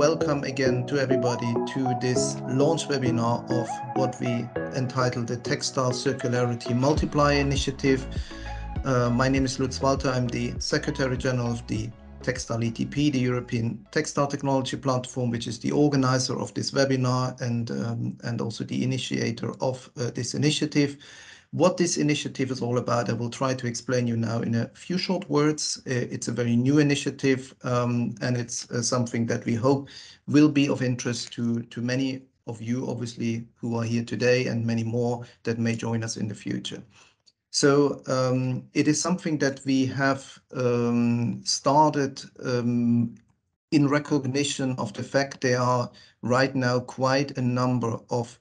welcome again to everybody to this launch webinar of what we entitled the Textile Circularity Multiplier Initiative. My name is Lutz. I'm the Secretary General of the Textile ETP, the European Textile Technology Platform, which is the organizer of this webinar and also the initiator of this initiative. What this initiative is all about, I will try to explain you now in a few short words. It's a very new initiative, and it's something that we hope will be of interest to many of you, obviously, who are here today, and many more that may join us in the future. So it is something that we have started in recognition of the fact there are right now quite a number of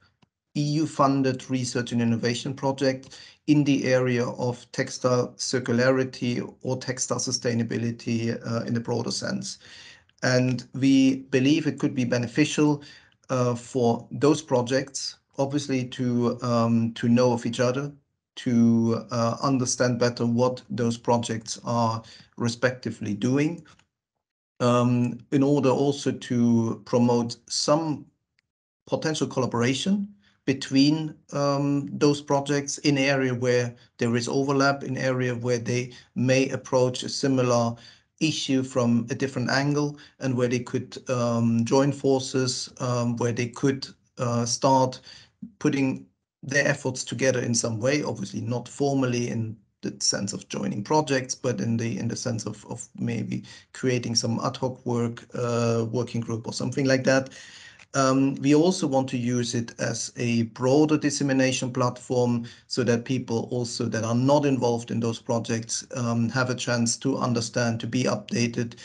EU-funded research and innovation projects in the area of textile circularity or textile sustainability in a broader sense. And we believe it could be beneficial for those projects, obviously, to know of each other, to understand better what those projects are respectively doing, in order also to promote some potential collaboration between those projects in an area where there is overlap, in an area where they may approach a similar issue from a different angle, and where they could join forces, where they could start putting their efforts together in some way, obviously not formally in the sense of joining projects, but in the sense of maybe creating some ad hoc working group or something like that. We also want to use it as a broader dissemination platform so that people also that are not involved in those projects have a chance to understand, to be updated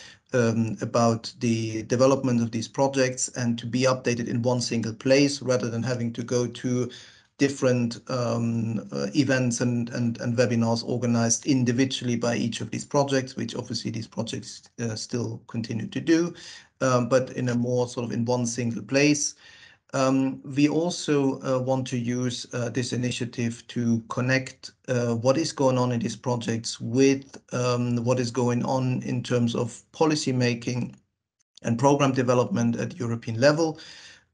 about the development of these projects, and to be updated in one single place rather than having to go to different events and webinars organized individually by each of these projects, which obviously these projects still continue to do, but in a more sort of in one single place. We also want to use this initiative to connect what is going on in these projects with what is going on in terms of policy making and program development at European level.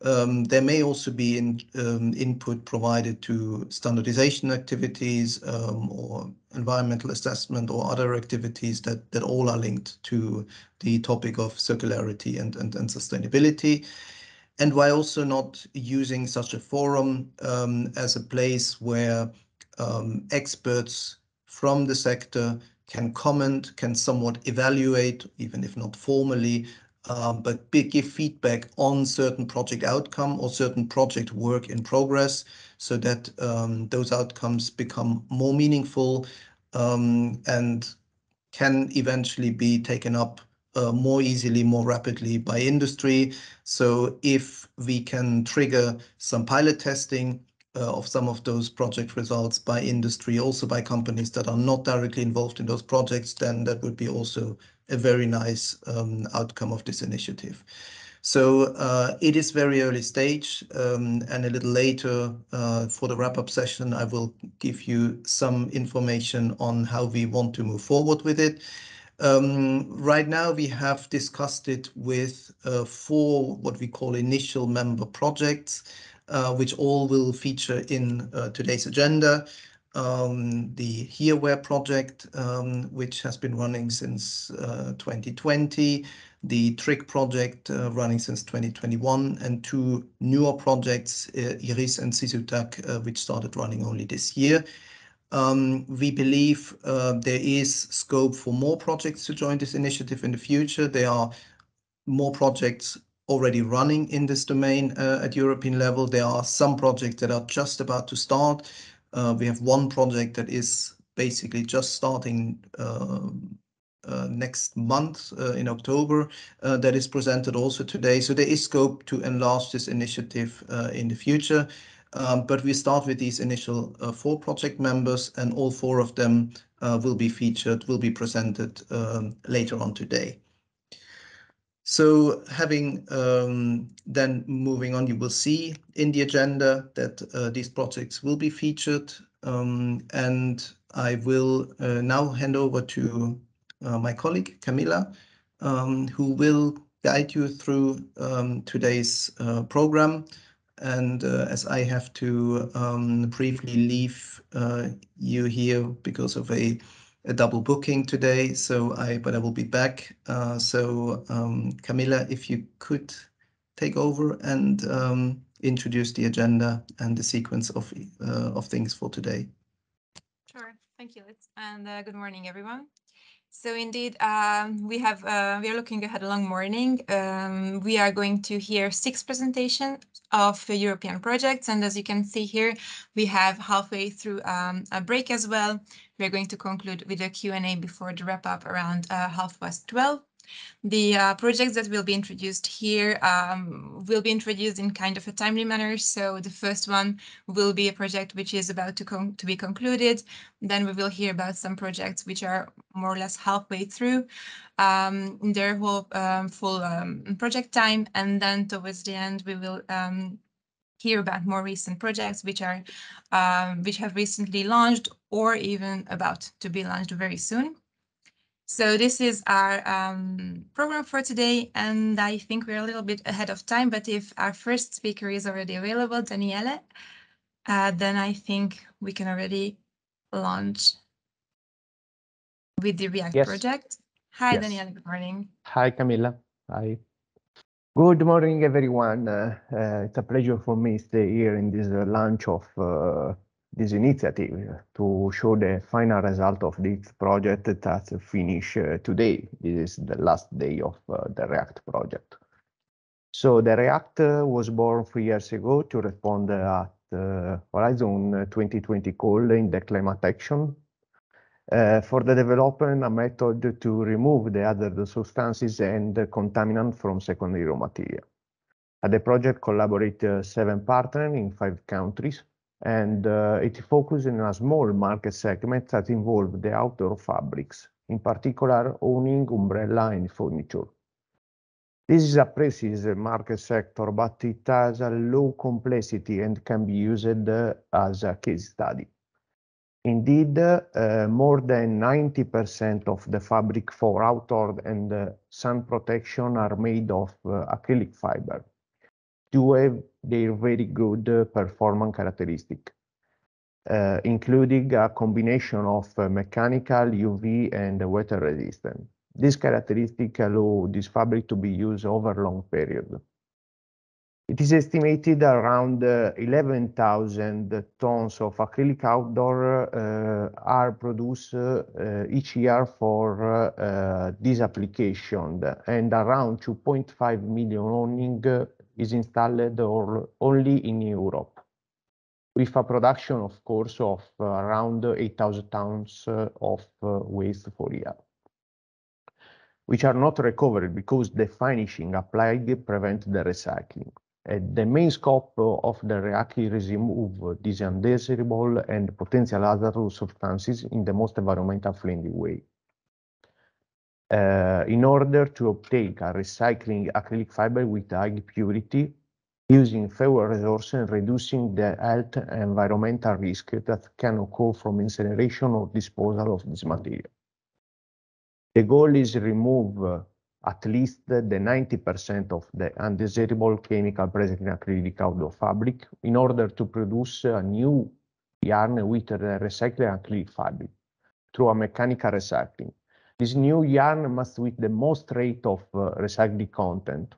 There may also be input provided to standardization activities or environmental assessment or other activities that all are linked to the topic of circularity and sustainability. And why also not using such a forum as a place where experts from the sector can comment, can somewhat evaluate, even if not formally, but give feedback on certain project outcome or certain project work in progress, so that those outcomes become more meaningful and can eventually be taken up more easily, more rapidly by industry. So if we can trigger some pilot testing of some of those project results by industry, also by companies that are not directly involved in those projects, then that would be also a very nice outcome of this initiative. So it is very early stage, and a little later for the wrap-up session, I will give you some information on how we want to move forward with it. Right now, we have discussed it with 4 what we call initial member projects, which all will feature in today's agenda. The HereWear project, which has been running since 2020, the Trick project running since 2021, and 2 newer projects, IRIS and CISUTAC, which started running only this year. We believe there is scope for more projects to join this initiative in the future. There are more projects already running in this domain at European level. There are some projects that are just about to start. We have one project that is basically just starting next month in October that is presented also today. So there is scope to enlarge this initiative in the future. But we start with these initial 4 project members, and all 4 of them will be featured, will be presented later on today. So having then moving on, you will see in the agenda that these projects will be featured, and I will now hand over to my colleague Camilla, who will guide you through today's program. And as I have to briefly leave you here because of a double booking today, but I will be back. Camilla, if you could take over and introduce the agenda and the sequence of things for today. Sure, thank you, Lutz, and good morning, everyone. So indeed, we are looking ahead a long morning. We are going to hear 6 presentations of European projects, and as you can see here, we have halfway through a break as well. We are going to conclude with a Q&A before the wrap up around 12:30. The projects that will be introduced here will be introduced in kind of a timely manner. So the first one will be a project which is about to be concluded. Then we will hear about some projects which are more or less halfway through their whole full project time. And then towards the end, we will hear about more recent projects which have recently launched or even about to be launched very soon. So this is our program for today, and I think we're a little bit ahead of time, but if our first speaker is already available, Daniele, then I think we can already launch with the React project. Hi, yes. Daniele, good morning. Hi, Camilla. Hi. Good morning, everyone. It's a pleasure for me to stay here in this launch of this initiative to show the final result of this project that's finished today. This is the last day of the React project. So the React was born 3 years ago to respond at Horizon 2020 call in the climate action for the development a method to remove the hazardous substances and contaminants from secondary raw material. The project collaborates 7 partners in 5 countries, and it focuses on a small market segment that involves the outdoor fabrics, in particular owning, umbrella, and furniture. This is a precise market sector, but it has a low complexity and can be used as a case study. Indeed, more than 90% of the fabric for outdoor and sun protection are made of acrylic fiber, to have their very good performance characteristic, including a combination of mechanical, UV, and water resistant. This characteristic allows this fabric to be used over a long period. It is estimated around 11,000 tons of acrylic outdoor are produced each year for this application, and around 2.5 million awning is installed only in Europe, with a production, of course, of around 8,000 tons of waste per year, which are not recovered because the finishing applied prevents the recycling. The main scope of the React is to remove these undesirable and potential hazardous substances in the most environmental friendly way. In order to obtain a recycling acrylic fiber with high purity, using fewer resources and reducing the health and environmental risk that can occur from incineration or disposal of this material. The goal is to remove at least the 90% of the undesirable chemical present in acrylic outdoor fabric in order to produce a new yarn with the recycled acrylic fabric through a mechanical recycling. This new yarn must with the most rate of recycled content.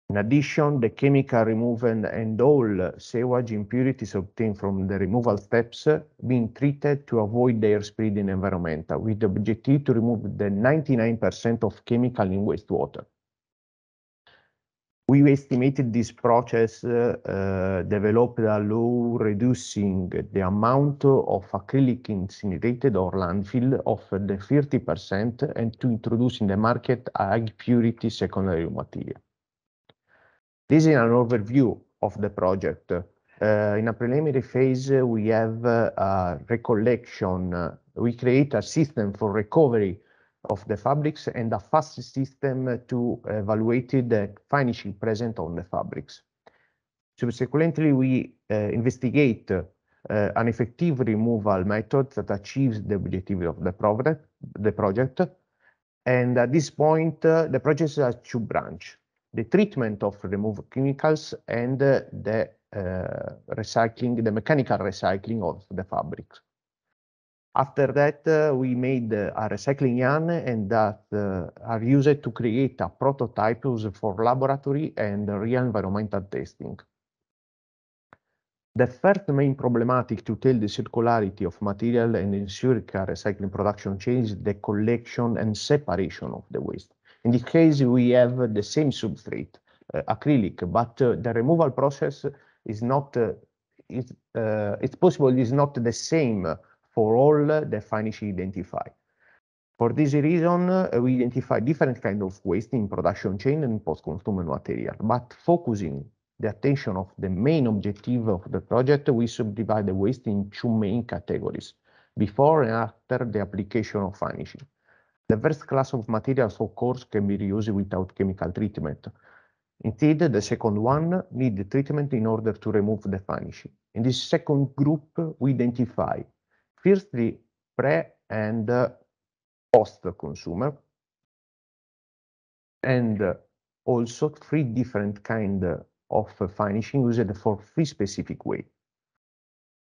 In addition, the chemical removal and all sewage impurities obtained from the removal steps being treated to avoid their spread in environment, with the objective to remove the 99% of chemical in wastewater. We estimated this process developed allow reducing the amount of acrylic incinerated or landfill of the 30% and to introduce in the market a high purity secondary material. This is an overview of the project. In a preliminary phase, we have a recollection. We create a system for recovery of the fabrics and a fast system to evaluate the finishing present on the fabrics. Subsequently, we investigate an effective removal method that achieves the objective of the project. And at this point, the process has two branches: the treatment of removed chemicals and the recycling, the mechanical recycling of the fabrics. After that, we made a recycling yarn, and that are used to create a prototype used for laboratory and real environmental testing. The first main problematic to tell the circularity of material and ensure recycling production chain is the collection and separation of the waste. In this case, we have the same substrate, acrylic, but the removal process is not, it's possible is not the same for all the finish identified. For this reason, we identify different kinds of waste in production chain and post-consumer material, but focusing the attention of the main objective of the project, we subdivide the waste in two main categories, before and after the application of finishing. The first class of materials, of course, can be reused without chemical treatment. Instead, the second one needs treatment in order to remove the finishing. In this second group, we identify firstly pre and post-consumer, and also three different kinds of finishing used for three specific ways.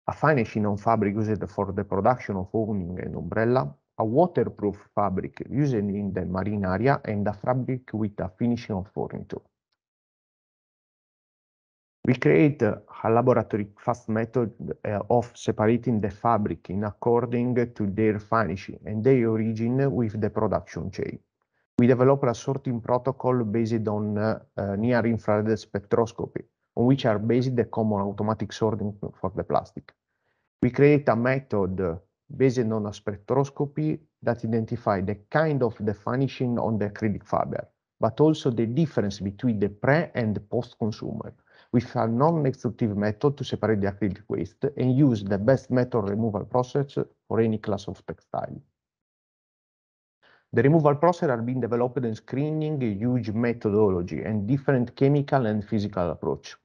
A finishing on fabric used for the production of awning and umbrella, a waterproof fabric used in the marine area, and a fabric with a finishing of furniture. We create a laboratory fast method of separating the fabric in according to their finishing and their origin with the production chain. We develop a sorting protocol based on near-infrared spectroscopy, on which are based the common automatic sorting for the plastic. We create a method based on a spectroscopy that identifies the kind of the finishing on the acrylic fiber, but also the difference between the pre and the post-consumer, with a non-destructive method to separate the acrylic waste and use the best method removal process for any class of textile. The removal process are being developed and screening a huge methodology and different chemical and physical approach.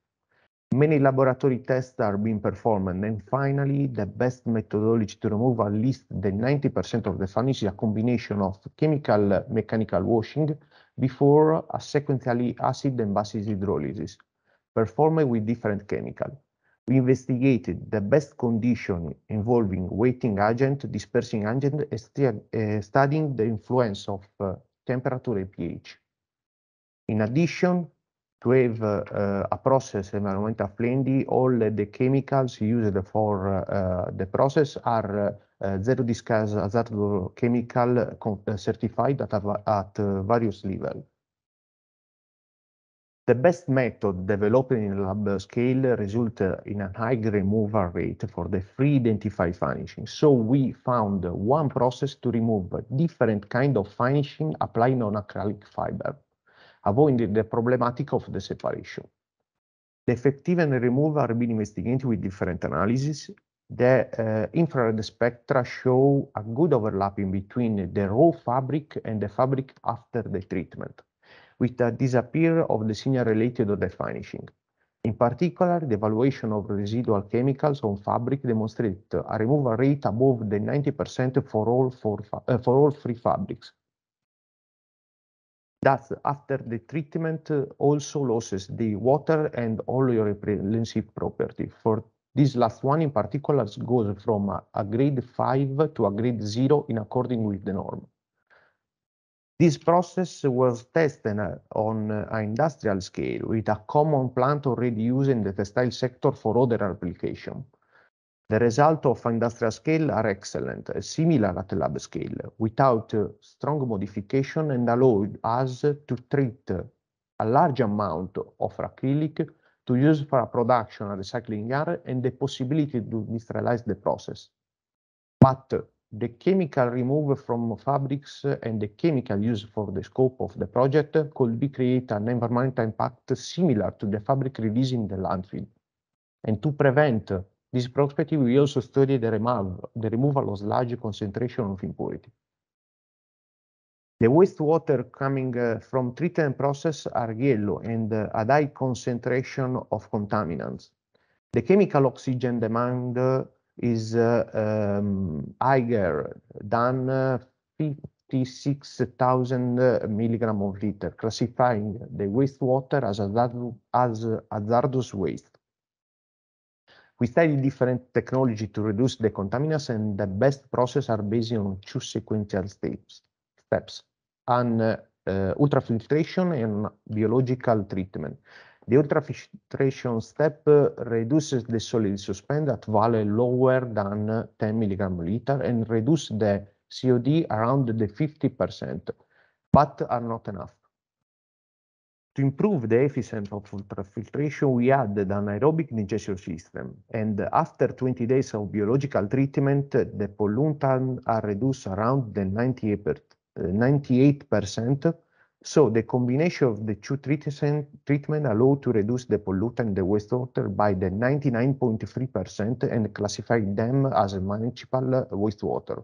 Many laboratory tests are being performed, and finally, the best methodology to remove at least the 90% of the finish is a combination of chemical mechanical washing before a sequentially acid and basic hydrolysis, performed with different chemicals. We investigated the best condition involving weighting agent, dispersing agent, and studying the influence of temperature and pH. In addition, to have a process environmental friendly, all the chemicals used for the process are zero discuss hazardous chemical certified at various levels. The best method developed in lab scale result in a high removal rate for the free identified finishing. So we found one process to remove different kind of finishing applying on acrylic fiber, avoiding the problematic of the separation. The effective and removal are being investigated with different analyses. The infrared spectra show a good overlapping between the raw fabric and the fabric after the treatment, with the disappear of the signal related to the finishing. In particular, the evaluation of residual chemicals on fabric demonstrates a removal rate above the 90% for all three fabrics. Thus, after the treatment also loses the water and oil repellent property. For this last one in particular goes from a grade 5 to a grade 0 in accordance with the norm. This process was tested on an industrial scale with a common plant already used in the textile sector for other applications. The results of industrial scale are excellent, similar at lab scale, without strong modification, and allowed us to treat a large amount of acrylic to use for a production and recycling yard and the possibility to industrialize the process. But the chemical removed from fabrics and the chemical used for the scope of the project could be create an environmental impact similar to the fabric released in the landfill. And to prevent this perspective, we also study the removal of large concentration of impurity. The wastewater coming from treatment process are yellow and a high concentration of contaminants. The chemical oxygen demand is higher than 46,000 milligrams of liter, classifying the wastewater as hazardous waste. We studied different technology to reduce the contaminants, and the best process are based on two sequential steps: ultrafiltration and biological treatment. The ultrafiltration step reduces the solid suspended at value lower than 10 milligrams per liter and reduce the COD around the 50%, but are not enough. To improve the efficiency of ultrafiltration, we added an aerobic digestion system, and after 20 days of biological treatment, the pollutants are reduced around the 98%. So the combination of the two treatment allow to reduce the pollutant in the wastewater by the 99.3% and classify them as a manageable wastewater.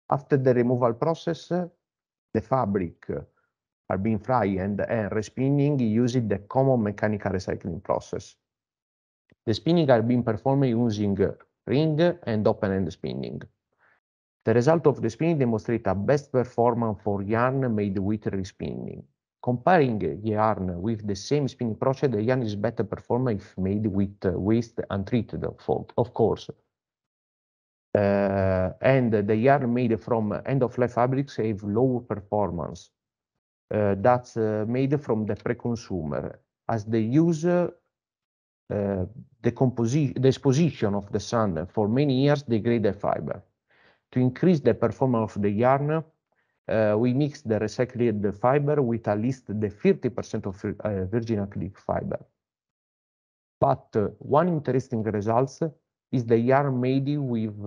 After the removal process, the fabric are being fried and respinning using the common mechanical recycling process. The spinning are being performed using ring and open-end spinning. The result of the spinning demonstrates a best performance for yarn made with respinning. Comparing yarn with the same spinning process, the yarn is better performed if made with waste untreated, of course. And the yarn made from end-of-life fabrics have low performance. That's made from the pre-consumer, as they use the exposition of the sun for many years degrade the fiber. To increase the performance of the yarn, we mix the recycled fiber with at least the 30% of virgin acrylic fiber. But one interesting result is the yarn made with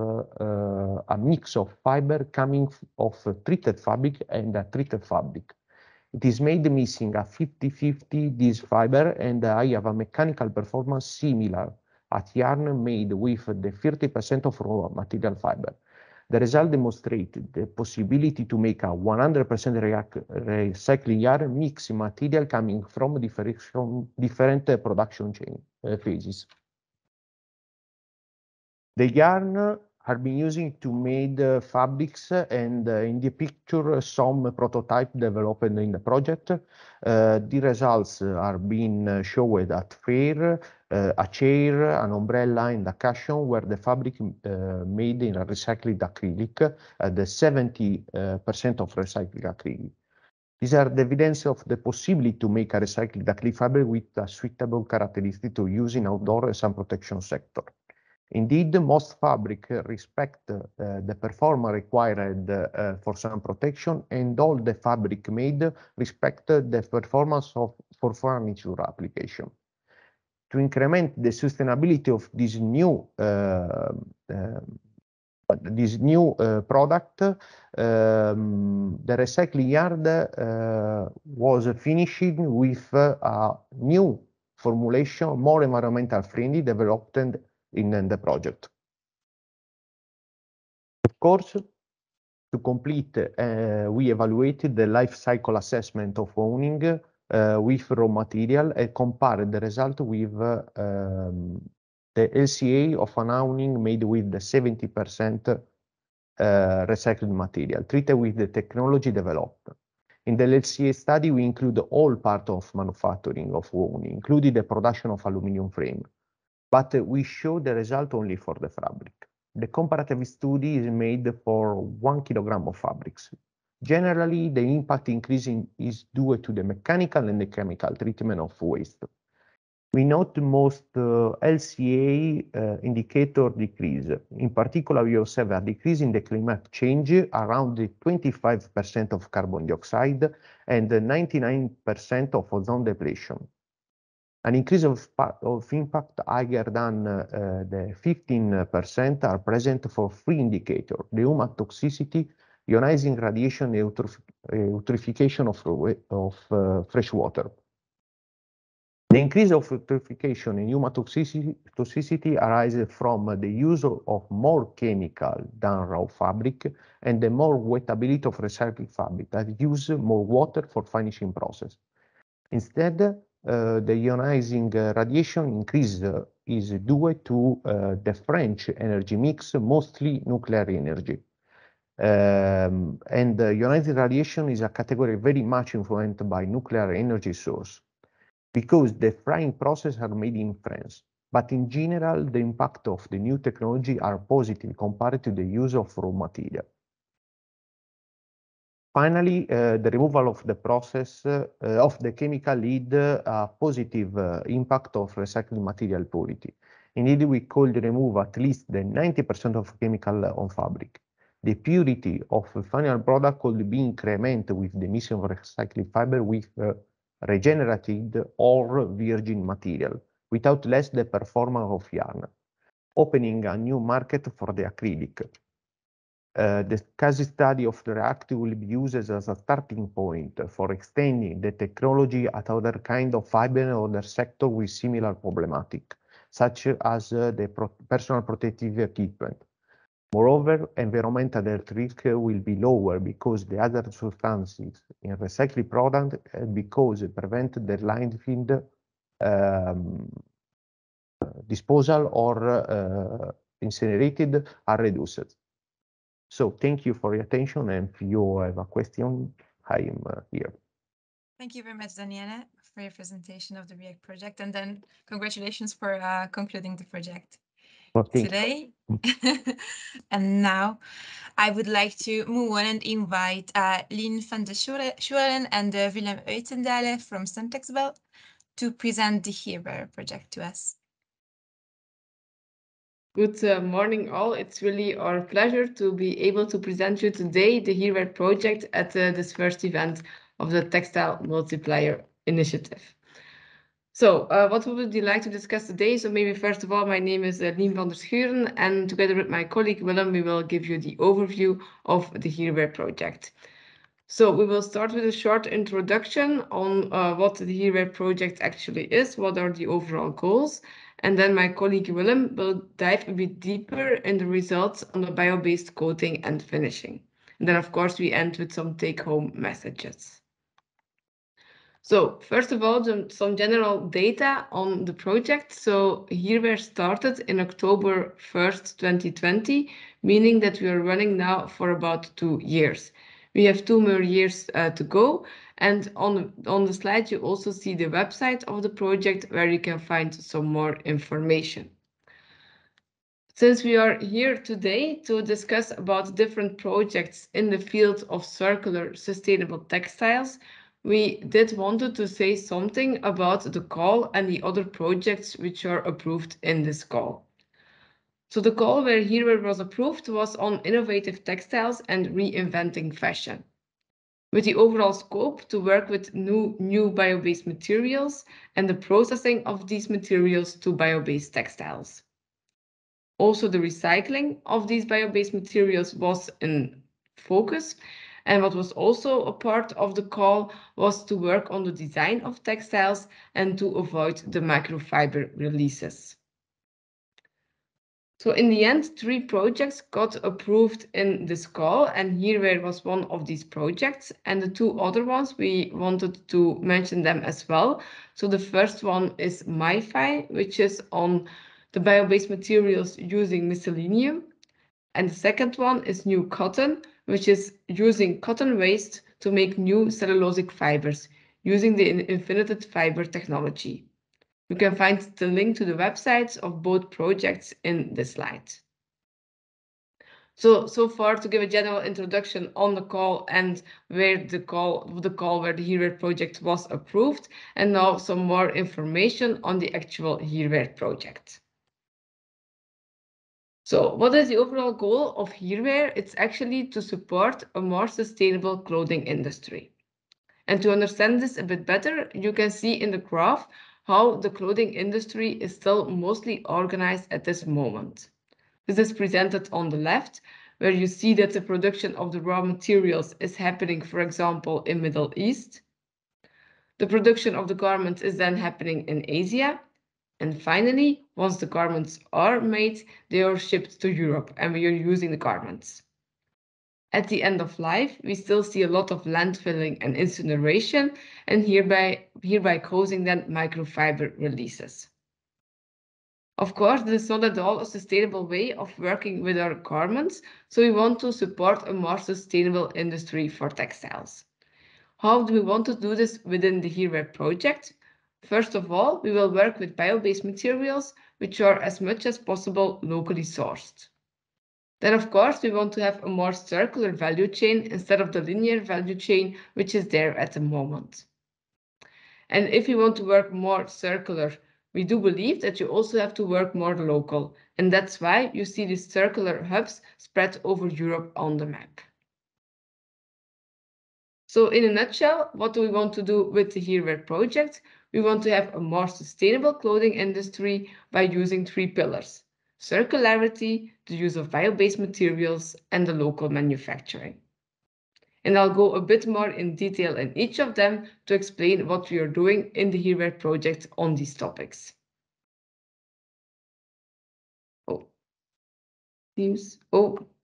a mix of fiber coming off treated fabric and a treated fabric. It is made missing a 50-50 this fiber, and I have a mechanical performance similar at yarn made with the 30% of raw material fiber. The result demonstrated the possibility to make a 100% recycled yarn mixing material coming from different production chain phases. The yarn are being used to make fabrics, and in the picture some prototype developed in the project. The results are being showed at fair, a chair, an umbrella, and a cushion where the fabric made in a recycled acrylic, the 70% of recycled acrylic. These are the evidence of the possibility to make a recycled acrylic fabric with a suitable characteristic to use in outdoor and sun protection sector. Indeed, most fabric respect the performance required for sun protection, and all the fabric made respect the performance for furniture application. To increment the sustainability of this new product, the recycling yard was finished with a new formulation, more environmental friendly, developed in the project. Of course, to complete, we evaluated the life cycle assessment of owning with raw material and compared the result with the LCA of an awning made with the 70% recycled material, treated with the technology developed. In the LCA study, we include all parts of manufacturing of awning, including the production of aluminum frame. But we show the result only for the fabric. The comparative study is made for 1 kilogram of fabrics. Generally, the impact increasing is due to the mechanical and the chemical treatment of waste. We note most LCA indicator decrease. In particular, we observe a decrease in the climate change around the 25% of carbon dioxide and 99% of ozone depletion. An increase of impact higher than the 15% are present for three indicators: the human toxicity, ionizing radiation, eutrophication of fresh water. The increase of eutrophication and human toxicity arises from the use of more chemical than raw fabric and the more wettability of recycled fabric that use more water for finishing process. Instead, the ionizing radiation increase is due to the French energy mix, mostly nuclear energy. And ionizing radiation is a category very much influenced by nuclear energy source, because the frying process are made in France. But in general, the impact of the new technology are positive compared to the use of raw material. Finally, the removal of the process of the chemical lead a positive impact of recycled material purity. Indeed, we could remove at least the 90% of chemical on fabric. The purity of the final product could be incremented with the emission of recycled fiber with regenerated or virgin material, without less the performance of yarn, opening a new market for the acrylic. The case study of the reactive will be used as a starting point for extending the technology at other kind of fiber or other sector with similar problematic, such as the personal protective equipment. Moreover, environmental health risk will be lower because the other substances in recycled product, because prevent the landfill disposal or incinerated, are reduced. So thank you for your attention, and if you have a question, I am here. Thank you very much, Daniele, for your presentation of the REACT project, and then congratulations for concluding the project today. And now I would like to move on and invite Lien van de Schueren and Willem Uyttendaele from Textile to present the HereWear project to us. Good morning all. It's really our pleasure to be able to present you today the HereWear project at this first event of the Textile Multiplier initiative. So what would you like to discuss today? So maybe first of all, my name is Lien van der Schueren, and together with my colleague Willem, we will give you the overview of the HereWear project. So we will start with a short introduction on what the HereWear project actually is, what are the overall goals, and then my colleague Willem will dive a bit deeper in the results on the bio-based coating and finishing. And then of course we end with some take-home messages. So first of all, some general data on the project. So HereWear started in October 1st, 2020, meaning that we are running now for about 2 years. We have 2 more years to go. And on the slide, you also see the website of the project where you can find some more information. Since we are here today to discuss about different projects in the field of circular sustainable textiles, we did wanted to say something about the call and the other projects which are approved in this call. So the call where HereWear was approved was on innovative textiles and reinventing fashion, with the overall scope to work with new bio-based materials and the processing of these materials to bio-based textiles. Also, the recycling of these bio-based materials was in focus, and what was also a part of the call was to work on the design of textiles and to avoid the microfiber releases. So in the end, 3 projects got approved in this call, and HereWear was one of these projects. And the 2 other ones, we wanted to mention them as well. So the first one is amplify, which is on the bio-based materials using mycelium. And the second one is new cotton, which is using cotton waste to make new cellulosic fibers using the infinited fiber technology. You can find the link to the websites of both projects in the slide. So far to give a general introduction on the call and where the call where the HereWear project was approved, and now some more information on the actual HereWear project. So what is the overall goal of HereWear? It's actually to support a more sustainable clothing industry. And to understand this a bit better, you can see in the graph how the clothing industry is still mostly organized at this moment. This is presented on the left, where you see that the production of the raw materials is happening, for example, in Middle East. The production of the garments is then happening in Asia. And finally, once the garments are made, they are shipped to Europe and we are using the garments. At the end of life, we still see a lot of landfilling and incineration, and hereby causing then microfiber releases. Of course, this is not at all a sustainable way of working with our garments, so we want to support a more sustainable industry for textiles. How do we want to do this within the HereWear project? First of all, we will work with bio-based materials, which are as much as possible locally sourced. Then, of course, we want to have a more circular value chain instead of the linear value chain, which is there at the moment. And if you want to work more circular, we do believe that you also have to work more local. And that's why you see these circular hubs spread over Europe on the map. So in a nutshell, what do we want to do with the HereWear project? We want to have a more sustainable clothing industry by using 3 pillars: circularity, the use of bio-based materials, and the local manufacturing. And I'll go a bit more in detail in each of them to explain what we are doing in the HereWear project on these topics.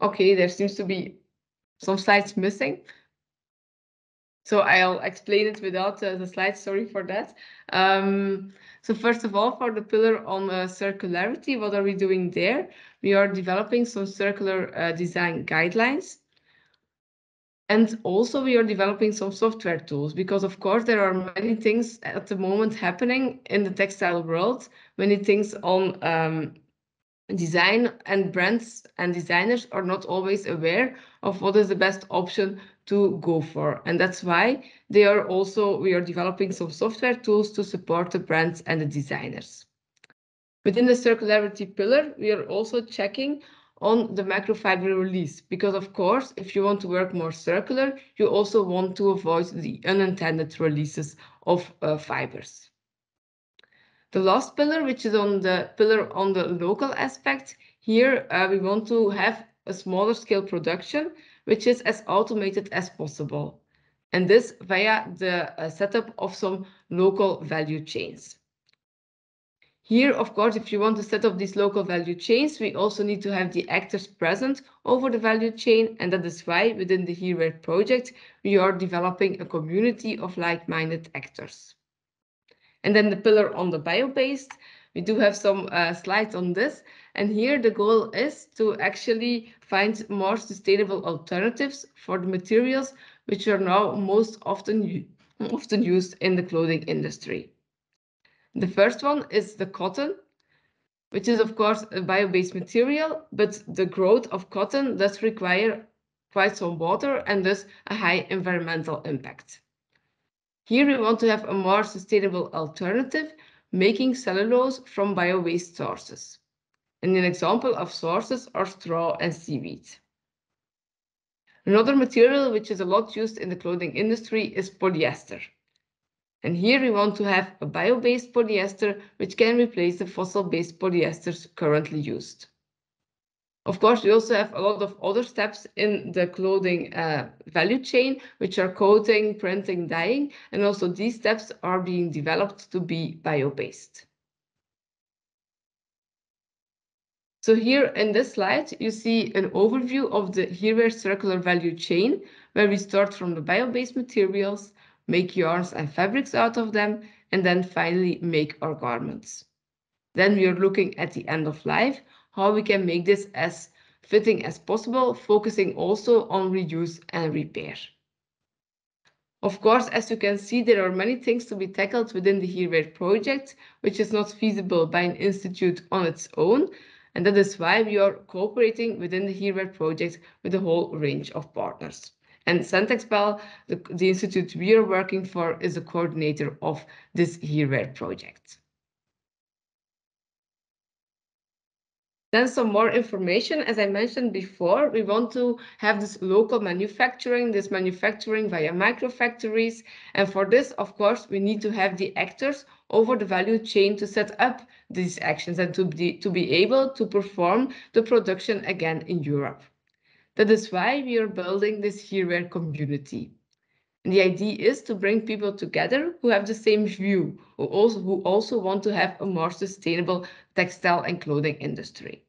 Okay, there seems to be some slides missing. So I'll explain it without the slides, sorry for that. So first of all, for the pillar on circularity, what are we doing there? We are developing some circular design guidelines. And also we are developing some software tools because, of course, there are many things at the moment happening in the textile world, many things on design, and brands and designers are not always aware of what is the best option to go for. And that's why we are developing some software tools to support the brands and the designers. Within the circularity pillar, we are also checking on the microfiber release, because of course, if you want to work more circular, you also want to avoid the unintended releases of fibers. The last pillar, which is on the pillar on the local aspect, here we want to have a smaller scale production, which is as automated as possible. And this via the setup of some local value chains. Here, of course, if you want to set up these local value chains, we also need to have the actors present over the value chain. And that is why within the HereWear project, we are developing a community of like-minded actors. And then the pillar on the bio-based, we do have some slides on this. And here the goal is to actually find more sustainable alternatives for the materials which are now most often used in the clothing industry. The first one is the cotton, which is of course a bio-based material, but the growth of cotton does require quite some water and thus a high environmental impact. Here we want to have a more sustainable alternative, making cellulose from bio-based sources. And an example of sources are straw and seaweed. Another material which is a lot used in the clothing industry is polyester. And here we want to have a bio-based polyester which can replace the fossil-based polyesters currently used. Of course, we also have a lot of other steps in the clothing value chain, which are coating, printing, dyeing, and also these steps are being developed to be bio-based. So here in this slide, you see an overview of the HereWear circular value chain, where we start from the bio-based materials, make yarns and fabrics out of them, and then finally make our garments. Then we are looking at the end of life, how we can make this as fitting as possible, focusing also on reuse and repair. Of course, as you can see, there are many things to be tackled within the HereWear project, which is not feasible by an institute on its own. And that is why we are cooperating within the HereWear project with a whole range of partners. And Centexpel, the institute we are working for, is the coordinator of this HereWear project. Then some more information. As I mentioned before, we want to have this local manufacturing, this manufacturing via microfactories. And for this, of course, we need to have the actors over the value chain to set up these actions and to be able to perform the production again in Europe. That is why we are building this HereWear community. And the idea is to bring people together who have the same view, who also want to have a more sustainable textile and clothing industry.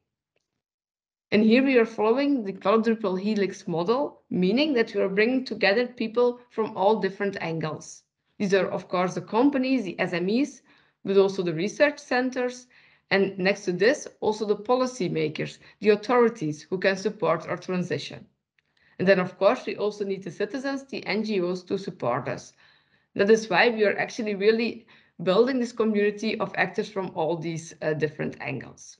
And here we are following the quadruple helix model, meaning that we are bringing together people from all different angles. These are, of course, the companies, the SMEs, but also the research centers. And next to this, also the policymakers, the authorities who can support our transition. And then, of course, we also need the citizens, the NGOs to support us. That is why we are actually really building this community of actors from all these different angles.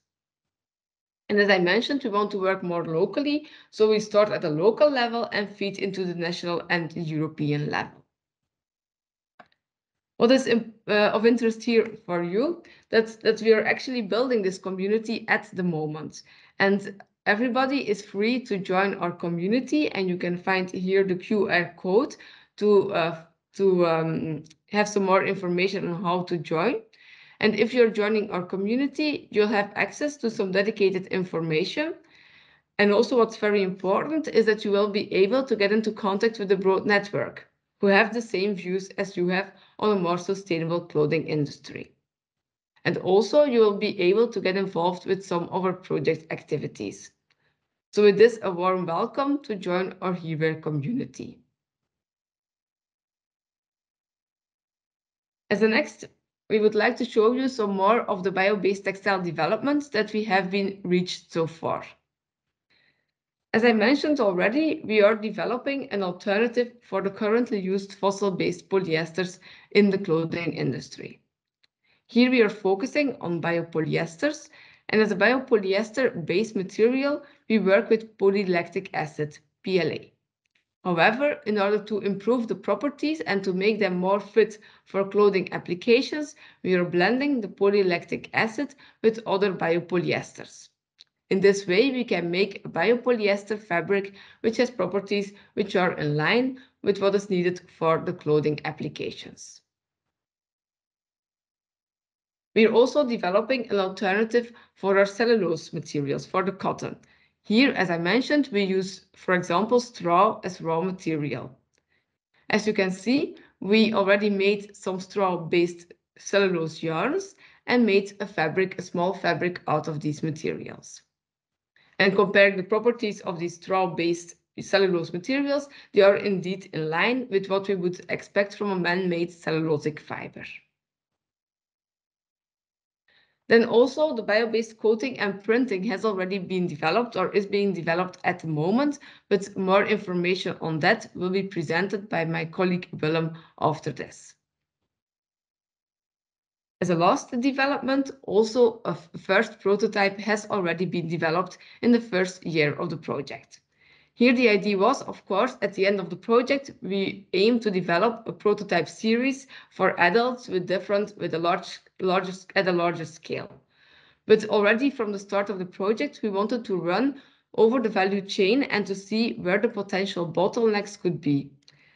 And as I mentioned, we want to work more locally, so we start at a local level and feed into the national and European level. What is of interest here for you, that we are actually building this community at the moment. And everybody is free to join our community, and you can find here the QR code to have some more information on how to join. And if you're joining our community, you'll have access to some dedicated information. And also what's very important is that you will be able to get into contact with the broad network who have the same views as you have on a more sustainable clothing industry. And also you will be able to get involved with some of our project activities. So with this, a warm welcome to join our HereWear community. As the next, we would like to show you some more of the bio-based textile developments that we have been reached so far. As I mentioned already, we are developing an alternative for the currently used fossil-based polyesters in the clothing industry. Here we are focusing on biopolyesters, and as a biopolyester-based material, we work with polylactic acid, PLA. However, in order to improve the properties and to make them more fit for clothing applications, we are blending the polylactic acid with other biopolyesters. In this way, we can make a biopolyester fabric which has properties which are in line with what is needed for the clothing applications. We are also developing an alternative for our cellulose materials, for the cotton. Here, as I mentioned, we use, for example, straw as raw material. As you can see, we already made some straw-based cellulose yarns and made a small fabric out of these materials. And comparing the properties of these straw-based cellulose materials, they are indeed in line with what we would expect from a man-made cellulosic fiber. Then also the bio-based coating and printing has already been developed or is being developed at the moment, but more information on that will be presented by my colleague Willem after this. As a last development, also a first prototype has already been developed in the first year of the project. Here the idea was, of course, at the end of the project, we aim to develop a prototype series for adults at a larger scale. But already from the start of the project, we wanted to run over the value chain and to see where the potential bottlenecks could be.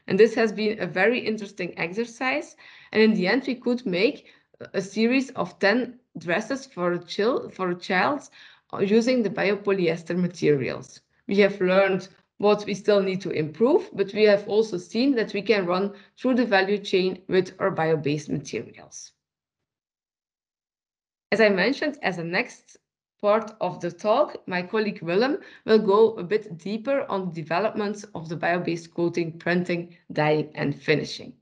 And this has been a very interesting exercise. And in the end, we could make a series of 10 dresses for a child using the biopolyester materials. We have learned what we still need to improve, but we have also seen that we can run through the value chain with our bio-based materials. As I mentioned, as a next part of the talk, my colleague Willem will go a bit deeper on the developments of the bio-based coating, printing, dyeing, and finishing.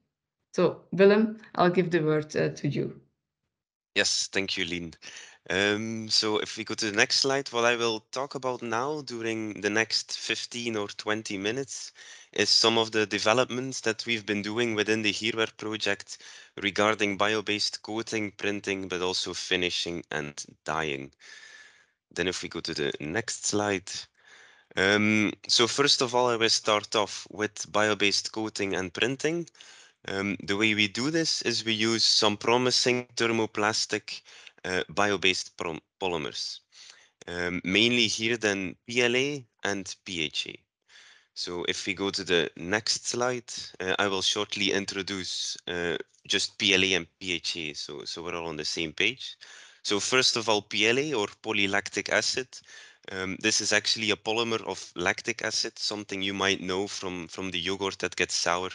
So, Willem, I'll give the word to you. Yes, thank you, Lien. So if we go to the next slide, what I will talk about now during the next 15 or 20 minutes is some of the developments that we've been doing within the HereWear project regarding bio-based coating, printing, but also finishing and dyeing. Then if we go to the next slide. So first of all, I will start off with bio-based coating and printing. The way we do this is we use some promising thermoplastic bio-based polymers, mainly here then PLA and PHA. So if we go to the next slide, I will shortly introduce just PLA and PHA, so we're all on the same page. So first of all, PLA or polylactic acid. This is actually a polymer of lactic acid, something you might know from the yogurt that gets sour.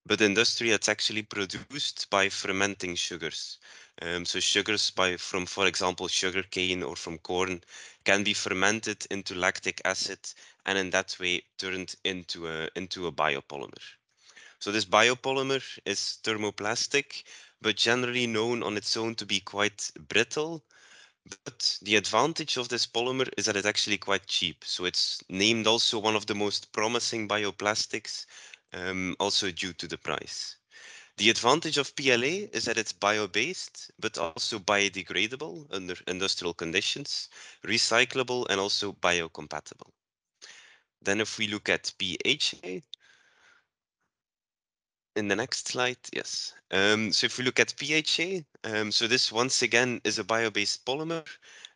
But in industry, it's actually produced by fermenting sugars. So sugars from, for example, sugar cane or from corn can be fermented into lactic acid and in that way turned into a biopolymer. So this biopolymer is thermoplastic, but generally known on its own to be quite brittle. But the advantage of this polymer is that it's actually quite cheap. So it's named also one of the most promising bioplastics, also due to the price. The advantage of PLA is that it's bio-based, but also biodegradable under industrial conditions, recyclable, and also biocompatible. Then if we look at PHA, in the next slide, yes. So if we look at PHA, so this once again is a bio-based polymer,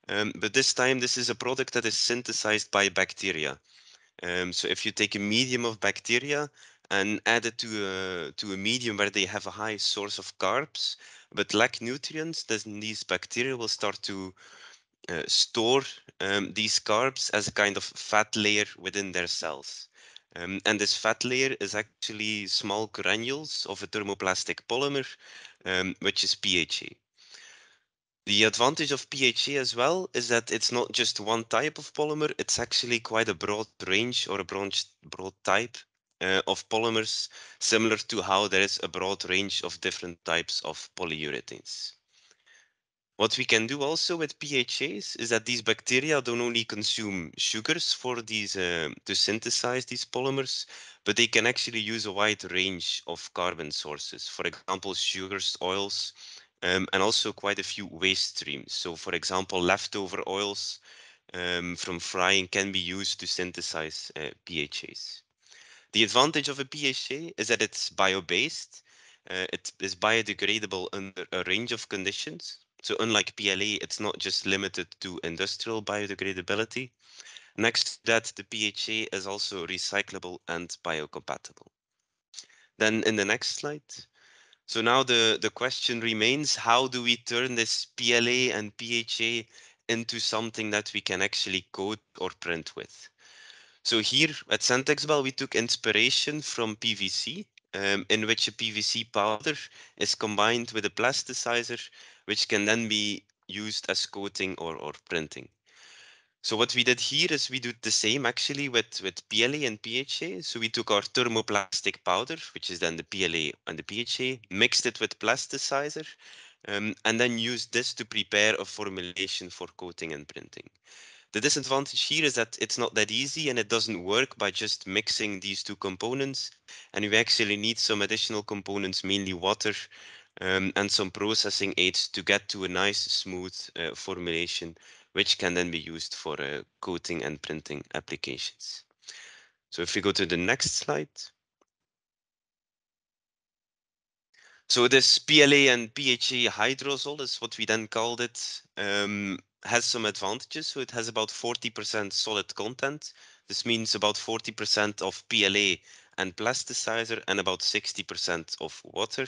but this time this is a product that is synthesized by bacteria. So if you take a medium of bacteria and add it to a medium where they have a high source of carbs but lack nutrients, then these bacteria will start to store these carbs as a kind of fat layer within their cells. And this fat layer is actually small granules of a thermoplastic polymer, which is PHA. The advantage of PHA as well is that it's not just one type of polymer, it's actually quite a broad range or a broad type of polymers, similar to how there is a broad range of different types of polyurethanes. What we can do also with PHAs is that these bacteria don't only consume sugars for these to synthesize these polymers, but they can actually use a wide range of carbon sources. For example, sugars, oils, and also quite a few waste streams. So for example, leftover oils from frying can be used to synthesize PHAs. The advantage of a PHA is that it's bio-based. It is biodegradable under a range of conditions. So unlike PLA, it's not just limited to industrial biodegradability. Next to that, the PHA is also recyclable and biocompatible. Then in the next slide. So now the question remains, how do we turn this PLA and PHA into something that we can actually coat or print with? So here at Centexbel, we took inspiration from PVC, in which a PVC powder is combined with a plasticizer, which can then be used as coating or printing. So what we did here is we did the same actually with PLA and PHA. So we took our thermoplastic powder, which is then the PLA and the PHA, mixed it with plasticizer, and then used this to prepare a formulation for coating and printing. The disadvantage here is that it's not that easy and it doesn't work by just mixing these two components. And we actually need some additional components, mainly water and some processing aids to get to a nice, smooth formulation, which can then be used for coating and printing applications. So if we go to the next slide. So this PLA and PHA hydrosol is what we then called it, has some advantages. So it has about 40% solid content. This means about 40% of PLA and plasticizer and about 60% of water.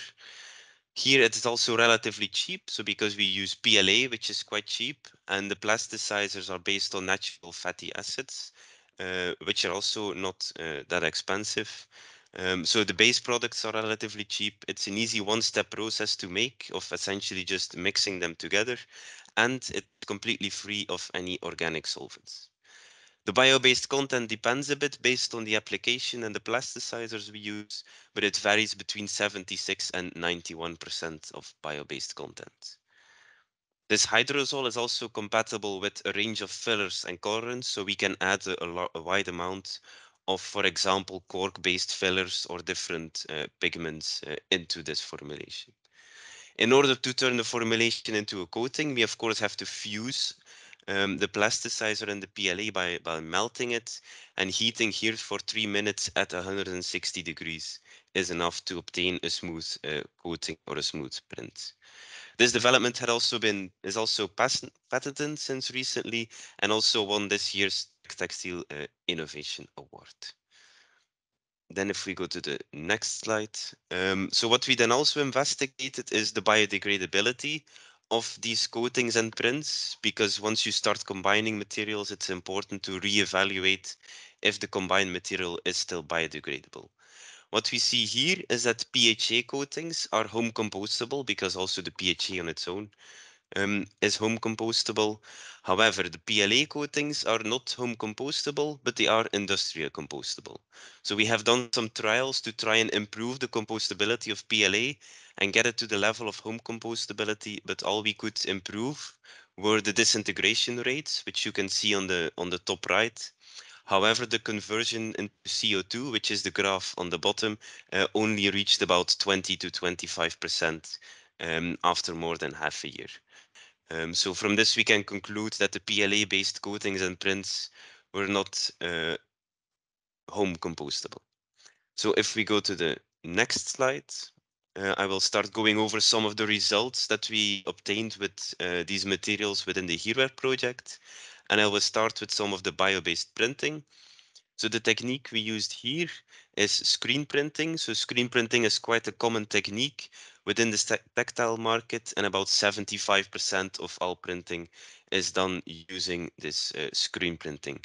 Here it is also relatively cheap. So because we use PLA, which is quite cheap, and the plasticizers are based on natural fatty acids, which are also not that expensive. So the base products are relatively cheap. It's an easy one-step process to make of essentially just mixing them together, and it's completely free of any organic solvents. The bio-based content depends a bit based on the application and the plasticizers we use, but it varies between 76 and 91% of bio-based content. This hydrosol is also compatible with a range of fillers and colorants, so we can add a wide amount of, for example, cork-based fillers or different pigments into this formulation. In order to turn the formulation into a coating, we of course have to fuse the plasticizer and the PLA by melting it, and heating here for 3 minutes at 160 degrees is enough to obtain a smooth coating or a smooth print. This development is also patented since recently and also won this year's Textile Innovation Award. Then if we go to the next slide. So what we then also investigated is the biodegradability of these coatings and prints, because once you start combining materials, it's important to reevaluate if the combined material is still biodegradable. What we see here is that PHA coatings are home compostable because also the PHA on its own is home compostable. However, the PLA coatings are not home compostable, but they are industrial compostable. So we have done some trials to try and improve the compostability of PLA and get it to the level of home compostability, but all we could improve were the disintegration rates, which you can see on the top right. However, the conversion into CO2, which is the graph on the bottom, only reached about 20 to 25% after more than half a year. So from this, we can conclude that the PLA-based coatings and prints were not home compostable. So if we go to the next slide, I will start going over some of the results that we obtained with these materials within the HereWear project. And I will start with some of the bio-based printing. So the technique we used here is screen printing. So screen printing is quite a common technique within the textile market, and about 75% of all printing is done using this screen printing.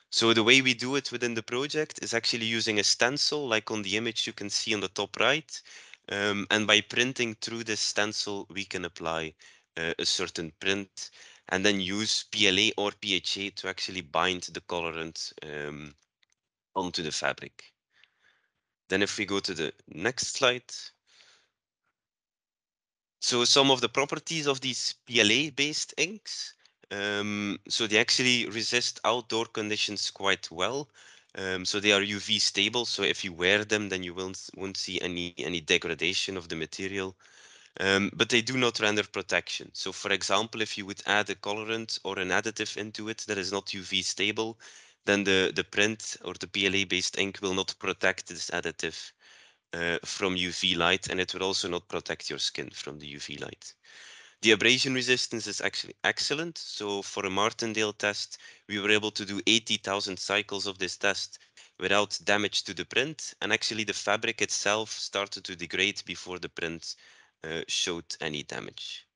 So the way we do it within the project is actually using a stencil, like on the image you can see on the top right. And by printing through this stencil, we can apply a certain print and then use PLA or PHA to actually bind the colorant onto the fabric. Then if we go to the next slide. So some of the properties of these PLA-based inks. So they actually resist outdoor conditions quite well. So they are UV stable. So if you wear them, then you won't see any degradation of the material. But they do not render protection. So for example, if you would add a colorant or an additive into it that is not UV stable, then the print or the PLA-based ink will not protect this additive from UV light, and it will also not protect your skin from the UV light. The abrasion resistance is actually excellent. So for a Martindale test, we were able to do 80,000 cycles of this test without damage to the print. And actually the fabric itself started to degrade before the print showed any damage.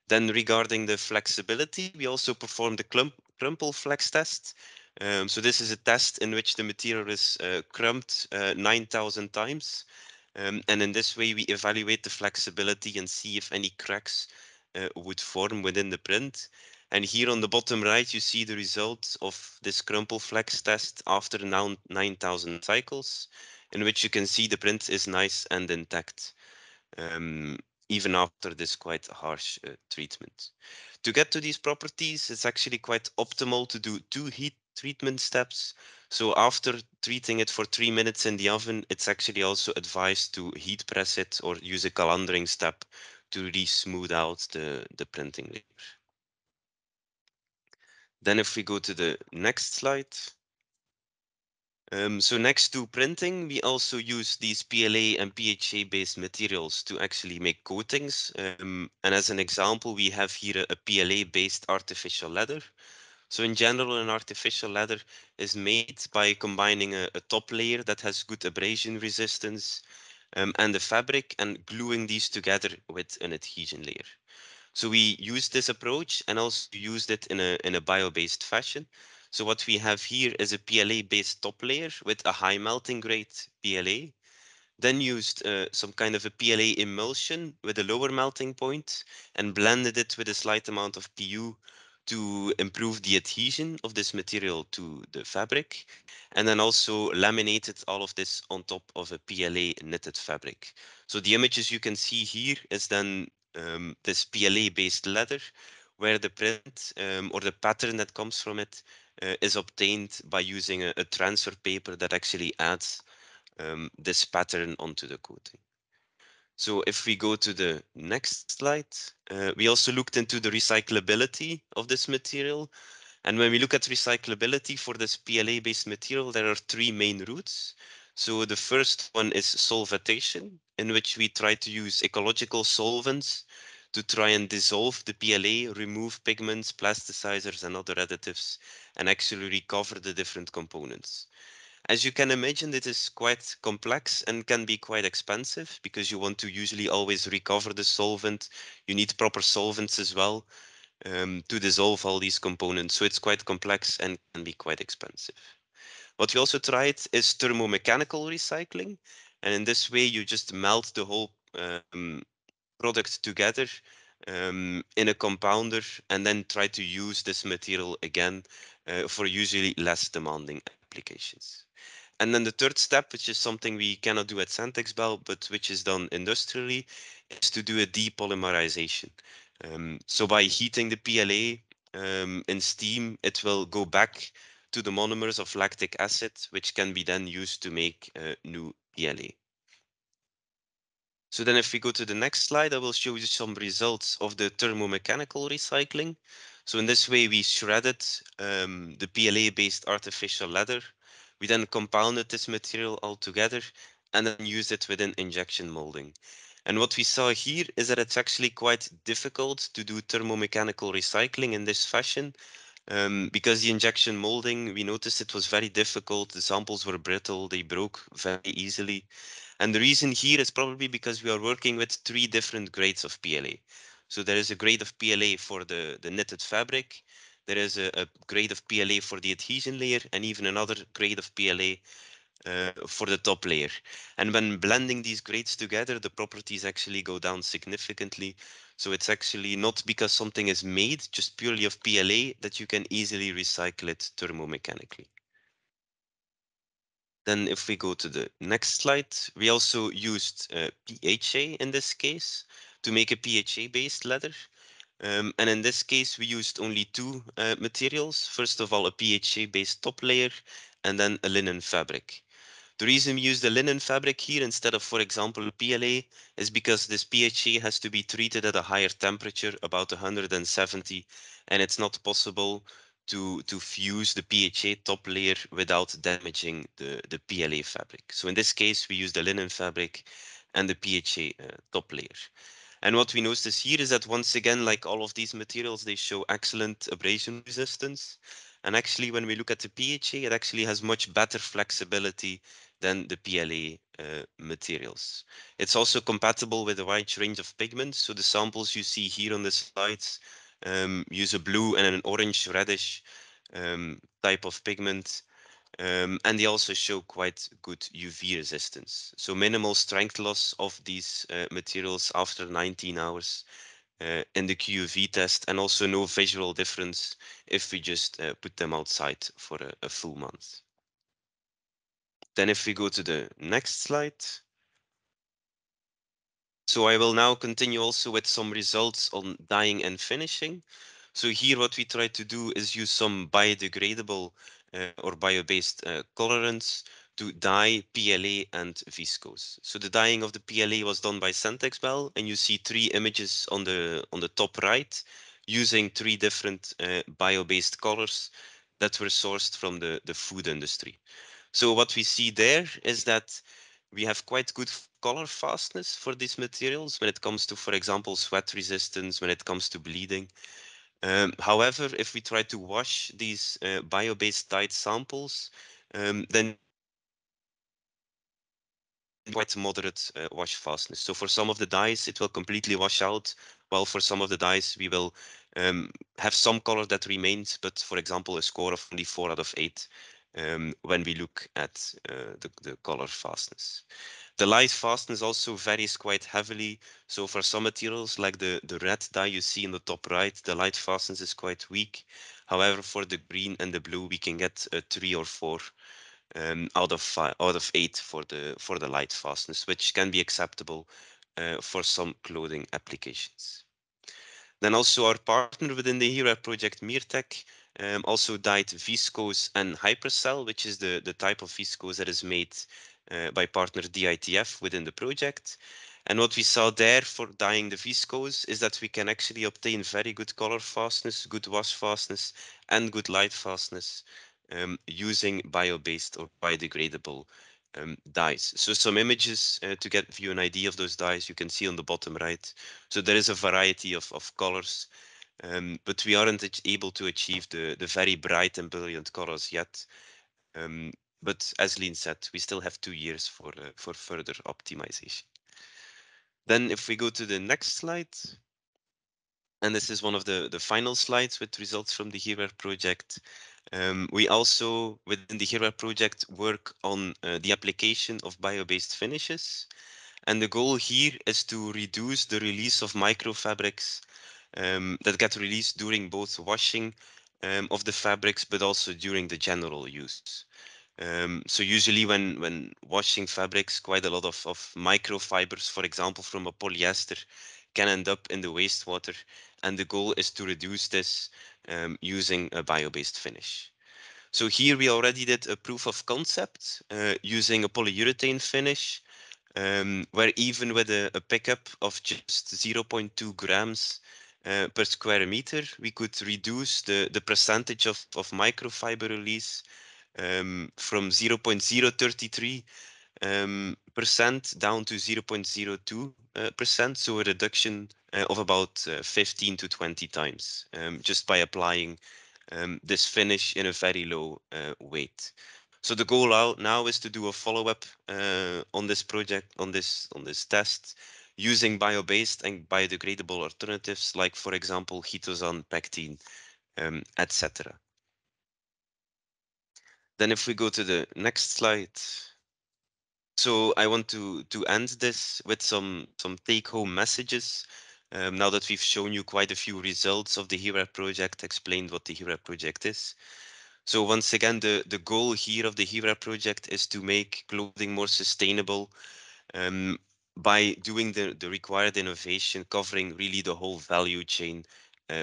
Then regarding the flexibility, we also performed the crumple flex test. So this is a test in which the material is crumped 9,000 times. And in this way, we evaluate the flexibility and see if any cracks would form within the print. And here on the bottom right, you see the results of this crumple flex test after 9,000 cycles, in which you can see the print is nice and intact, even after this quite harsh treatment. To get to these properties, it's actually quite optimal to do 2 heat treatment steps. So after treating it for 3 minutes in the oven, it's actually also advised to heat press it or use a calandering step to really smooth out the printing layer. Then if we go to the next slide. So next to printing, we also use these PLA and PHA-based materials to actually make coatings. And as an example, we have here a PLA-based artificial leather. So in general, an artificial leather is made by combining a top layer that has good abrasion resistance and the fabric and gluing these together with an adhesion layer. So we used this approach and also used it in a bio-based fashion. So what we have here is a PLA-based top layer with a high melting rate PLA, then used some kind of a PLA emulsion with a lower melting point and blended it with a slight amount of PU to improve the adhesion of this material to the fabric, and then also laminated all of this on top of a PLA knitted fabric. So the images you can see here is then this PLA-based leather, where the print or the pattern that comes from it is obtained by using a transfer paper that actually adds this pattern onto the coating. So if we go to the next slide, we also looked into the recyclability of this material. And when we look at recyclability for this PLA-based material, there are 3 main routes. So the first one is solvatation, in which we try to use ecological solvents to try and dissolve the PLA, remove pigments, plasticizers, and other additives, and actually recover the different components. As you can imagine, it is quite complex and can be quite expensive because you want to usually always recover the solvent. You need proper solvents as well to dissolve all these components. So it's quite complex and can be quite expensive. What we also tried is thermomechanical recycling. And in this way, you just melt the whole product together in a compounder and then try to use this material again for usually less demanding applications. And then the third step, which is something we cannot do at Buyle, but which is done industrially, is to do a depolymerization. So by heating the PLA in steam, it will go back to the monomers of lactic acid, which can be then used to make new PLA. So then if we go to the next slide, I will show you some results of the thermomechanical recycling. So in this way, we shredded the PLA-based artificial leather. We then compounded this material all together and then used it within injection molding. And what we saw here is that it's actually quite difficult to do thermomechanical recycling in this fashion. Because the injection molding, we noticed it was very difficult. The samples were brittle, they broke very easily. And the reason here is probably because we are working with 3 different grades of PLA. So there is a grade of PLA for the knitted fabric, there is a grade of PLA for the adhesion layer, and even another grade of PLA for the top layer. And when blending these grades together, the properties actually go down significantly. So it's actually not because something is made just purely of PLA that you can easily recycle it thermomechanically. Then if we go to the next slide, we also used PHA in this case to make a PHA-based leather. And in this case, we used only 2 materials. First of all, a PHA-based top layer, and then a linen fabric. The reason we use the linen fabric here instead of, for example, PLA is because this PHA has to be treated at a higher temperature, about 170, and it's not possible to fuse the PHA top layer without damaging the PLA fabric. So in this case, we use the linen fabric and the PHA top layer. And what we notice here is that once again, like all of these materials, they show excellent abrasion resistance. And actually, when we look at the PHA, it actually has much better flexibility than the PLA materials. It's also compatible with a wide range of pigments. So the samples you see here on the slides use a blue and an orange reddish type of pigment. And they also show quite good UV resistance. So minimal strength loss of these materials after 19 hours in the QUV test, and also no visual difference if we just put them outside for a full month. Then if we go to the next slide. So I will now continue also with some results on dyeing and finishing. So here what we try to do is use some biodegradable or bio-based colorants to dye PLA and viscose. So the dyeing of the PLA was done by Buyle, and you see 3 images on the top right using 3 different bio-based colors that were sourced from the food industry. So what we see there is that we have quite good color fastness for these materials when it comes to, for example, sweat resistance, when it comes to bleeding. However, if we try to wash these bio-based dyed samples, then quite moderate wash fastness. So for some of the dyes, it will completely wash out, while for some of the dyes, we will have some color that remains, but for example, a score of only 4 out of 8 when we look at the color fastness. The light fastness also varies quite heavily. So for some materials, like the red dye you see in the top right, the light fastness is quite weak. However, for the green and the blue, we can get a 3 or 4 out of 8 for the light fastness, which can be acceptable for some clothing applications. Then also our partner within the HereWear project, Meertech, also dyed viscose and hypercell, which is the type of viscose that is made by partner DITF within the project. And what we saw there for dyeing the viscose is that we can actually obtain very good color fastness, good wash fastness, and good light fastness using bio-based or biodegradable dyes. So some images to give you an idea of those dyes you can see on the bottom right. So there is a variety of colors, but we aren't able to achieve the very bright and brilliant colors yet. But as Lien said, we still have 2 years for further optimization. Then if we go to the next slide, and this is one of the final slides with results from the HereWear project. We also, within the HereWear project, work on the application of bio-based finishes. And the goal here is to reduce the release of microfabrics that get released during both washing of the fabrics, but also during the general use. So usually when washing fabrics, quite a lot of microfibers, for example, from a polyester, can end up in the wastewater. And the goal is to reduce this using a bio-based finish. So here we already did a proof of concept using a polyurethane finish, where even with a pickup of just 0.2 grams per square meter, we could reduce the percentage of microfiber release from 0.033% down to 0.02%, so a reduction of about 15 to 20 times, just by applying this finish in a very low weight. So the goal out now is to do a follow-up on this project, on this test, using bio-based and biodegradable alternatives, like for example chitosan, pectin, etc. Then if we go to the next slide. So I want to end this with some take-home messages. Now that we've shown you quite a few results of the HereWear project, explained what the HereWear project is. So once again, the goal here of the HereWear project is to make clothing more sustainable by doing the required innovation, covering really the whole value chain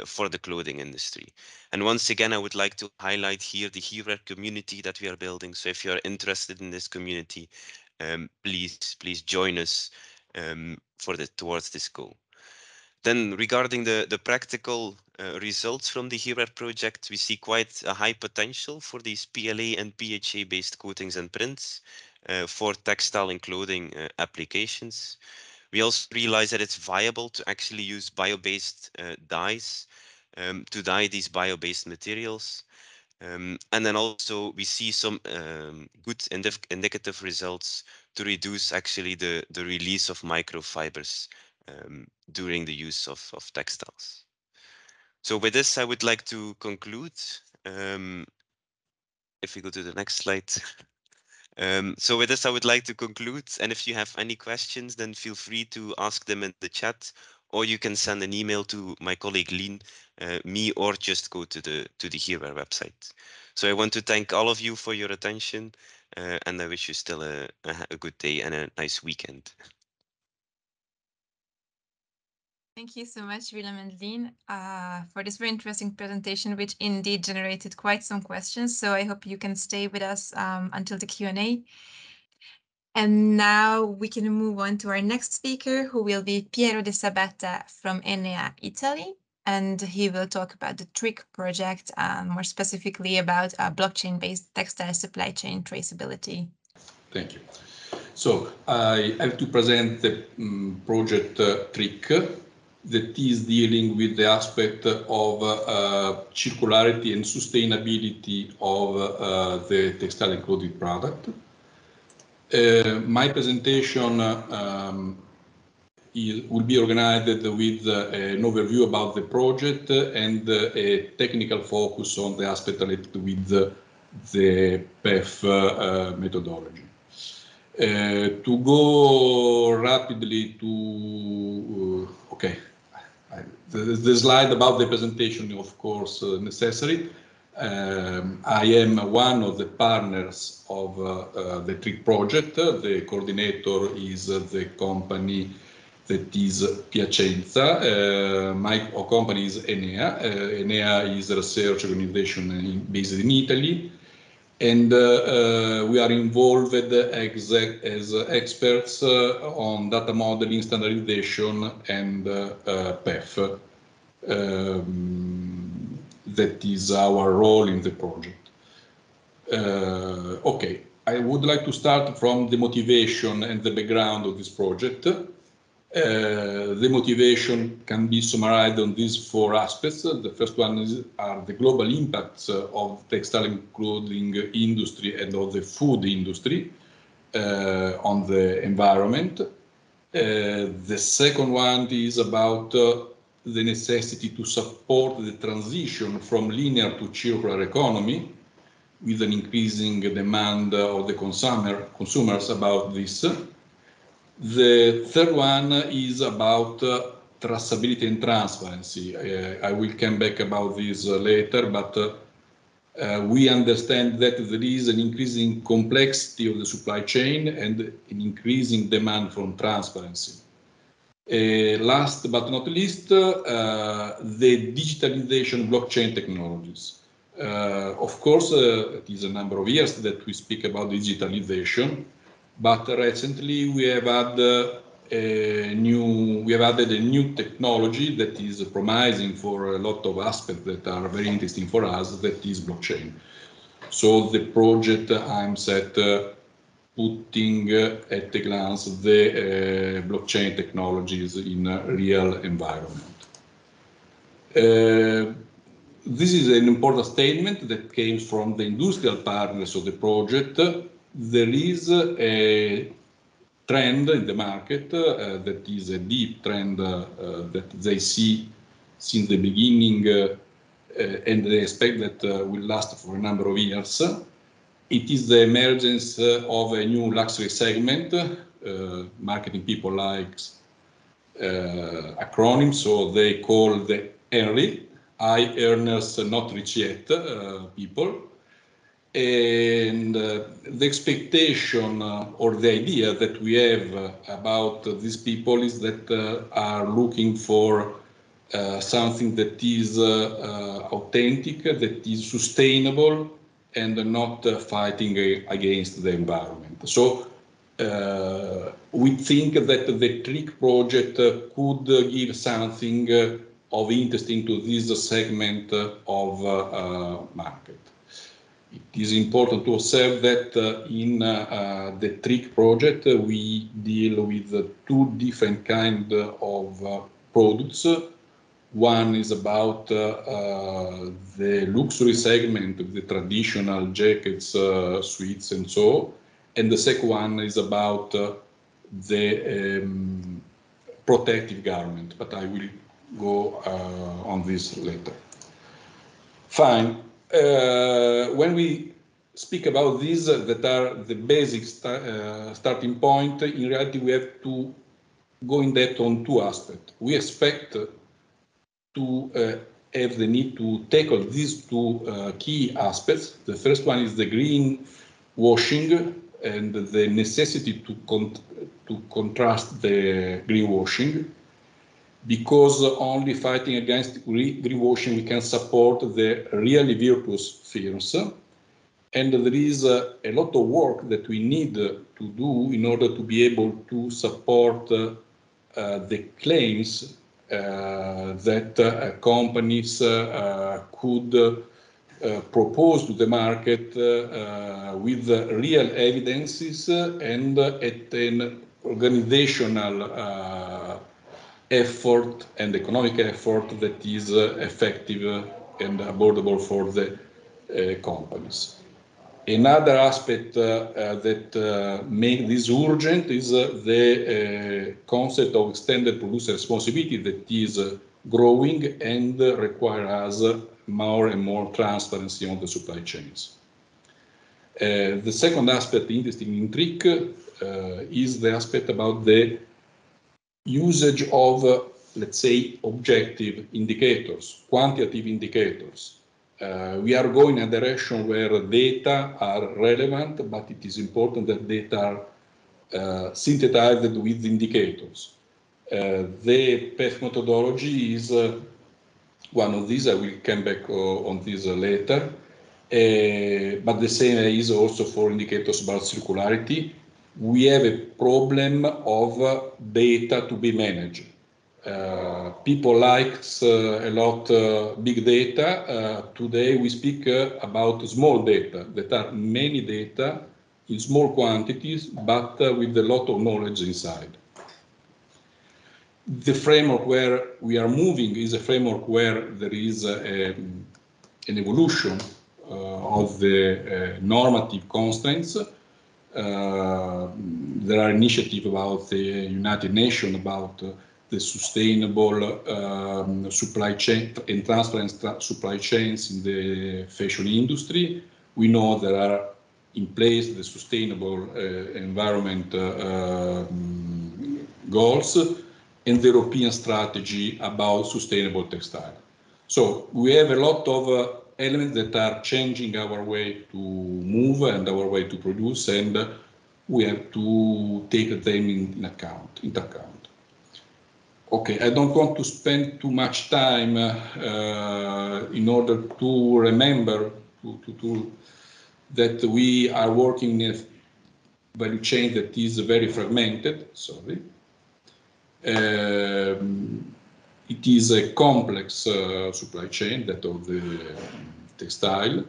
for the clothing industry. And once again, I would like to highlight here the HereWear community that we are building. So if you're interested in this community, please join us towards this goal. Then regarding the practical results from the HereWear project, we see quite a high potential for these PLA and PHA-based coatings and prints for textile and clothing applications. We also realize that it's viable to actually use bio-based dyes to dye these bio-based materials. And then also we see some good indicative results to reduce actually the release of microfibers during the use of textiles. So with this, I would like to conclude. If we go to the next slide. So with this, I would like to conclude. And if you have any questions, then feel free to ask them in the chat, or you can send an email to my colleague Lien, me, or just go to the HereWear website. So I want to thank all of you for your attention, and I wish you still a good day and a nice weekend. Thank you so much, Willem and Lien, for this very interesting presentation, which indeed generated quite some questions. So I hope you can stay with us until the Q&A. And now we can move on to our next speaker, who will be Piero De Sabbata from Enea, Italy. And he will talk about the TRIC project, more specifically about blockchain-based textile supply chain traceability. Thank you. So I have to present the project TRIC that is dealing with the aspect of circularity and sustainability of the textile and clothing product. My presentation will be organized with an overview about the project and a technical focus on the aspect related with the PEF methodology. To go rapidly to, the slide about the presentation, of course, necessary. I am one of the partners of the TRIC project. The coordinator is the company that is Piacenza. My company is Enea. Enea is a research organization based in Italy. And we are involved as experts on data modeling, standardization, and PEF. That is our role in the project. Okay, I would like to start from the motivation and the background of this project. The motivation can be summarized on these four aspects. The first one are the global impacts of textile and clothing industry and of the food industry on the environment. The second one is about the necessity to support the transition from linear to circular economy with an increasing demand of the consumers about this. The third one is about traceability and transparency. I will come back about this later, but we understand that there is an increasing complexity of the supply chain and an increasing demand for transparency. Last but not least, the digitalization blockchain technologies. Of course, it is a number of years that we speak about digitalization, but recently we have added a new technology that is promising for a lot of aspects that are very interesting for us, that is blockchain. So the project I'm set putting at a glance the blockchain technologies in a real environment. This is an important statement that came from the industrial partners of the project. There is a trend in the market that is a deep trend that they see since the beginning and they expect that will last for a number of years. It is the emergence of a new luxury segment. Marketing people like acronyms, so they call the HereWear, high earners not rich yet people. And the expectation or the idea that we have about these people is that are looking for something that is authentic, that is sustainable, and not fighting against the environment. So we think that the TRIC project could give something of interesting to this segment of market. It is important to observe that in the TRIC project we deal with two different kinds of products. One is about the luxury segment of the traditional jackets, suites, and so. And the second one is about the protective garment, but I will go on this later. Fine. When we speak about these that are the basic starting point, in reality we have to go in depth on two aspects. We expect to have the need to tackle these two key aspects. The first one is the green washing and the necessity to contrast the greenwashing, because only fighting against greenwashing we can support the really virtuous firms. And there is a lot of work that we need to do in order to be able to support the claims that companies could propose to the market with real evidences and at an organizational effort and economic effort that is effective and affordable for the companies. Another aspect that makes this urgent is the concept of extended producer responsibility that is growing and requires more and more transparency on the supply chains. The second aspect interesting in TRIC is the aspect about the usage of, let's say, objective indicators, quantitative indicators. We are going in a direction where data are relevant, but it is important that data are synthesized with indicators. The PEF methodology is one of these. I will come back on this later. But the same is also for indicators about circularity. We have a problem of data to be managed. People like a lot big data. Today we speak about small data, that are many data in small quantities, but with a lot of knowledge inside. The framework where we are moving is a framework where there is an evolution of the normative constraints. There are initiatives about the United Nations about the sustainable supply chain and transparent supply chains in the fashion industry. We know there are in place the sustainable environment goals and the European strategy about sustainable textile. So we have a lot of elements that are changing our way to move and our way to produce, and we have to take them into account. Okay, I don't want to spend too much time in order to remember that we are working in a value chain that is very fragmented. Sorry. It is a complex supply chain, that of the textile.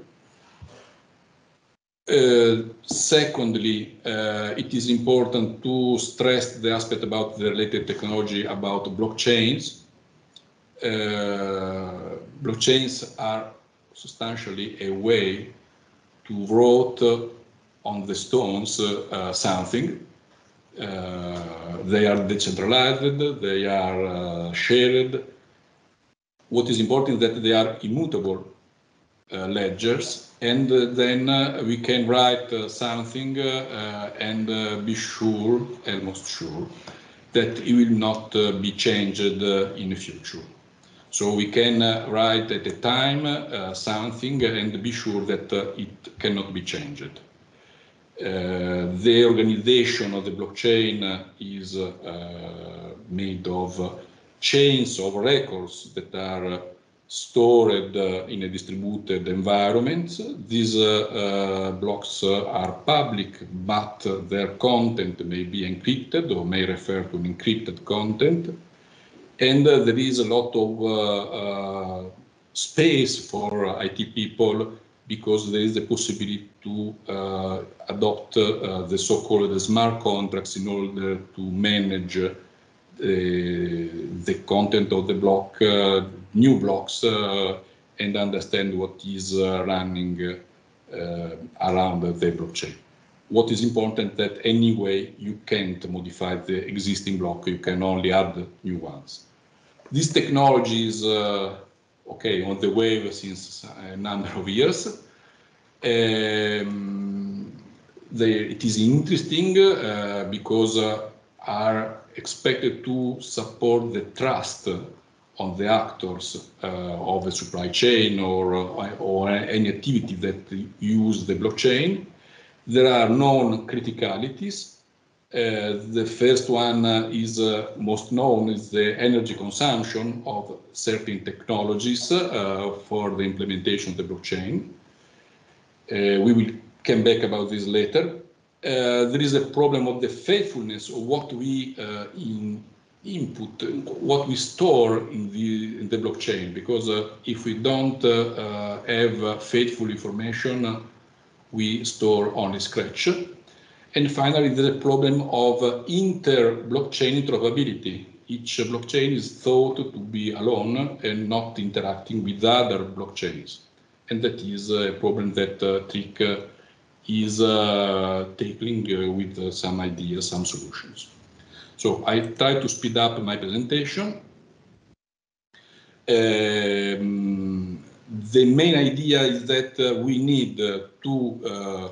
Secondly, it is important to stress the aspect about the related technology about blockchains. Blockchains are substantially a way to write on the stones something. They are decentralized, they are shared. What is important is that they are immutable ledgers, and then we can write something and be sure, almost sure, that it will not be changed in the future. So we can write at a time something and be sure that it cannot be changed. The organization of the blockchain is made of chains of records that are stored in a distributed environment. These blocks are public, but their content may be encrypted or may refer to an encrypted content. And there is a lot of space for IT people, because there is the possibility to adopt the so-called smart contracts in order to manage the content of the block, new blocks, and understand what is running around the blockchain. What is important that anyway you can't modify the existing block, you can only add new ones. This technology is okay, on the wave since a number of years. It is interesting because are expected to support the trust on the actors of a supply chain or any activity that use the blockchain. There are known criticalities. The first one is most known is the energy consumption of certain technologies for the implementation of the blockchain. We will come back about this later. There is a problem of the faithfulness of what we input, what we store in the blockchain, because if we don't have faithful information, we store only scratch. And finally, there's a problem of inter-blockchain interoperability. Each blockchain is thought to be alone and not interacting with other blockchains. And that is a problem that TRIC is tackling with some ideas, some solutions. So I try to speed up my presentation. The main idea is that we need to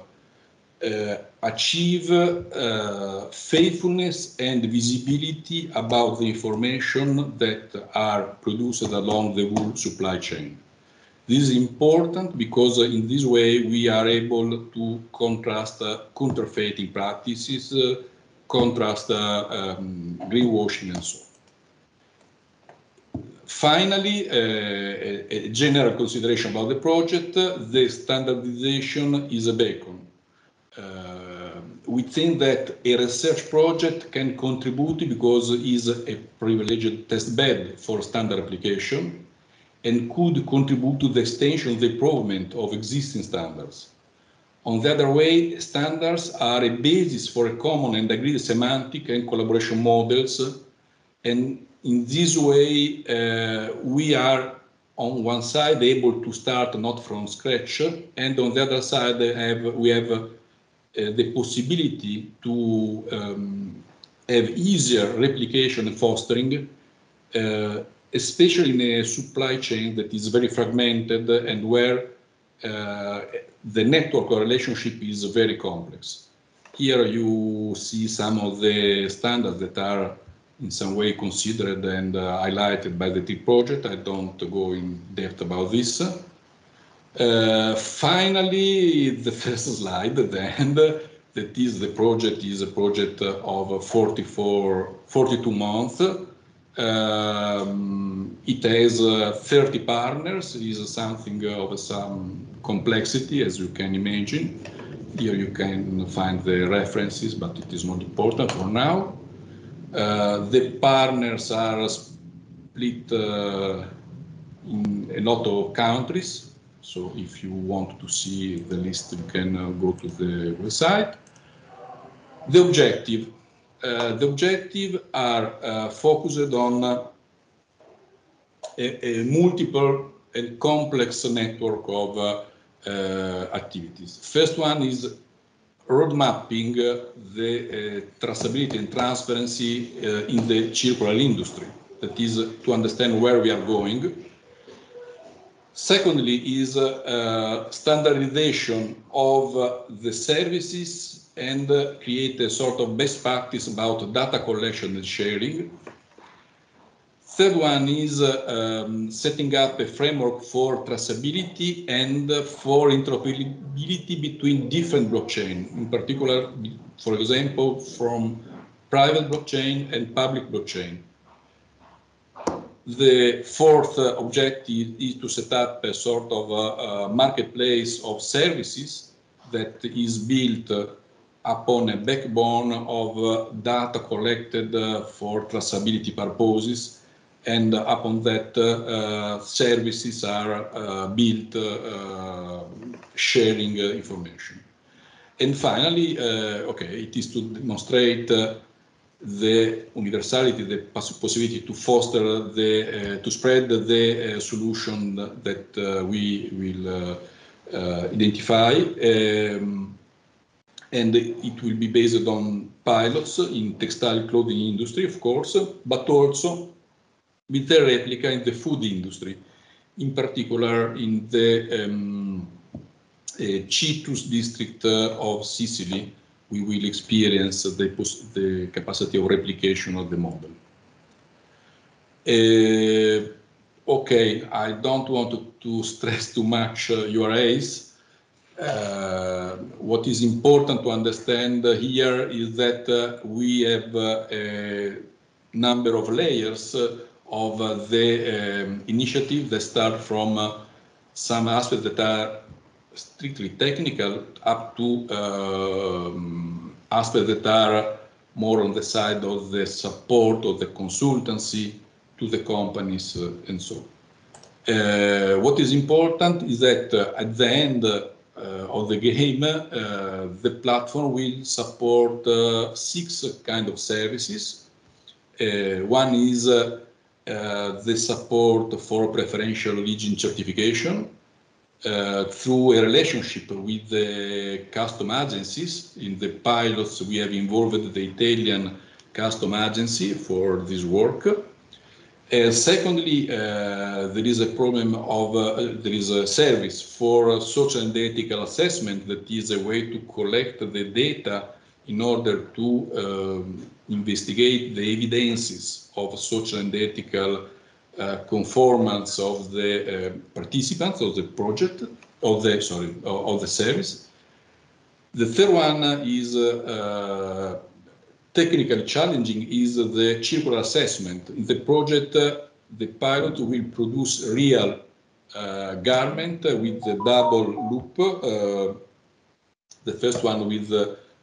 achieve faithfulness and visibility about the information that are produced along the whole supply chain. This is important because in this way we are able to contrast counterfeiting practices, contrast greenwashing and so on. Finally, a general consideration about the project, the standardization is a beacon. We think that a research project can contribute because it is a privileged test bed for standard application and could contribute to the extension, the improvement of existing standards. On the other way, standards are a basis for a common and agreed semantic and collaboration models. And in this way, we are on one side able to start not from scratch, and on the other side we have the possibility to have easier replication and fostering, especially in a supply chain that is very fragmented and where the network or relationship is very complex. Here you see some of the standards that are in some way considered and highlighted by the TRIC project. I don't go in depth about this. Finally, the first slide, the end, that is the project is a project of 42 months. It has 30 partners. It is something of some complexity, as you can imagine. Here you can find the references, but it is not important for now. The partners are split in a lot of countries. So if you want to see the list, you can go to the website. The objective are focused on a multiple and complex network of activities. First one is road mapping the traceability and transparency in the circular industry. That is to understand where we are going. Secondly is standardization of the services and create a sort of best practice about data collection and sharing. Third one is setting up a framework for traceability and for interoperability between different blockchain, in particular, for example, from private blockchain and public blockchain. The fourth objective is to set up a sort of a marketplace of services that is built upon a backbone of data collected for traceability purposes, and upon that services are built sharing information. And finally, it is to demonstrate the universality, the possibility to foster the, to spread the solution that we will identify. And it will be based on pilots in textile clothing industry, of course, but also with a replica in the food industry, in particular in the Citrus district of Sicily. We will experience the capacity of replication of the model. Okay, I don't want to stress too much URAs. What is important to understand here is that we have a number of layers of the initiative that start from some aspects that are strictly technical up to aspects that are more on the side of the support of the consultancy to the companies and so on. What is important is that at the end of the game, the platform will support 6 kind of services. One is the support for preferential origin certification through a relationship with the custom agencies. In the pilots, we have involved the Italian custom agency for this work. Secondly, there is a problem of, there is a service for social and ethical assessment that is a way to collect the data in order to investigate the evidences of social and ethical conformance of the participants of the project, of the service. The third one is technically challenging, is the circular assessment. In the project, the pilot will produce real garment with the double loop. The first one with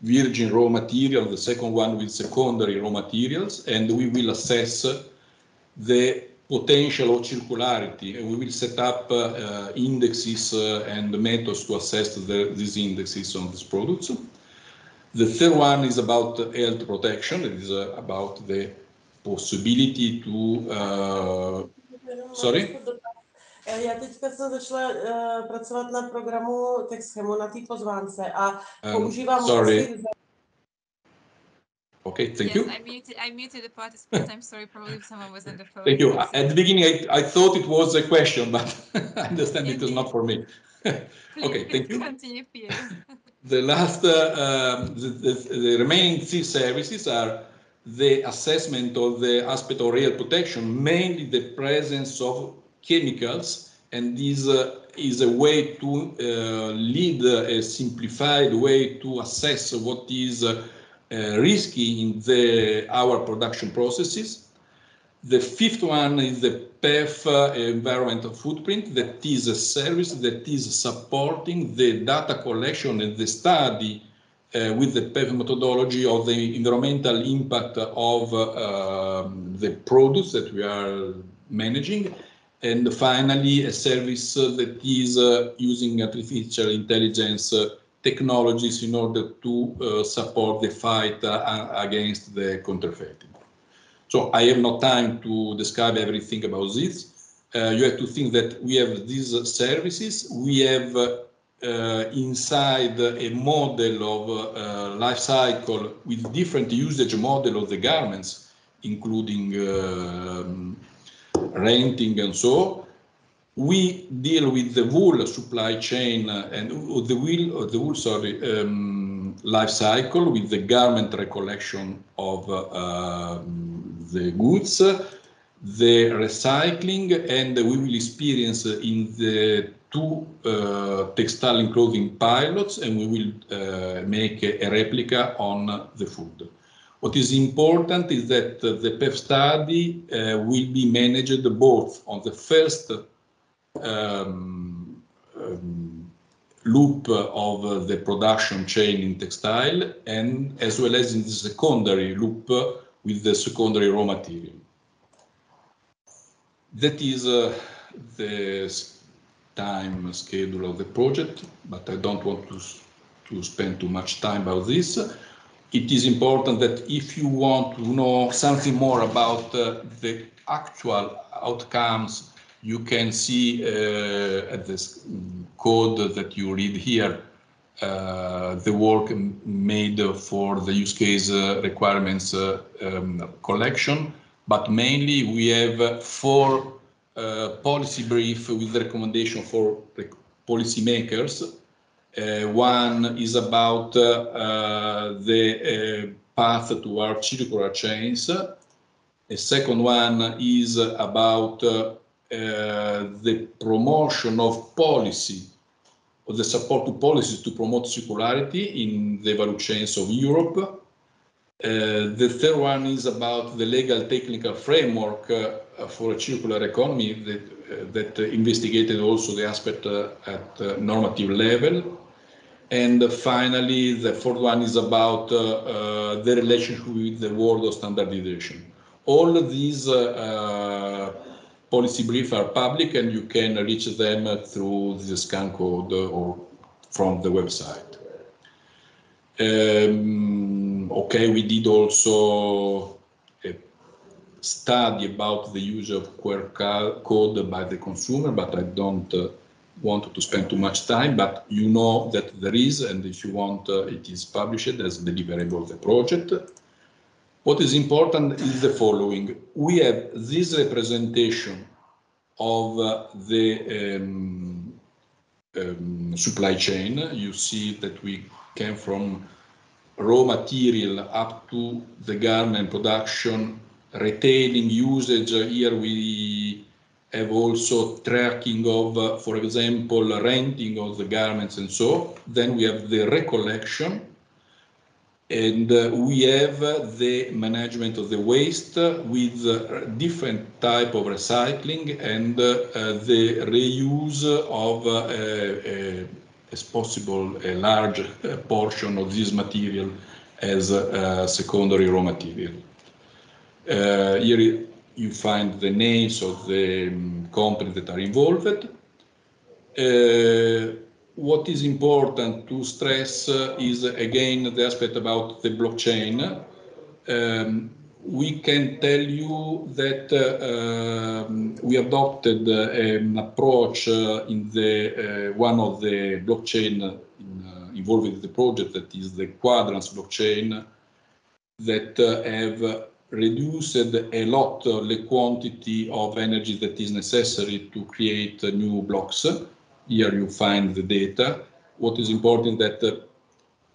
virgin raw material, the second one with secondary raw materials, and we will assess the potential of circularity, and we will set up indexes and methods to assess these indexes on these products. The third one is about health protection. It is about the possibility to... Sorry? Já teďka jsem začala pracovat na programu Textchemu, na té pozvánce a používám... Sorry. Okay, thank you. I muted the participant. I'm sorry, probably someone was on the phone. Thank you. At the beginning, I thought it was a question, but I understand it is not for me. Okay, thank you. Continue, Piero. The last, the remaining 3 services are the assessment of the aspect of real protection, mainly the presence of chemicals, and this is a way to lead a simplified way to assess what is risky in our production processes. The fifth one is the PEF environmental footprint, that is a service that is supporting the data collection and the study with the PEF methodology of the environmental impact of the products that we are managing. And finally, a service that is using artificial intelligence technologies in order to support the fight against the counterfeiting. So I have no time to describe everything about this. You have to think that we have these services. We have inside a model of life cycle with different usage model of the garments, including renting and so. We deal with the wool supply chain and the wool life cycle with the garment recollection of the goods, the recycling, and we will experience in the two textile and clothing pilots, and we will make a replica on the food. What is important is that the PEF study will be managed both on the first loop of the production chain in textile, and as well as in the secondary loop with the secondary raw material. That is the time schedule of the project, but I don't want to spend too much time about this. It is important that if you want to know something more about the actual outcomes, you can see at this code that you read here, the work made for the use case requirements collection, but mainly we have 4 policy briefs with recommendation for policymakers. One is about the path to our circular chains. A second one is about the promotion of policy, or the support to policies to promote circularity in the value chains of Europe. The third one is about the legal technical framework for a circular economy that investigated also the aspect at normative level. And finally, the fourth one is about the relationship with the world of standardization. All of these policy briefs are public, and you can reach them through the scan code or from the website. Okay, we did also a study about the use of QR code by the consumer, but I don't want to spend too much time, but you know that there is, and if you want, it is published as deliverable of the project. What is important is the following. We have this representation of the supply chain. You see that we came from raw material up to the garment production, retailing, usage. Here we have also tracking of, for example, renting of the garments and so. Then we have the recollection, and we have the management of the waste with different type of recycling and the reuse of, as possible, a large portion of this material as secondary raw material. Here you find the names of the companies that are involved. What is important to stress is, again, the aspect about the blockchain. We can tell you that we adopted an approach in the one of the blockchain involved in the project, that is the Quadrants blockchain, that have reduced a lot the quantity of energy that is necessary to create new blocks. Here you find the data. What is important that,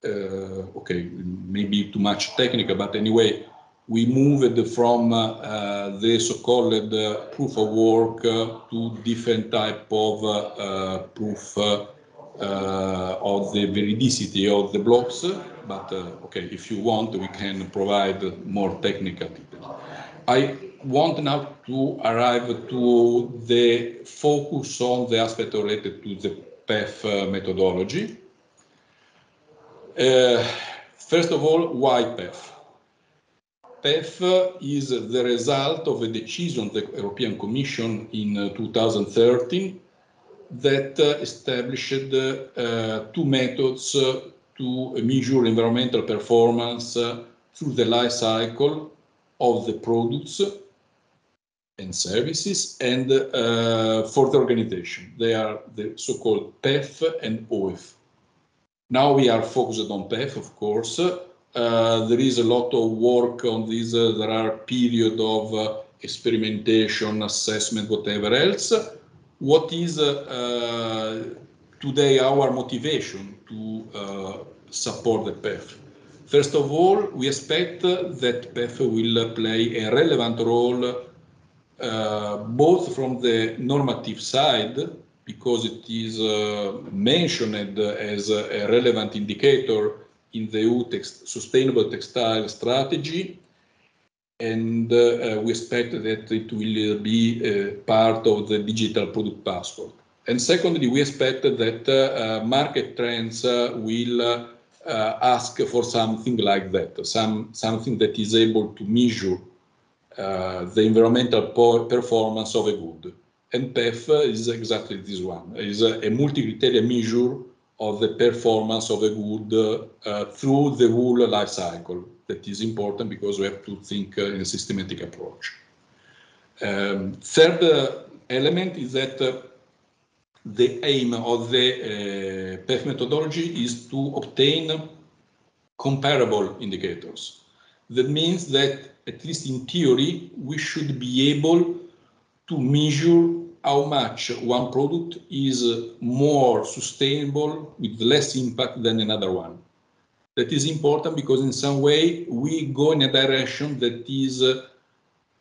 okay, maybe too much technical, but anyway, we moved from the so-called proof of work to different type of proof of the veridicity of the blocks. But okay, if you want, we can provide more technical details. I want now to arrive to the focus on the aspect related to the PEF methodology. First of all, why PEF? PEF is the result of a decision of the European Commission in 2013 that established two methods to measure environmental performance through the life cycle of the products and services and for the organization. They are the so-called PEF and OF. Now we are focused on PEF, of course. There is a lot of work on this. There are periods of experimentation, assessment, whatever else. What is today our motivation to support the PEF? First of all, we expect that PEF will play a relevant role both from the normative side, because it is mentioned as a relevant indicator in the EU sustainable textile strategy, and we expect that it will be part of the digital product passport. And secondly, we expect that market trends will ask for something like that, something that is able to measure the environmental performance of a good. And PEF is exactly this one. It is a multi-criteria measure of the performance of a good through the whole life cycle. That is important because we have to think in a systematic approach. Third element is that the aim of the PEF methodology is to obtain comparable indicators. That means that, at least in theory, we should be able to measure how much one product is more sustainable with less impact than another one. That is important because in some way we go in a direction that is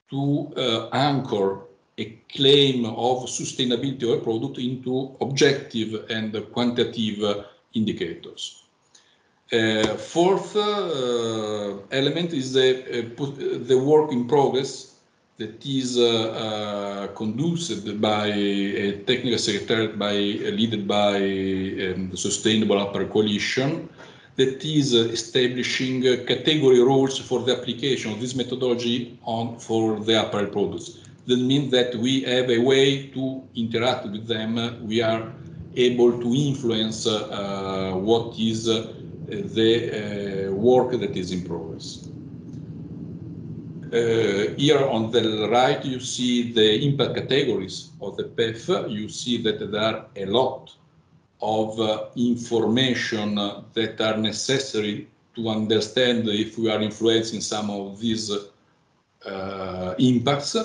to anchor a claim of sustainability of a product into objective and quantitative indicators. Fourth element is the work in progress that is conducted by a technical secretariat led by the Sustainable Apparel Coalition, that is establishing category rules for the application of this methodology for the apparel products. That means that we have a way to interact with them. We are able to influence what is the work that is in progress. Here on the right, you see the impact categories of the PEF. You see that there are a lot of information that are necessary to understand if we are influencing some of these impacts.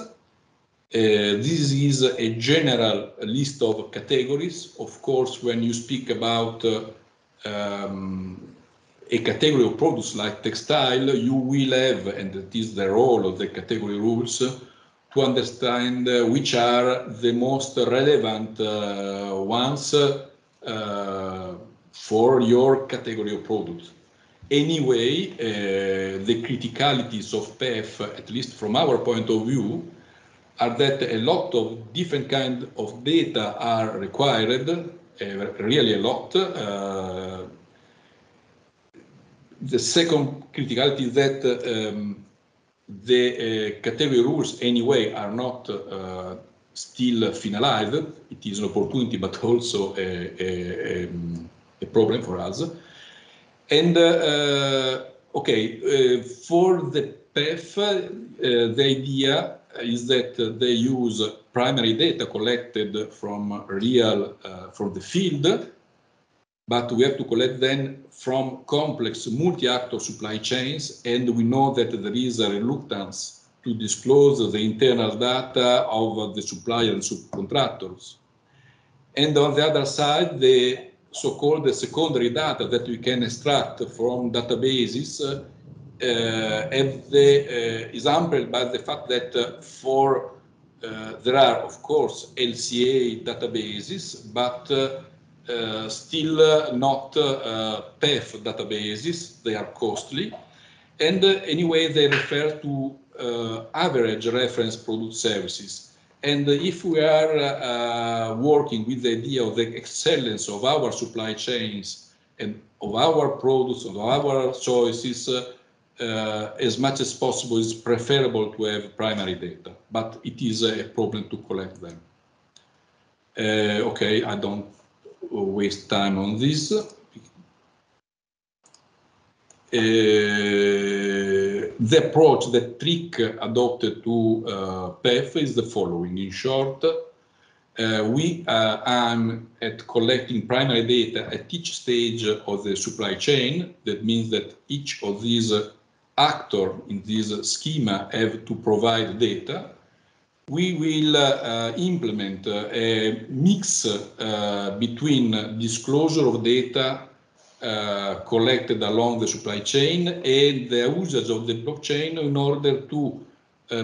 This is a general list of categories. Of course, when you speak about a category of products like textile, you will have, and it is the role of the category rules, to understand which are the most relevant ones for your category of products. Anyway, the criticalities of PEF, at least from our point of view, are that a lot of different kinds of data are required, really a lot. The second criticality is that the category rules anyway are not still finalized. It is an opportunity, but also a problem for us. And okay, for the PEF, the idea is that they use primary data collected from from the field, but we have to collect them from complex multi-actor supply chains, and we know that there is a reluctance to disclose the internal data of the supplier and subcontractors. And on the other side, the so-called secondary data that we can extract from databases have the, is amplified by the fact that there are, of course, LCA databases, but still not PEF databases. They are costly. And anyway, they refer to average reference product services. And if we are working with the idea of the excellence of our supply chains and of our products, of our choices, as much as possible, it's preferable to have primary data, but it is a problem to collect them. Okay, I don't waste time on this. The approach, the trick adopted to PEF is the following. In short, we aim at collecting primary data at each stage of the supply chain. That means that each of these actors in this schema have to provide data. We will implement a mix between disclosure of data collected along the supply chain and the usage of the blockchain in order to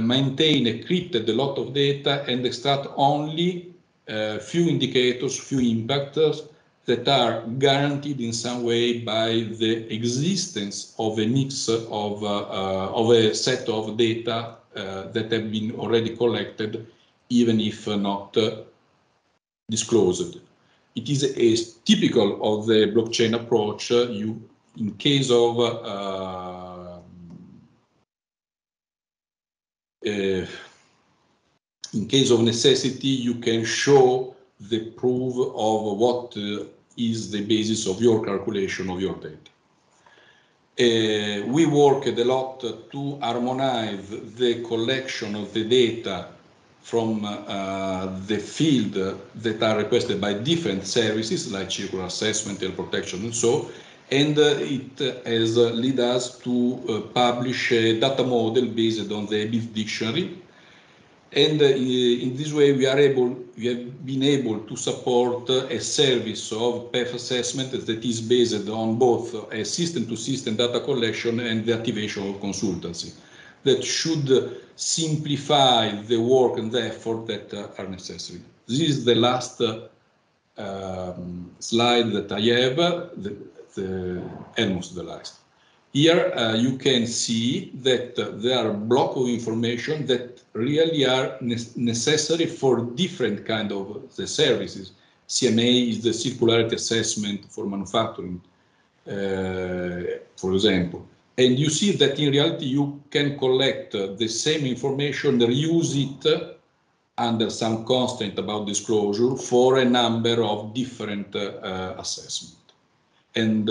maintain encrypted a lot of data and extract only few indicators, few impactors that are guaranteed in some way by the existence of a mix of a set of data that have been already collected, even if not disclosed. It is typical of the blockchain approach. In case of necessity, you can show the proof of what is the basis of your calculation of your data. We worked a lot to harmonize the collection of the data from the field that are requested by different services like circular assessment, air protection, and so. And it has led us to publish a data model based on the EBIF dictionary. And in this way, we have been able to support a service of PEF assessment that is based on both a system-to-system data collection and the activation of consultancy that should simplify the work and the effort that are necessary. This is the last slide that I have, almost the last. Here you can see that there are blocks of information that really are necessary for different kind of the services. CMA is the circularity assessment for manufacturing, for example. And you see that in reality you can collect the same information, reuse it under some constraint about disclosure for a number of different assessments. And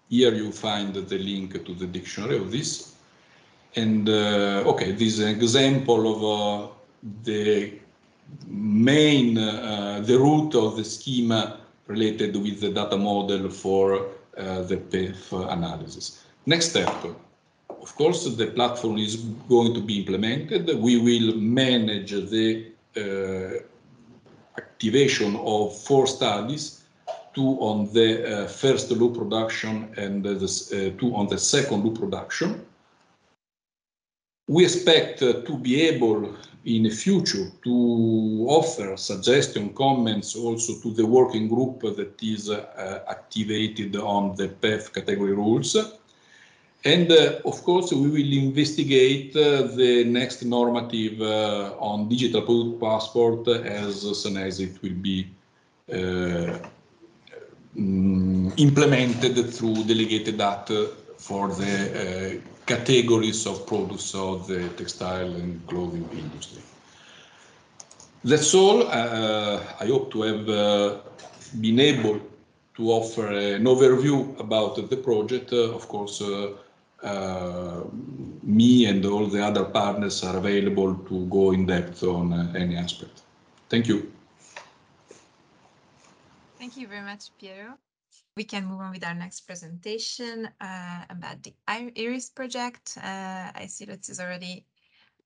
here you find the link to the dictionary of this. And okay, this is an example of the main, the root of the schema related with the data model for the PEF analysis. Next step, of course, the platform is going to be implemented. We will manage the activation of 4 studies, 2 on the first loop production and 2 on the second loop production. We expect to be able in the future to offer suggestions, comments also to the working group that is activated on the PEF category rules. And of course, we will investigate the next normative on digital product passport as soon as it will be implemented through delegated act for the categories of products of the textile and clothing industry. That's all. I hope to have been able to offer an overview about the project. Of course, me and all the other partners are available to go in depth on any aspect. Thank you. Thank you very much, Piero. We can move on with our next presentation about the IRIS project. I see Lutz is already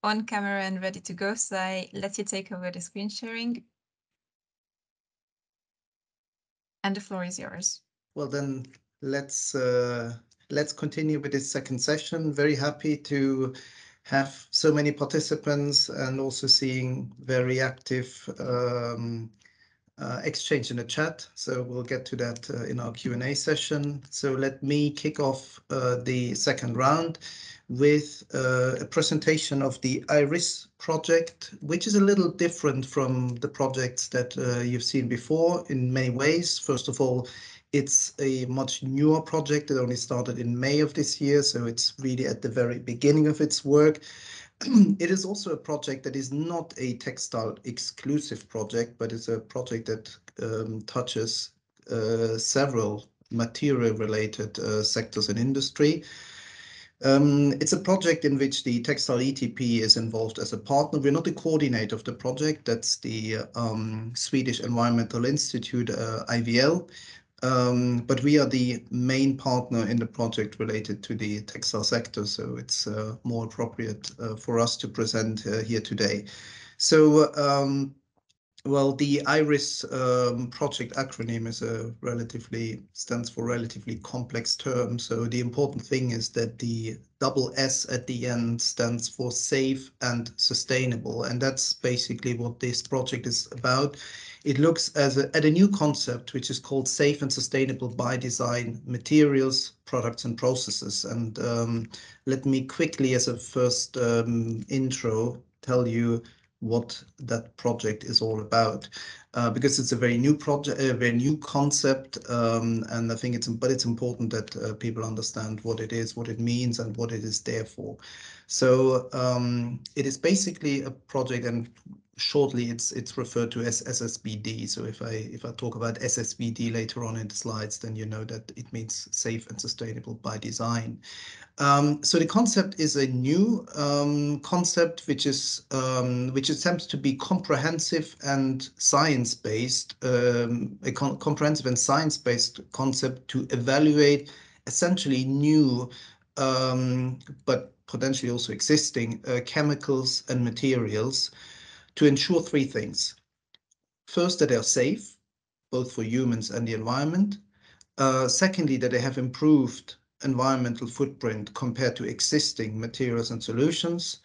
on camera and ready to go, so I let you take over the screen sharing. And the floor is yours. Well, then let's let's continue with this second session. Very happy to have so many participants and also seeing very active exchange in the chat. So we'll get to that in our Q&A session. So let me kick off the second round with a presentation of the IRIS project, which is a little different from the projects that you've seen before in many ways. First of all, it's a much newer project. It only started in May of this year, so it's really at the very beginning of its work. It is also a project that is not a textile exclusive project, but it's a project that touches several material related sectors in industry. It's a project in which the Textile ETP is involved as a partner. We're not the coordinator of the project. That's the Swedish Environmental Institute, IVL. But we are the main partner in the project related to the textile sector, so it's more appropriate for us to present here today. So, well, the IRIS project acronym stands for relatively complex term. So the important thing is that the double S at the end stands for safe and sustainable. And that's basically what this project is about. It looks at a new concept, which is called safe and sustainable by design materials, products and processes. And let me quickly, as a first intro, tell you what that project is all about, because it's a very new project, a very new concept, and I think it's important that people understand what it is, what it means, and what it is there for. So it is basically a project, and shortly it's referred to as SSBD. So if I talk about SSBD later on in the slides, then you know that it means safe and sustainable by design. So the concept is a new concept which attempts to be comprehensive and science-based, a comprehensive and science-based concept to evaluate essentially new but potentially also existing chemicals and materials to ensure three things. First, that they are safe, both for humans and the environment. Secondly, that they have improved environmental footprint compared to existing materials and solutions.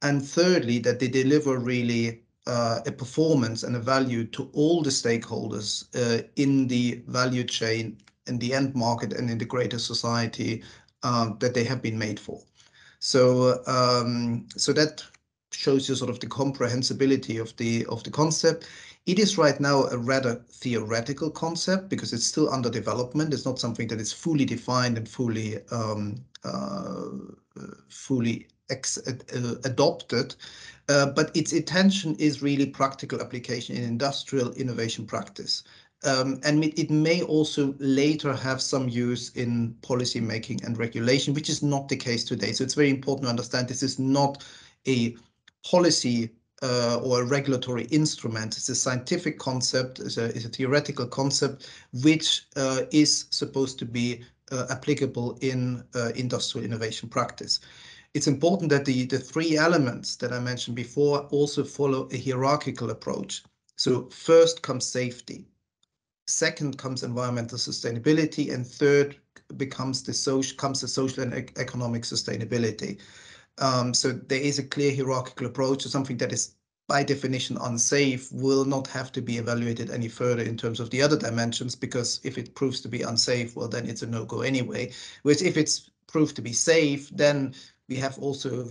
And thirdly, that they deliver really a performance and a value to all the stakeholders in the value chain, in the end market, and in the greater society that they have been made for. So, so that shows you sort of the comprehensibility of the concept. It is right now a rather theoretical concept because it's still under development. It's not something that is fully defined and fully adopted, but its intention is really practical application in industrial innovation practice. And it may also later have some use in policy making and regulation, which is not the case today. So it's very important to understand this is not a policy or a regulatory instrument. It's a scientific concept, it's a theoretical concept, which is supposed to be applicable in industrial innovation practice. It's important that the three elements that I mentioned before also follow a hierarchical approach. So first comes safety, second comes environmental sustainability, and third comes the social and economic sustainability. So there is a clear hierarchical approach to something that is by definition unsafe will not have to be evaluated any further in terms of the other dimensions, because if it proves to be unsafe, well, then it's a no-go anyway. Whereas if it's proved to be safe, then we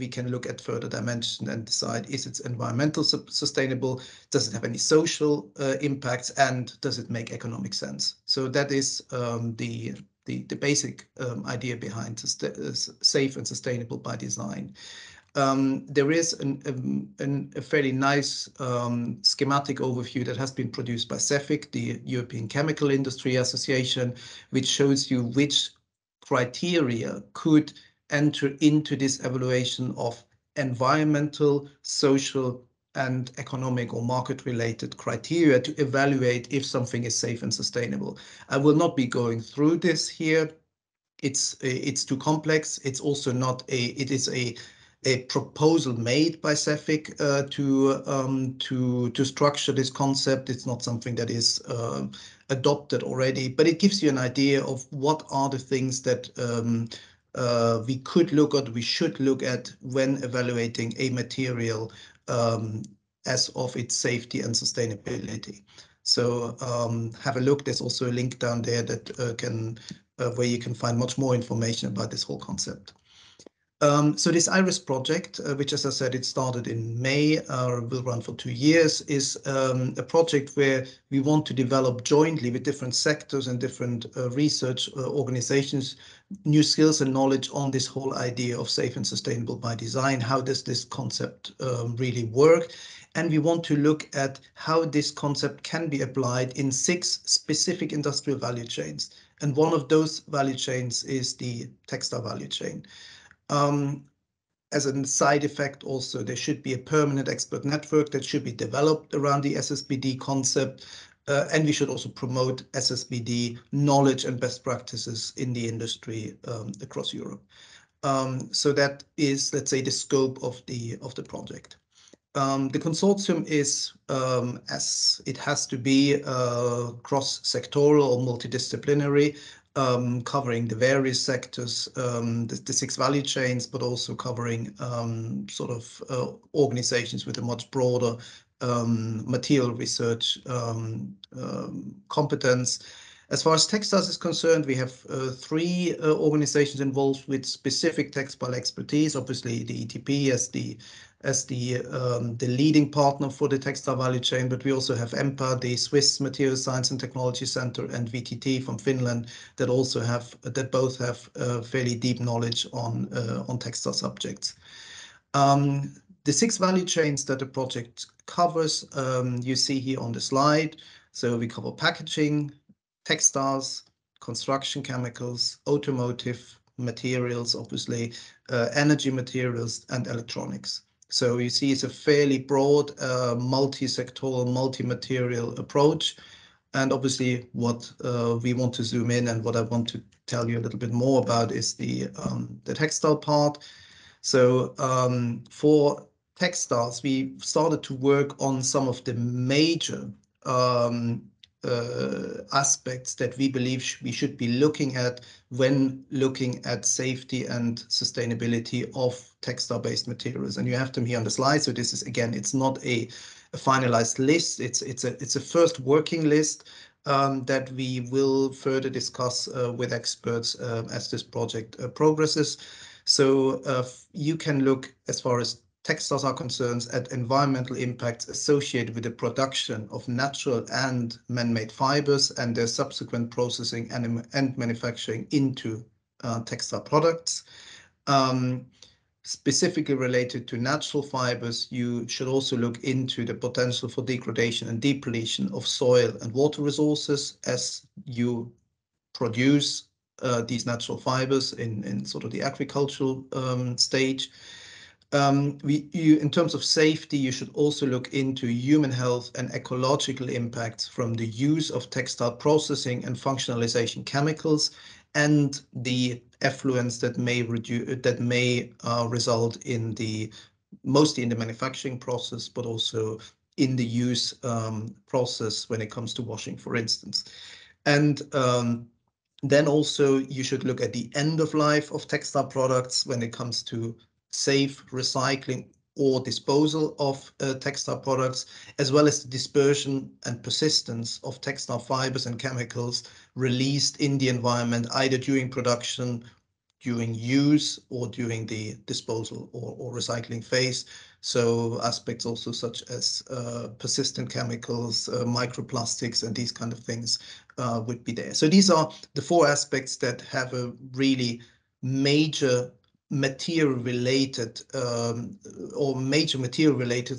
can look at further dimensions and decide, is it environmental sustainable? Does it have any social impacts? And does it make economic sense? So that is the basic idea behind safe and sustainable by design. There is a fairly nice schematic overview that has been produced by CEFIC, the European Chemical Industry Association, which shows you which criteria could enter into this evaluation of environmental, social, and economic or market-related criteria to evaluate if something is safe and sustainable. I will not be going through this here. It's too complex. It's also not it is a a proposal made by CEFIC to structure this concept. It's not something that is adopted already, but it gives you an idea of what are the things that we could look at, we should look at when evaluating a material as of its safety and sustainability. So have a look. There's also a link down there that where you can find much more information about this whole concept. So this IRIS project, which, as I said, it started in May, will run for 2 years, is a project where we want to develop jointly with different sectors and different research organizations new skills and knowledge on this whole idea of safe and sustainable by design. How does this concept really work? And we want to look at how this concept can be applied in 6 specific industrial value chains. And one of those value chains is the textile value chain. As a side effect also, there should be a permanent expert network that should be developed around the SSBD concept. And we should also promote SSBD knowledge and best practices in the industry across Europe. So that is, let's say, the scope of the project. The consortium is, as it has to be, cross-sectoral or multidisciplinary, covering the various sectors, the 6 value chains, but also covering sort of organizations with a much broader material research competence. As far as textiles is concerned, we have 3 organizations involved with specific textile expertise. Obviously, the ETP as the leading partner for the textile value chain, but we also have EMPA, the Swiss Material Science and Technology Center, and VTT from Finland that both have fairly deep knowledge on textile subjects. The 6 value chains that the project covers, you see here on the slide. So we cover packaging, textiles, construction chemicals, automotive materials, obviously, energy materials, and electronics. So you see it's a fairly broad, multi-sectoral, multi-material approach. And obviously what we want to zoom in and what I want to tell you a little bit more about is the textile part. So for textiles, we started to work on some of the major aspects that we believe we should be looking at when looking at safety and sustainability of textile-based materials. And you have them here on the slide. So this is, again, it's not a finalized list. It's a first working list that we will further discuss with experts as this project progresses. So you can look, as far as textiles are concerned, at environmental impacts associated with the production of natural and man-made fibers and their subsequent processing and manufacturing into textile products. Specifically related to natural fibers, you should also look into the potential for degradation and depletion of soil and water resources as you produce these natural fibers in sort of the agricultural stage. In terms of safety, you should also look into human health and ecological impacts from the use of textile processing and functionalization chemicals and the effluents that may result in mostly in the manufacturing process, but also in the use process when it comes to washing, for instance. And then also you should look at the end of life of textile products when it comes to safe recycling or disposal of textile products, as well as the dispersion and persistence of textile fibers and chemicals released in the environment, either during production, during use, or during the disposal or recycling phase. So aspects also such as persistent chemicals, microplastics, and these kind of things would be there. So these are the 4 aspects that have a really major material-related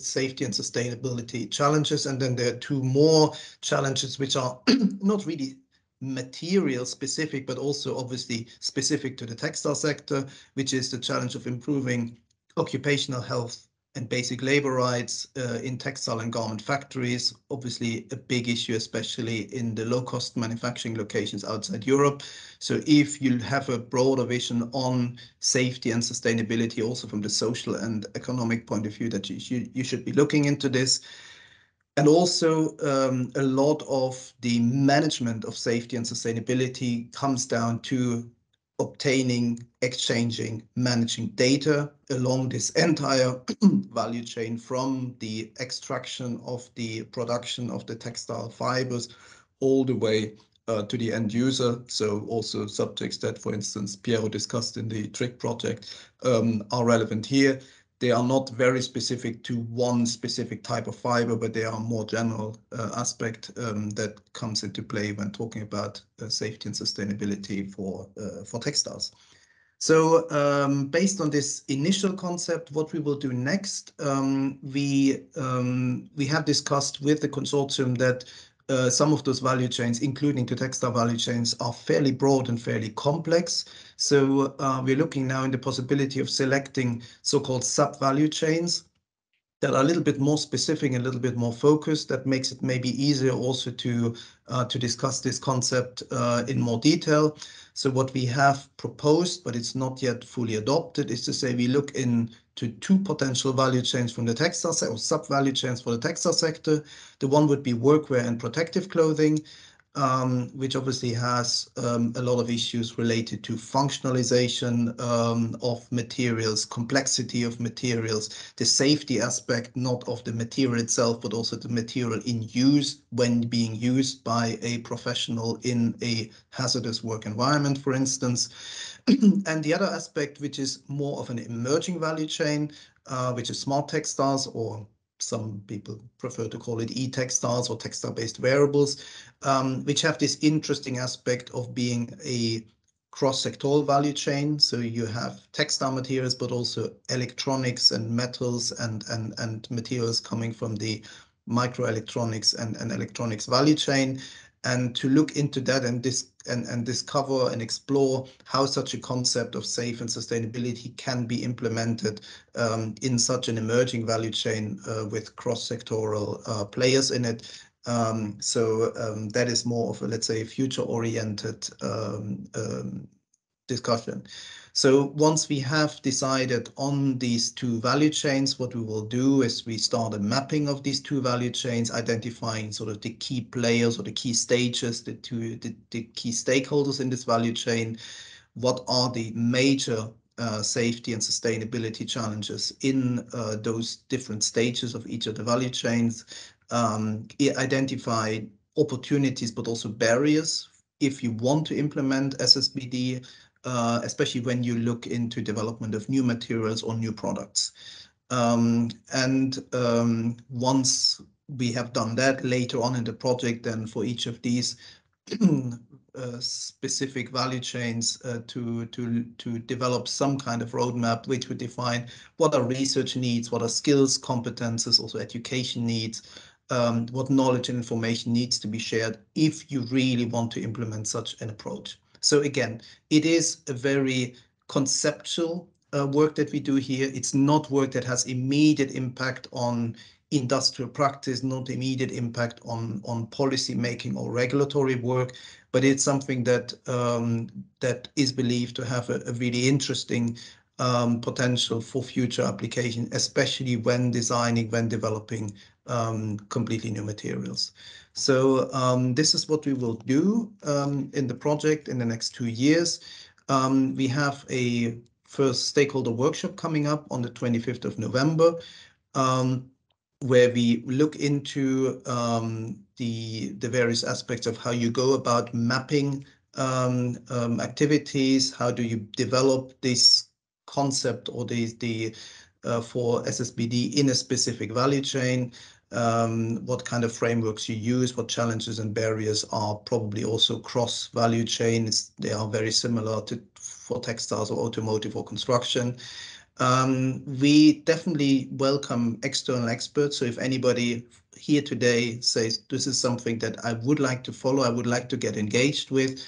safety and sustainability challenges. And then there are 2 more challenges which are not really material specific, but also obviously specific to the textile sector, which is the challenge of improving occupational health and basic labor rights in textile and garment factories, obviously a big issue, especially in the low-cost manufacturing locations outside Europe. So if you have a broader vision on safety and sustainability, also from the social and economic point of view, that you should be looking into this. And also a lot of the management of safety and sustainability comes down to obtaining, exchanging, managing data along this entire value chain, from the extraction of the production of the textile fibers all the way to the end user. So also subjects that, for instance, Piero discussed in the TRIC project are relevant here. They are not very specific to one specific type of fiber, but they are a more general aspect that comes into play when talking about safety and sustainability for textiles. So based on this initial concept, what we will do next, we have discussed with the consortium that some of those value chains, including the textile value chains, are fairly broad and fairly complex. So we're looking now in the possibility of selecting so-called sub-value chains that are a little bit more specific and a little bit more focused. That makes it maybe easier also to discuss this concept in more detail. So what we have proposed, but it's not yet fully adopted, is to say we look into two potential value chains from the textile sector, or sub-value chains for the textile sector. The one would be workwear and protective clothing, which obviously has a lot of issues related to functionalization of materials, complexity of materials, the safety aspect, not of the material itself, but also the material in use when being used by a professional in a hazardous work environment, for instance. And the other aspect, which is more of an emerging value chain, which is smart textiles, or some people prefer to call it e-textiles or textile-based wearables, which have this interesting aspect of being a cross-sectoral value chain. So you have textile materials, but also electronics and metals and materials coming from the microelectronics and electronics value chain. And to look into that and discover and explore how such a concept of safe and sustainability can be implemented in such an emerging value chain with cross-sectoral players in it. So that is more of a, let's say, future-oriented discussion. So once we have decided on these two value chains, what we will do is we start a mapping of these two value chains, identifying sort of the key players or the key stages, the key stakeholders in this value chain. What are the major safety and sustainability challenges in those different stages of each of the value chains? Identify opportunities, but also barriers if you want to implement SSBD, especially when you look into development of new materials or new products. Once we have done that, later on in the project, then for each of these specific value chains to develop some kind of roadmap which would define what are research needs, what are skills, competences, also education needs, what knowledge and information needs to be shared if you really want to implement such an approach. So again, it is a very conceptual work that we do here. It's not work that has immediate impact on industrial practice, not immediate impact on policy making or regulatory work, but it's something that that is believed to have a really interesting potential for future application, especially when designing, when developing completely new materials. So this is what we will do in the project in the next 2 years. We have a first stakeholder workshop coming up on the 25th of November, where we look into the various aspects of how you go about mapping activities, how do you develop this concept or the for SSBD in a specific value chain, what kind of frameworks you use, what challenges and barriers are probably also cross value chains. They are very similar to for textiles or automotive or construction. We definitely welcome external experts. So if anybody here today says this is something that I would like to follow, I would like to get engaged with,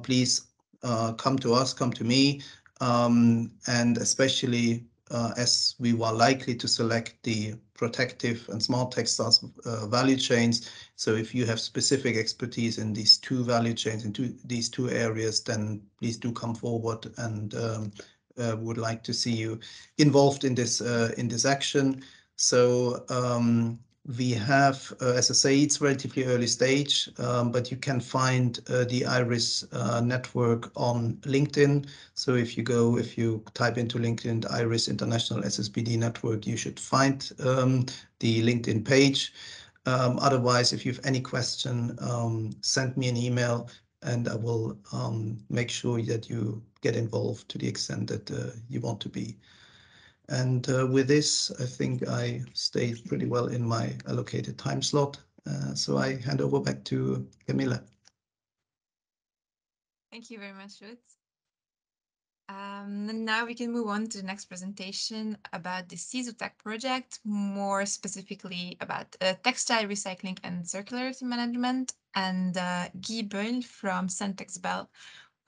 please come to us, come to me, and especially as we were likely to select the protective and smart textiles value chains. So if you have specific expertise in these two value chains, in these two areas, then please do come forward, and would like to see you involved in this action. So we have, as I say, it's relatively early stage, but you can find the IRIS network on LinkedIn. So if you type into LinkedIn the IRIS International SSBD Network, you should find the LinkedIn page. Otherwise, if you have any question, send me an email, and I will make sure that you get involved to the extent that you want to be. And with this, I think I stayed pretty well in my allocated time slot. So I hand over back to Camilla. Thank you very much, Lutz. And now we can move on to the next presentation about the CISUTAC project, more specifically about textile recycling and circularity management. And Guy Buyle from Centex Bell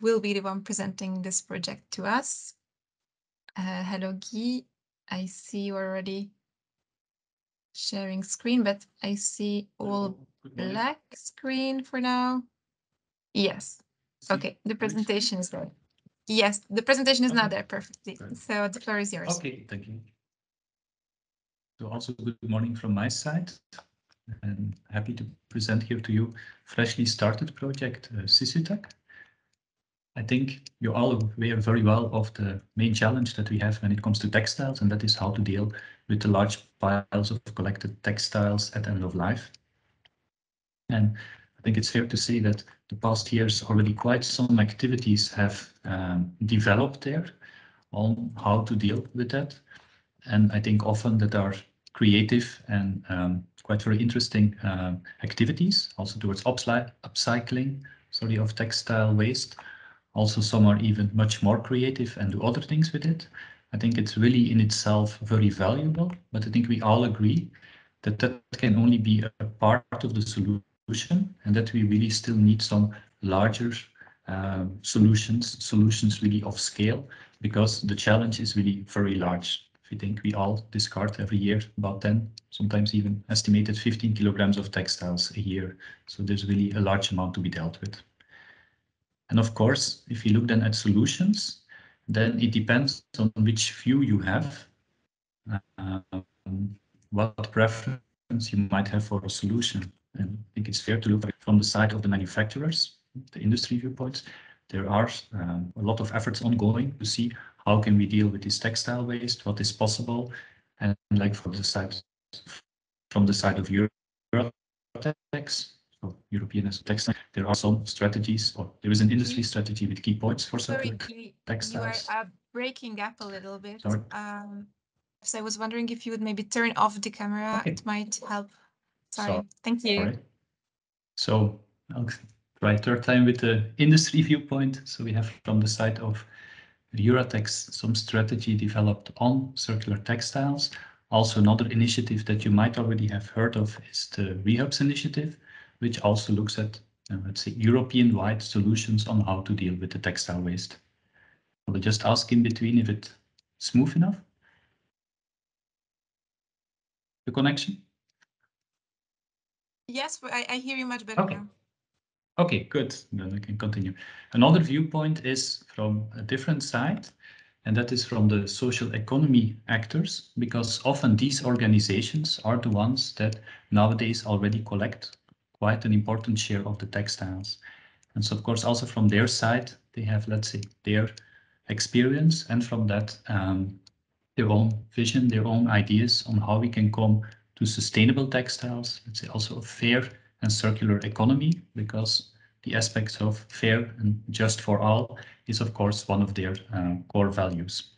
will be the one presenting this project to us. Hello, Guy. I see you already sharing screen, but I see all black screen for now. Yes. Okay, the presentation is there. Yes, the presentation is now there perfectly. So the floor is yours. Okay, thank you. So also good morning from my side. I'm happy to present here to you freshly started project CISUTAC. I think you're all aware very well of the main challenge that we have when it comes to textiles, and that is how to deal with the large piles of collected textiles at end of life. And I think it's fair to say that the past years already quite some activities have developed there on how to deal with that. And I think often that are creative and quite very interesting activities, also towards upcycling, of textile waste. Also, some are even much more creative and do other things with it. I think it's really in itself very valuable, but I think we all agree that that can only be a part of the solution, and that we really still need some larger solutions really of scale, because the challenge is really very large. If you think we all discard every year about 10, sometimes even estimated 15 kilograms of textiles a year. So there's really a large amount to be dealt with. And of course, if you look then at solutions, then it depends on which view you have, what preference you might have for a solution. And I think it's fair to look at it from the side of the manufacturers, the industry viewpoints. There are a lot of efforts ongoing to see how can we deal with this textile waste, what is possible, and like from the side of ECOSYSTEX, so European textile, there are some strategies, or there is an industry strategy with key points for circular textiles. You are breaking up a little bit. Sorry. So I was wondering if you would maybe turn off the camera. Okay. It might help. Sorry. Thank you. Sorry. So I'll try third time with the industry viewpoint. So we have from the side of EURATEX some strategy developed on circular textiles. Also, another initiative that you might already have heard of is the REHUBS initiative, which also looks at, let's say, European-wide solutions on how to deal with the textile waste. I will just ask in between if it's smooth enough. The connection? Yes, I hear you much better now. Okay, good. Then I can continue. Another viewpoint is from a different side, and that is from the social economy actors, because often these organizations are the ones that nowadays already collect quite an important share of the textiles. And so, of course, also from their side, they have, let's say, their experience, and from that, their own vision, their own ideas on how we can come to sustainable textiles, let's say also a fair and circular economy, because the aspects of fair and just for all is, of course, one of their core values.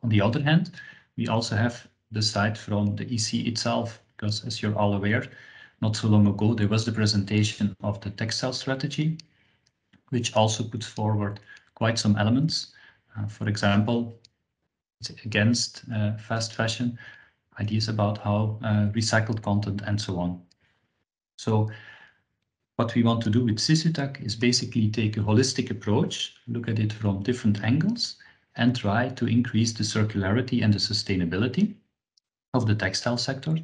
On the other hand, we also have the side from the EC itself, because as you're all aware, not so long ago, there was the presentation of the textile strategy, which also puts forward quite some elements. For example, against fast fashion, ideas about how recycled content and so on. So what we want to do with CISUTAC is basically take a holistic approach, look at it from different angles, and try to increase the circularity and the sustainability of the textile sector.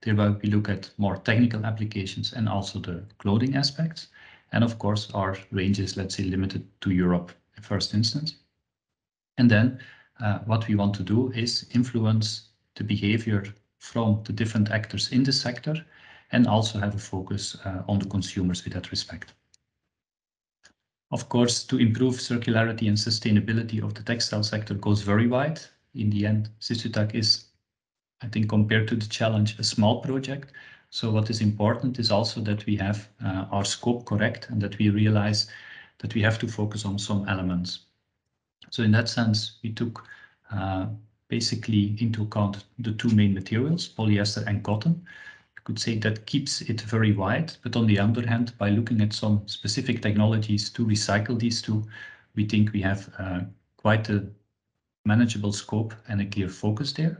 Thereby we look at more technical applications and also the clothing aspects. And of course, our range is, let's say, limited to Europe in first instance. And then what we want to do is influence the behavior from the different actors in the sector and also have a focus on the consumers with that respect. Of course, to improve circularity and sustainability of the textile sector goes very wide. In the end, CISUTAC is, I think, compared to the challenge, a small project. So what is important is also that we have our scope correct and that we realize that we have to focus on some elements. So in that sense, we took basically into account the two main materials, polyester and cotton. You could say that keeps it very wide, but on the other hand, by looking at some specific technologies to recycle these two, we think we have quite a manageable scope and a clear focus there.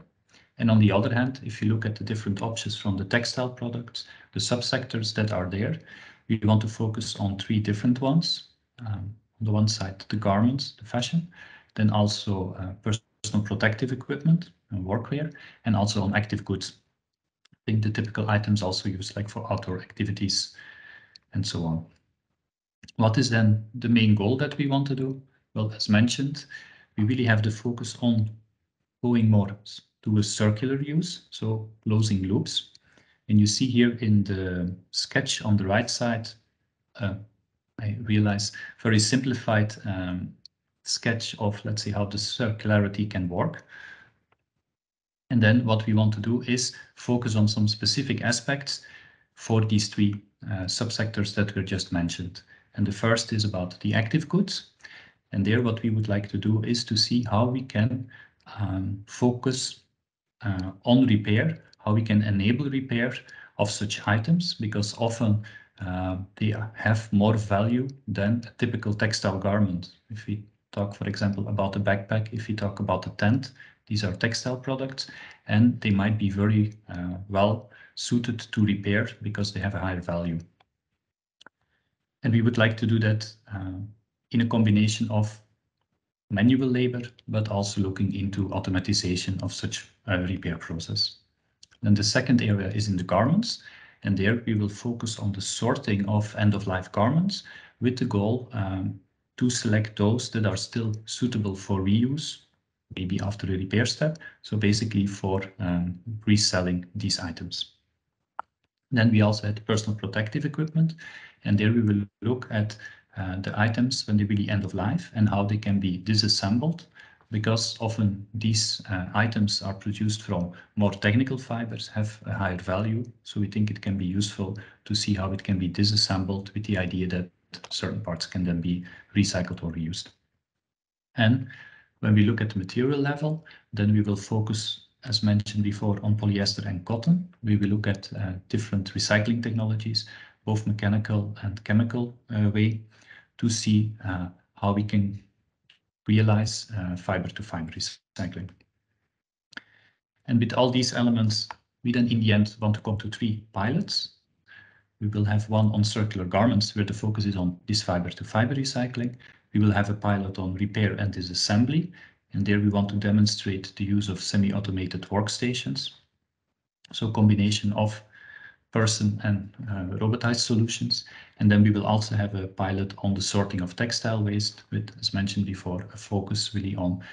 And on the other hand, if you look at the different options from the textile products, the subsectors that are there, we want to focus on three different ones. On the one side, the garments, the fashion, then also personal protective equipment and workwear, and also on active goods. I think the typical items also used like for outdoor activities and so on. What is then the main goal that we want to do? Well, as mentioned, we really have the focus on going more to a circular use, so closing loops. And you see here in the sketch on the right side, I realize very simplified sketch of, let's say, how the circularity can work. And then what we want to do is focus on some specific aspects for these three subsectors that were just mentioned. And the first is about the active goods. And there what we would like to do is to see how we can focus on repair, how we can enable repair of such items, because often they have more value than a typical textile garment. If we talk, for example, about a backpack, if we talk about a tent, these are textile products, and they might be very well suited to repair because they have a higher value. And we would like to do that in a combination of manual labor, but also looking into automatization of such a repair process. Then the second area is in the garments, and there we will focus on the sorting of end-of-life garments with the goal to select those that are still suitable for reuse, maybe after a repair step, so basically for reselling these items. Then we also had personal protective equipment, and there we will look at the items when they really end of life and how they can be disassembled, because often these items are produced from more technical fibers, have a higher value. So we think it can be useful to see how it can be disassembled with the idea that certain parts can then be recycled or reused. And when we look at the material level, then we will focus, as mentioned before, on polyester and cotton. We will look at different recycling technologies, both mechanical and chemical way, to see how we can realize fiber-to-fiber recycling. And with all these elements, we then in the end want to come to three pilots. We will have one on circular garments, where the focus is on this fiber-to-fiber recycling. We will have a pilot on repair and disassembly, and there we want to demonstrate the use of semi-automated workstations. So combination of person and robotized solutions. And then we will also have a pilot on the sorting of textile waste with, as mentioned before, a focus really on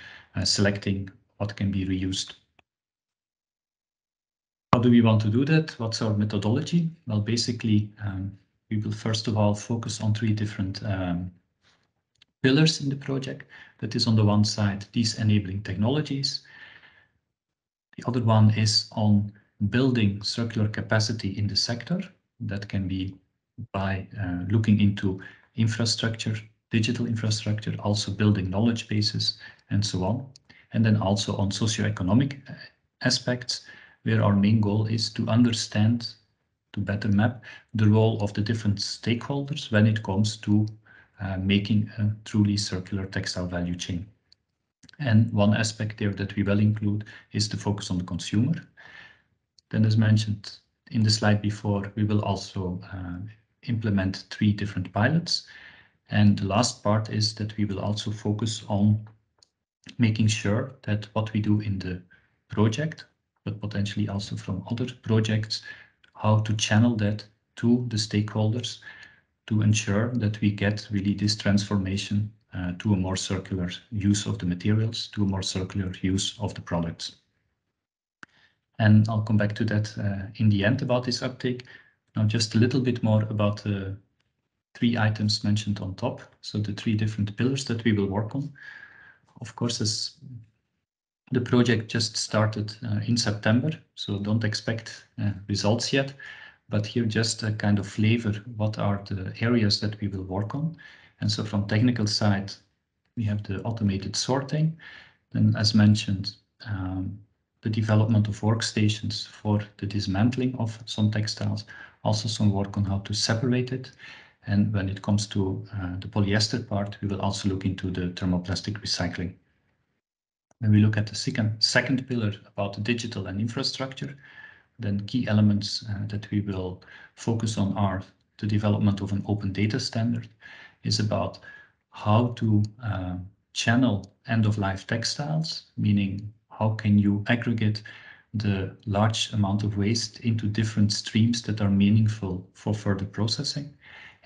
selecting what can be reused. How do we want to do that? What's our methodology? Well, basically, we will first of all focus on three different pillars in the project. That is on the one side, these enabling technologies. The other one is on building circular capacity in the sector. That can be by looking into infrastructure, digital infrastructure, also building knowledge bases and so on. And then also on socioeconomic aspects, where our main goal is to understand, to better map the role of the different stakeholders when it comes to making a truly circular textile value chain. And one aspect there that we will include is the focus on the consumer. Then, as mentioned in the slide before, we will also implement three different pilots. And the last part is that we will also focus on making sure that what we do in the project, but potentially also from other projects, how to channel that to the stakeholders to ensure that we get really this transformation to a more circular use of the materials, to a more circular use of the products. And I'll come back to that in the end about this uptake. Now just a little bit more about the 3 items mentioned on top. So the 3 different pillars that we will work on. Of course, as the project just started in September, so don't expect results yet. But here just a kind of flavor, what are the areas that we will work on. And so from technical side, we have the automated sorting. Then as mentioned, the development of workstations for the dismantling of some textiles, also some work on how to separate it. And when it comes to the polyester part, we will also look into the thermoplastic recycling. When we look at the second pillar about the digital and infrastructure, then key elements that we will focus on are the development of an open data standard, is about how to channel end-of-life textiles, meaning how can you aggregate the large amount of waste into different streams that are meaningful for further processing.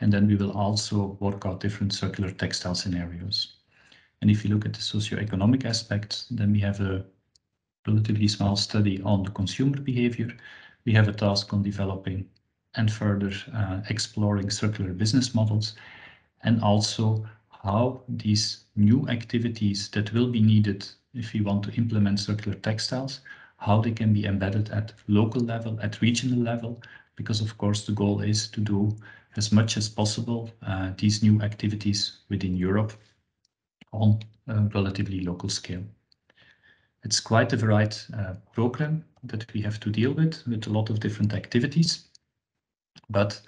And then we will also work out different circular textile scenarios. And if you look at the socioeconomic aspects, then we have a relatively small study on the consumer behavior. We have a task on developing and further exploring circular business models, and also how these new activities that will be needed if we want to implement circular textiles, how they can be embedded at local level, at regional level, because of course the goal is to do as much as possible these new activities within Europe on a relatively local scale. It's quite a varied program that we have to deal with a lot of different activities. But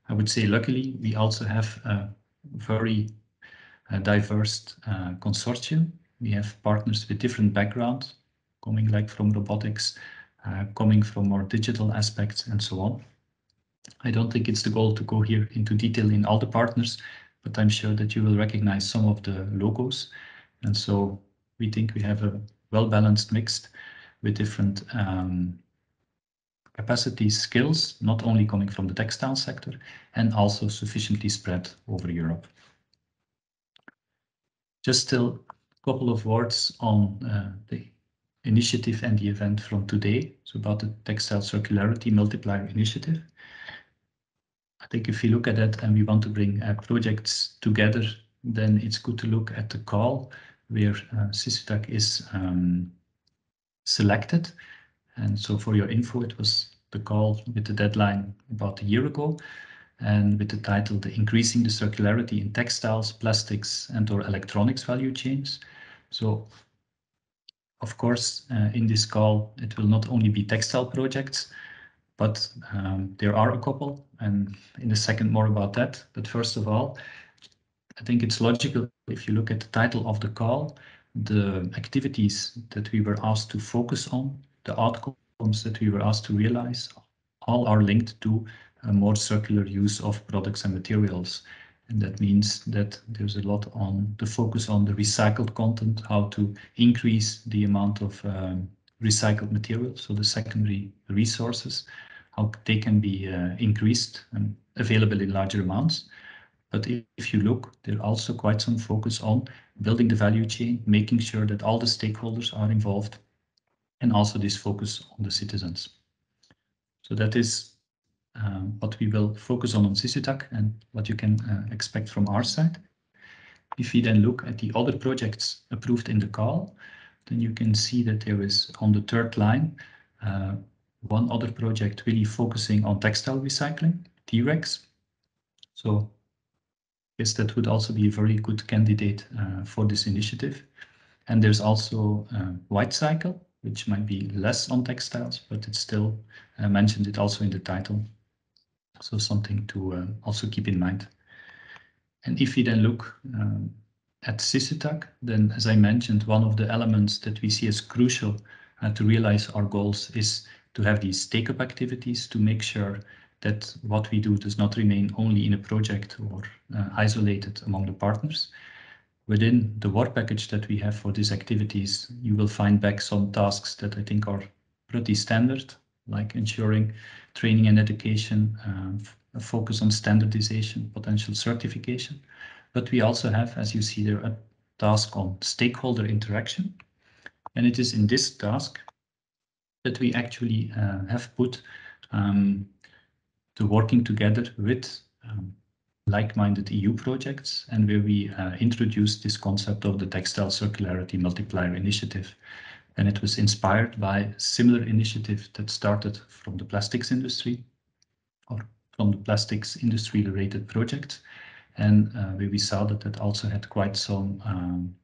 I would say luckily we also have a very diverse consortium. We have partners with different backgrounds, coming like from robotics, coming from more digital aspects and so on. I don't think it's the goal to go here into detail in all the partners, but I'm sure that you will recognize some of the logos. And so we think we have a well-balanced mix with different capacities, skills, not only coming from the textile sector, and also sufficiently spread over Europe. Just still a couple of words on the initiative and the event from today. So about the Textile Circularity Multiplier initiative. I think if you look at it and we want to bring projects together, then it's good to look at the call where CISUTAC is selected. And so for your info, it was the call with the deadline about a year ago, and with the title, the Increasing the Circularity in Textiles, Plastics and/or Electronics Value Chains. So of course, in this call, it will not only be textile projects, but there are a couple, and in a second more about that. But first of all, I think it's logical if you look at the title of the call, the activities that we were asked to focus on, the outcomes that we were asked to realize, all are linked to a more circular use of products and materials. And that means that there's a lot on the focus on the recycled content, how to increase the amount of recycled materials, so the secondary resources, how they can be increased and available in larger amounts. But if you look, there's also quite some focus on building the value chain, making sure that all the stakeholders are involved, and also this focus on the citizens. So that is what we will focus on CISUTAC and what you can expect from our side. If we then look at the other projects approved in the call, then you can see that there is on the third line, one other project really focusing on textile recycling, T-Rex. So I guess that would also be a very good candidate for this initiative. And there's also White Cycle, which might be less on textiles, but it's still mentioned it also in the title. So something to also keep in mind. And if we then look at CISUTAC, then as I mentioned, one of the elements that we see as crucial to realize our goals is to have these take-up activities to make sure that what we do does not remain only in a project or isolated among the partners. within the work package that we have for these activities, you will find back some tasks that I think are pretty standard, like ensuring training and education, a focus on standardization, potential certification. But we also have, as you see there, a task on stakeholder interaction. And it is in this task that we actually have put the working together with like-minded EU projects, and where we introduced this concept of the Textile Circularity Multiplier initiative. And it was inspired by a similar initiative that started from the plastics industry, or from the plastics industry related projects, and where we saw that that also had quite some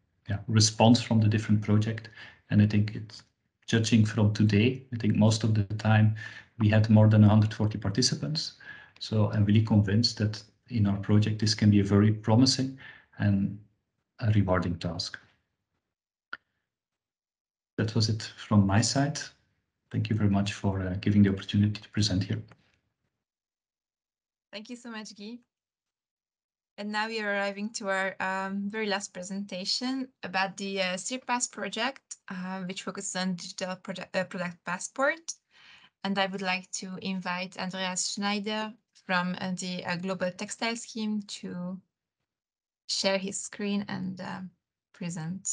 response from the different projects. And I think it's, judging from today, I think most of the time we had more than 140 participants. So I'm really convinced that in our project this can be a very promising and a rewarding task. That was it from my side. Thank you very much for giving the opportunity to present here. Thank you so much, Guy. And now we are arriving to our very last presentation about the CIRPASS project, which focuses on digital product passport. And I would like to invite Andreas Schneider from the Global Textile Scheme to share his screen and present.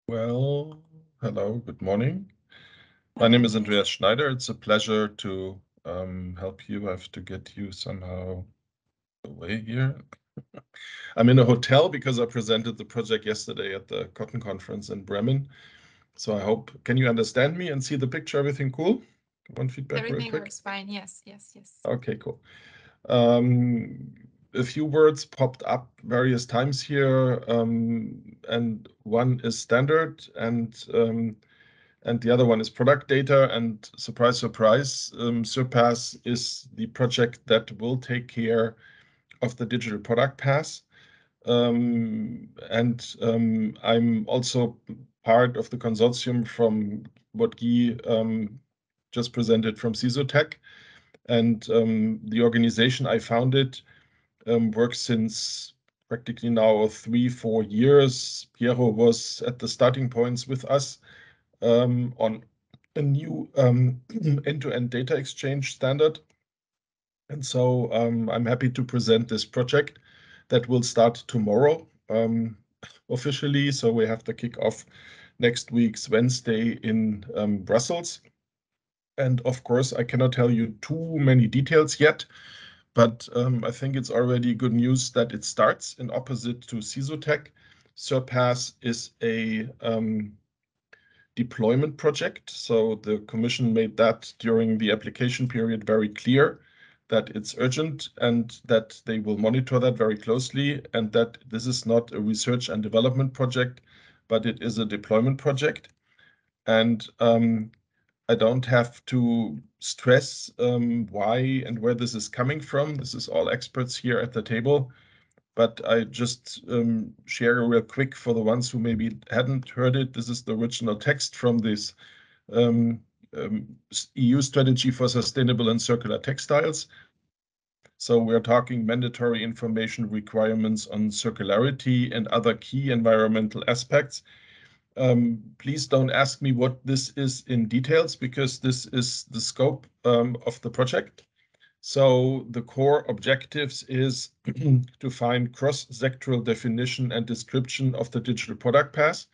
Well, hello, good morning. My name is Andreas Schneider. It's a pleasure to help you. I have to get you somehow away here. I'm in a hotel because I presented the project yesterday at the Cotton Conference in Bremen. So I hope, can you understand me and see the picture? Everything cool? One feedback real Everything quick. works fine. Yes, yes, yes. Okay, cool. A few words popped up various times here, and one is standard, and the other one is product data. And surprise, surprise, CIRPASS is the project that will take care of the digital product pass. I'm also part of the consortium from what Guy just presented from CISUTAC. And the organization I founded works since practically now 3-4 years. Piero was at the starting points with us on a new end-to-end data exchange standard. And so I'm happy to present this project that will start tomorrow officially. So we have the kickoff next week's Wednesday in Brussels. And of course, I cannot tell you too many details yet, but I think it's already good news that it starts. In opposite to CISUTAC, CIRPASS is a deployment project. So the Commission made that during the application period very clear that it's urgent and that they will monitor that very closely, and that this is not a research and development project, but it is a deployment project. And I don't have to stress why and where this is coming from. This is all experts here at the table. But I just share real quick for the ones who maybe hadn't heard it. This is the original text from this EU strategy for sustainable and circular textiles. So we're talking mandatory information requirements on circularity and other key environmental aspects. Please don't ask me what this is in details, because this is the scope of the project. So the core objectives is to find cross-sectoral definition and description of the digital product pass.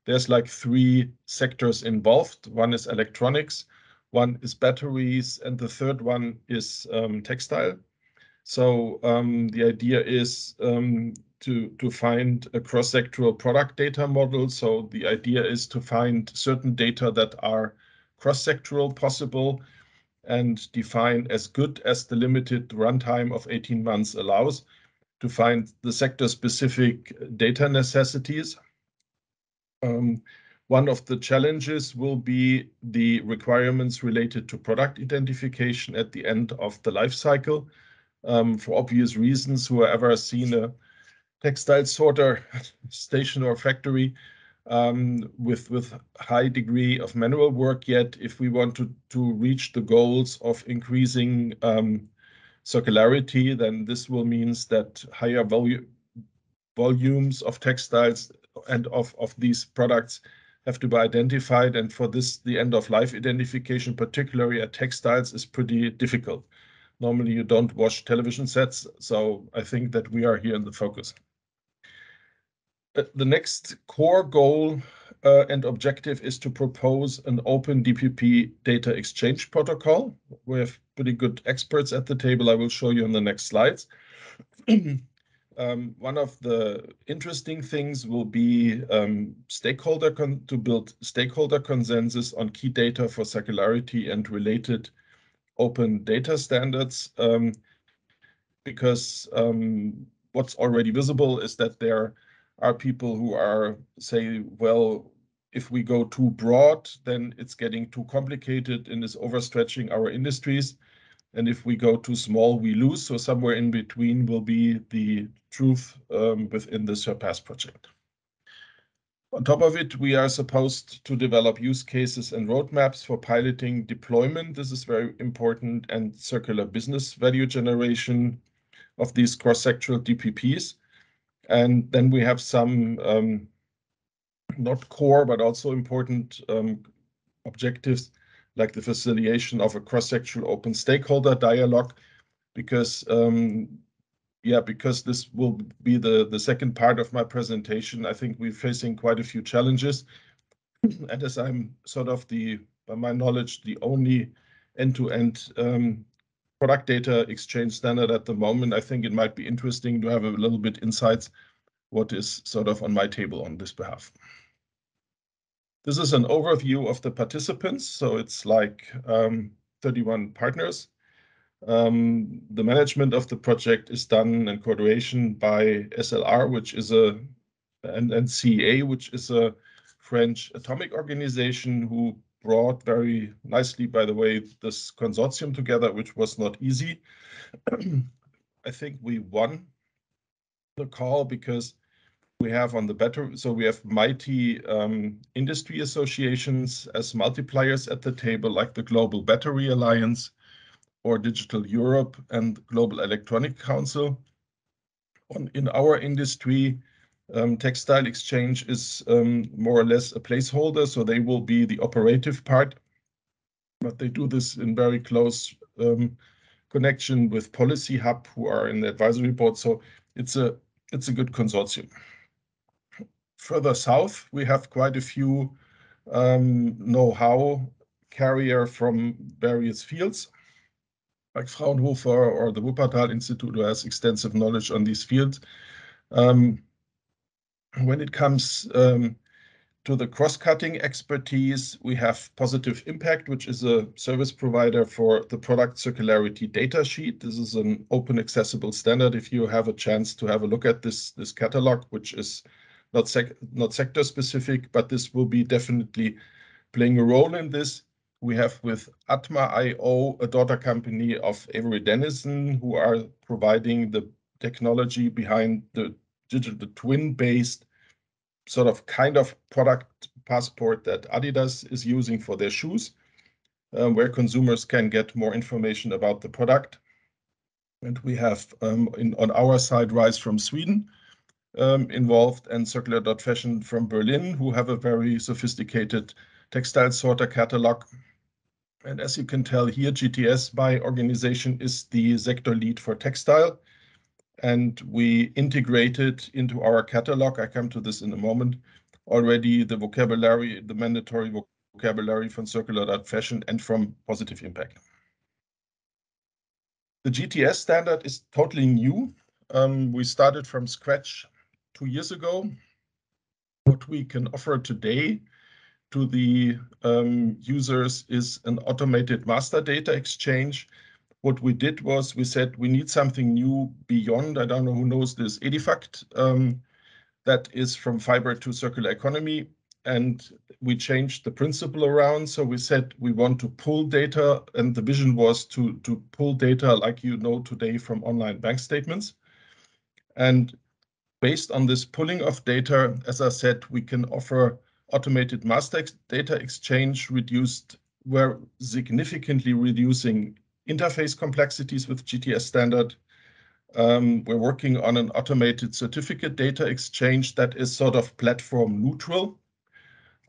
There's like 3 sectors involved. One is electronics, one is batteries, and the third one is textile. So the idea is to find a cross-sectoral product data model. So the idea is to find certain data that are cross-sectoral possible and define as good as the limited runtime of 18 months allows to find the sector-specific data necessities. One of the challenges will be the requirements related to product identification at the end of the life cycle. For obvious reasons, whoever has seen a textile sorter station or factory with high degree of manual work, yet if we want to reach the goals of increasing circularity, then this will mean that higher volumes of textiles and of these products have to be identified. And for this, the end-of-life identification, particularly at textiles, is pretty difficult. Normally, you don't wash television sets, so I think that we are here in the focus. The next core goal and objective is to propose an open DPP data exchange protocol. We have pretty good experts at the table. I will show you in the next slides. One of the interesting things will be to build stakeholder consensus on key data for circularity and related open data standards, because what's already visible is that there are people who are say, well, if we go too broad, then it's getting too complicated and is overstretching our industries. And if we go too small, we lose. So somewhere in between will be the truth within the CIRPASS project. On top of it, we are supposed to develop use cases and roadmaps for piloting deployment. This is very important, and circular business value generation of these cross-sectoral DPPs. And then we have some not core, but also important objectives, like the facilitation of a cross-sectoral open stakeholder dialogue, because because this will be the second part of my presentation. I think we're facing quite a few challenges. And as I'm sort of by my knowledge, the only end-to-end product data exchange standard at the moment, I think it might be interesting to have a little bit insights what is sort of on my table on this behalf. This is an overview of the participants. So it's like 31 partners. The management of the project is done in coordination by SLR, which is and CEA, which is a French atomic organization who brought very nicely, by the way, this consortium together, which was not easy. I think we won the call because we have on the battery, so we have mighty industry associations as multipliers at the table, like the Global Battery Alliance or Digital Europe and Global Electronic Council. In our industry, Textile Exchange is more or less a placeholder, so they will be the operative part, but they do this in very close connection with Policy Hub, who are in the advisory board. So it's a good consortium. Further south, we have quite a few know-how carrier from various fields, like Fraunhofer or the Wuppertal Institute, who has extensive knowledge on these fields. When it comes to the cross-cutting expertise, we have Positive Impact, which is a service provider for the product circularity data sheet. This is an open accessible standard. If you have a chance to have a look at this catalog, which is not sector specific, but this will be definitely playing a role in this. We have with Atma.io, a daughter company of Avery Dennison, who are providing the technology behind the digital twin-based sort of kind of product passport that Adidas is using for their shoes, where consumers can get more information about the product. And we have on our side Rise from Sweden involved, and Circular.Fashion from Berlin, who have a very sophisticated textile sorter catalog. And as you can tell here, GTS by organization is the sector lead for textile. And we integrated into our catalog, I come to this in a moment, already the vocabulary, the mandatory vocabulary from Circular.Fashion and from Positive Impact. The GTS standard is totally new. We started from scratch 2 years ago. What we can offer today to the users is an automated master data exchange. What we did was we said we need something new beyond, I don't know who knows this, Edifact, that is from fiber to circular economy. And we changed the principle around. So we said we want to pull data, and the vision was to pull data like you know today from online bank statements. And based on this pulling of data, as I said, we can offer automated master data exchange we're significantly reducing interface complexities with GTS standard. We're working on an automated certificate data exchange that is sort of platform neutral.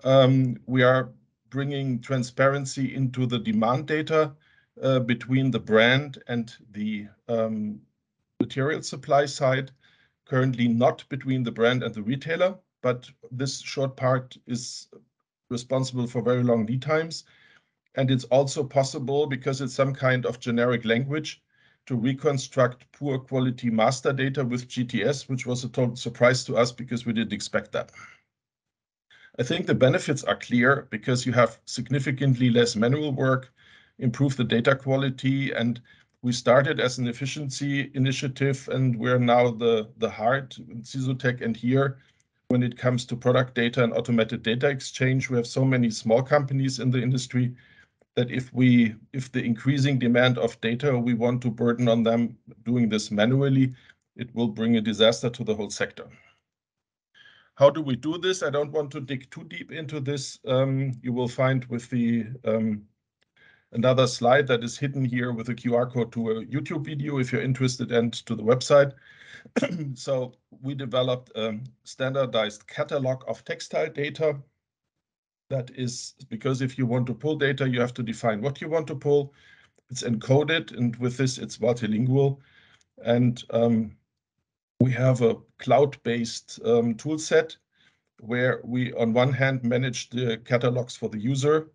We are bringing transparency into the demand data between the brand and the material supply side, currently not between the brand and the retailer, but this short part is responsible for very long lead times. And it's also possible, because it's some kind of generic language, to reconstruct poor quality master data with GTS, which was a total surprise to us because we didn't expect that. I think the benefits are clear because you have significantly less manual work, improve the data quality, and we started as an efficiency initiative, and we're now the heart in CISUTAC and here. When it comes to product data and automated data exchange, we have so many small companies in the industry that if the increasing demand of data, we want to burden on them doing this manually, it will bring a disaster to the whole sector. How do we do this? I don't want to dig too deep into this. You will find with the another slide that is hidden here with a QR code to a YouTube video if you're interested, and to the website. So we developed a standardized catalog of textile data. That is because if you want to pull data, you have to define what you want to pull. It's encoded, and with this, it's multilingual. And we have a cloud-based tool set where we, on one hand, manage the catalogs for the user.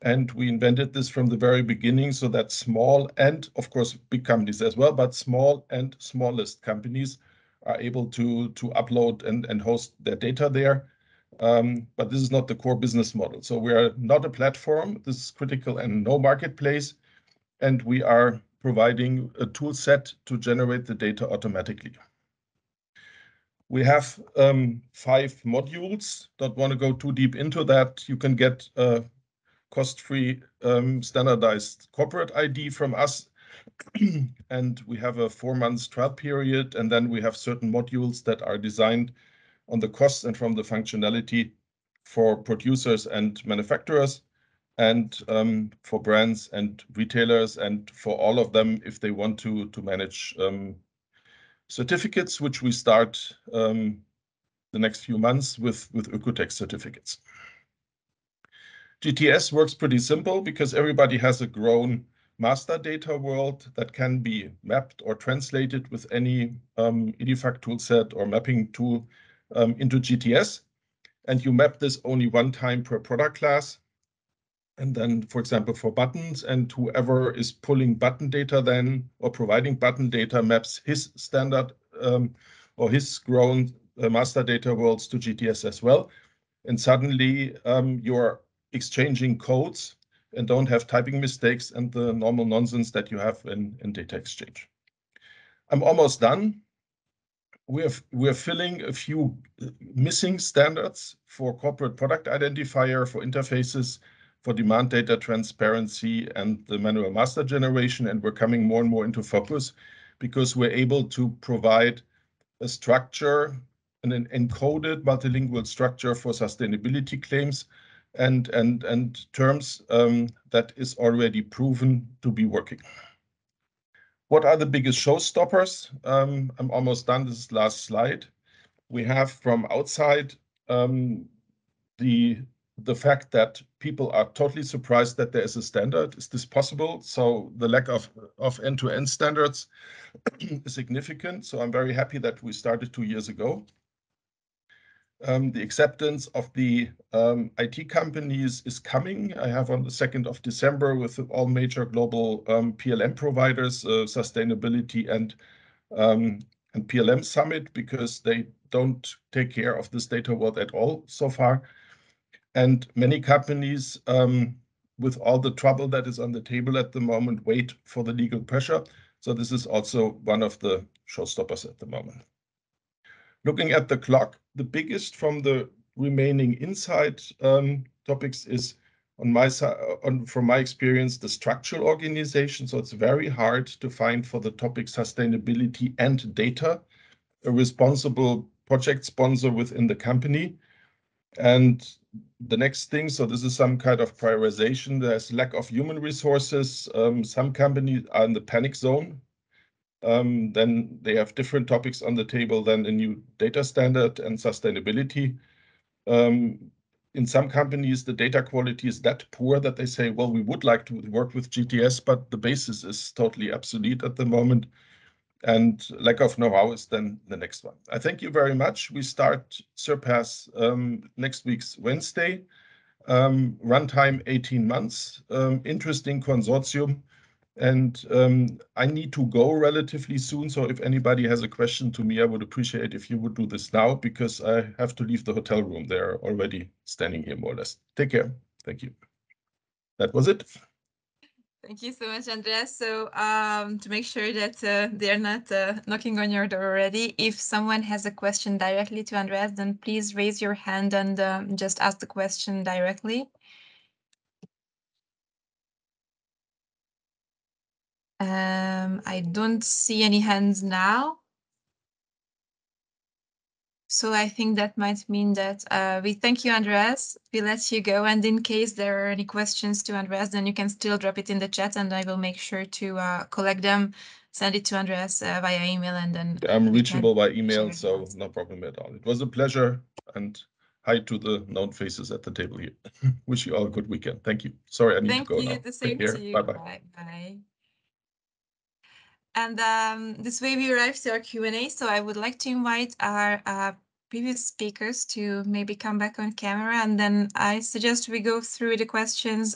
And we invented this from the very beginning so that small and, of course, big companies as well, but small and smallest companies are able to upload and host their data there. But this is not the core business model. So we are not a platform. This is critical, and no marketplace. And we are providing a tool set to generate the data automatically. We have 5 modules. Don't want to go too deep into that. You can get a cost-free standardized corporate ID from us. And we have a 4-month trial period. And then we have certain modules that are designed on the costs and from the functionality for producers and manufacturers, and for brands and retailers, and for all of them if they want to manage certificates, which we start the next few months with OECOTEX certificates. GTS works pretty simple because everybody has a grown master data world that can be mapped or translated with any EDIFACT toolset or mapping tool into GTS. And you map this only one time per product class. And then, for example, for buttons, and whoever is pulling button data then, or providing button data, maps his standard or his grown master data worlds to GTS as well. And suddenly you're exchanging codes and don't have typing mistakes and the normal nonsense that you have in data exchange. I'm almost done. We're filling a few missing standards for corporate product identifier, for interfaces, for demand data transparency, and the manual master generation. And we're coming more and more into focus because we're able to provide a structure, an encoded multilingual structure for sustainability claims and terms that is already proven to be working. What are the biggest showstoppers? I'm almost done. This is the last slide. We have from outside the fact that people are totally surprised that there is a standard. Is this possible? So the lack of end-to-end standards is significant. So I'm very happy that we started 2 years ago. The acceptance of the IT companies is coming. I have on the 2nd of December with all major global PLM providers, sustainability and PLM summit, because they don't take care of this data world at all so far. And many companies, with all the trouble that is on the table at the moment, wait for the legal pressure. So this is also one of the showstoppers at the moment. Looking at the clock, the biggest from the remaining inside topics is, on my side, from my experience, the structural organization. So it's very hard to find for the topic sustainability and data a responsible project sponsor within the company. And the next thing, so this is some kind of prioritization. There's lack of human resources. Some companies are in the panic zone Then they have different topics on the table than a new data standard and sustainability. In some companies, the data quality is that poor that they say, well, we would like to work with GTS, but the basis is totally obsolete at the moment. And lack of know-how is then the next one. I thank you very much. We start CIRPASS next week's Wednesday. Runtime 18 months. Interesting consortium. And I need to go relatively soon. So if anybody has a question to me, I would appreciate if you would do this now, because I have to leave the hotel room. They're already standing here more or less. Take care. Thank you. That was it. Thank you so much, Andreas. So to make sure that they're not knocking on your door already, if someone has a question directly to Andreas, then please raise your hand and just ask the question directly. I don't see any hands now. So I think that might mean that we thank you, Andreas. We let you go. And in case there are any questions to Andreas, then you can still drop it in the chat and I will make sure to collect them, send it to Andreas via email, and then I'm reachable by email, so no problem at all. It was a pleasure, and hi to the known faces at the table here. Wish you all a good weekend. Thank you. Sorry, I need to go now. The same Take care. to you. Bye-bye. Bye. And this way we arrive to our Q&A. So I would like to invite our previous speakers to maybe come back on camera, and then I suggest we go through the questions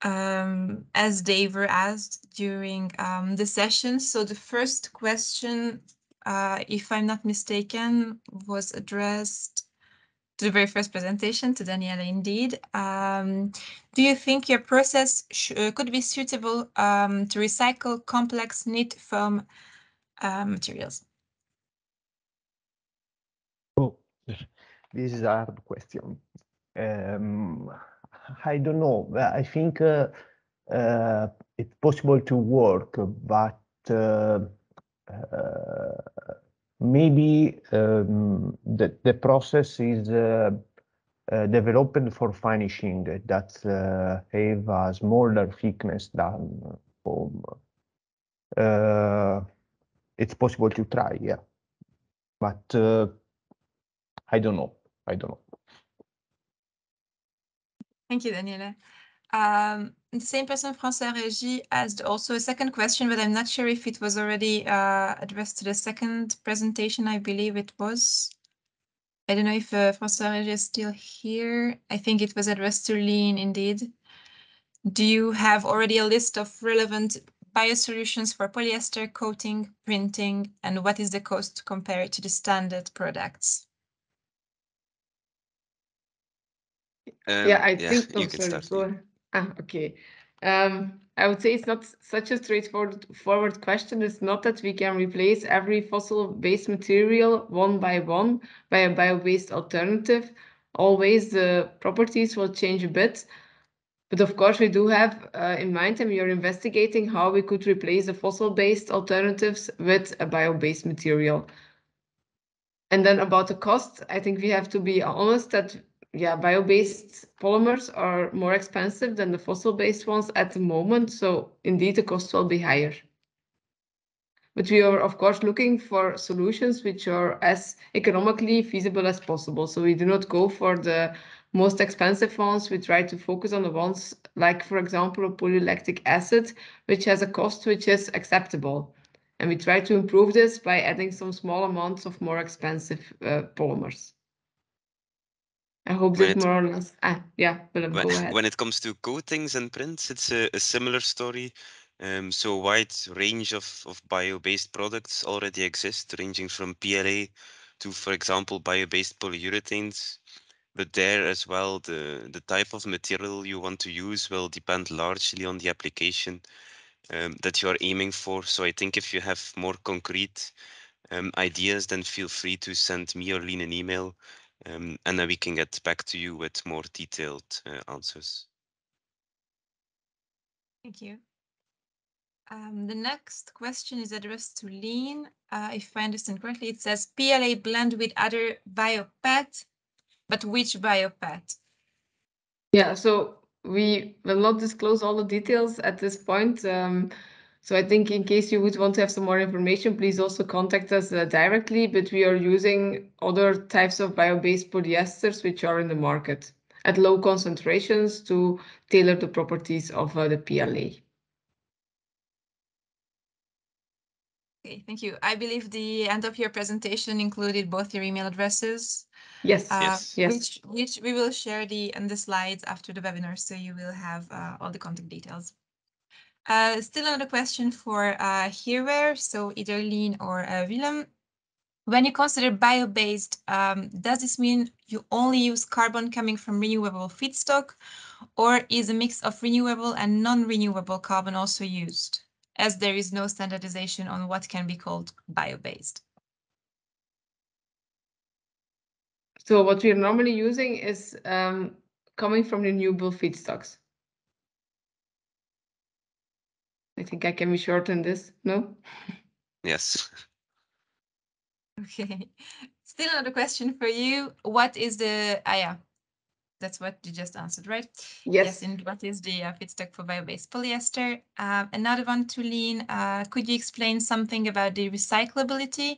as they were asked during the session. So the first question, if I'm not mistaken, was addressed to the very first presentation, to Daniele indeed. Do you think your process could be suitable to recycle complex knit foam materials? Oh, this is a hard question. I don't know. I think it's possible to work, but maybe the process is developed for finishing that have a smaller thickness than foam. It's possible to try, yeah, but I don't know. Thank you, Daniele. The same person, François Régis, asked also a second question, but I'm not sure if it was already addressed to the second presentation. I believe it was. I don't know if François Régis is still here. I think it was addressed to Lien indeed. Do you have already a list of relevant biosolutions for polyester coating, printing, and what is the cost compared to the standard products? I think you can start. Okay. I would say it's not such a straightforward question. It's not that we can replace every fossil-based material one by one by a bio-based alternative. Always the properties will change a bit. But of course, we do have in mind, and we are investigating how we could replace the fossil-based alternatives with a bio-based material. And then about the cost, I think we have to be honest that bio-based polymers are more expensive than the fossil-based ones at the moment. So indeed, the cost will be higher. But we are, of course, looking for solutions which are as economically feasible as possible. So we do not go for the most expensive ones. We try to focus on the ones like, for example, a polylactic acid, which has a cost which is acceptable. And we try to improve this by adding some small amounts of more expensive polymers. I hope that more or less. Willem, go ahead. When it comes to coatings and prints, it's a similar story. So a wide range of bio-based products already exist, ranging from PLA to, for example, bio-based polyurethanes. But there as well, the type of material you want to use will depend largely on the application that you are aiming for. So I think if you have more concrete ideas, then feel free to send me or Lien an email, and then we can get back to you with more detailed answers. Thank you. The next question is addressed to Lien. If I understand correctly, it says PLA blend with other bio-PET, but which bio-PET? Yeah, so we will not disclose all the details at this point. So I think in case you would want to have some more information, please also contact us directly, but we are using other types of bio-based polyesters which are in the market at low concentrations to tailor the properties of the PLA. Okay, thank you. I believe the end of your presentation included both your email addresses. Yes, Yes. Which we will share in the slides after the webinar, so you will have all the contact details. Still another question for HereWear, so either Lien or Willem. When you consider bio-based, does this mean you only use carbon coming from renewable feedstock, or is a mix of renewable and non-renewable carbon also used, as there is no standardization on what can be called bio-based? So what we're normally using is coming from renewable feedstocks. I think I can be short on this, no? Yes. Okay. Still another question for you. What is the, yeah, that's what you just answered, right? Yes. And what is the feedstock for bio-based polyester? Another one to Lien. Could you explain something about the recyclability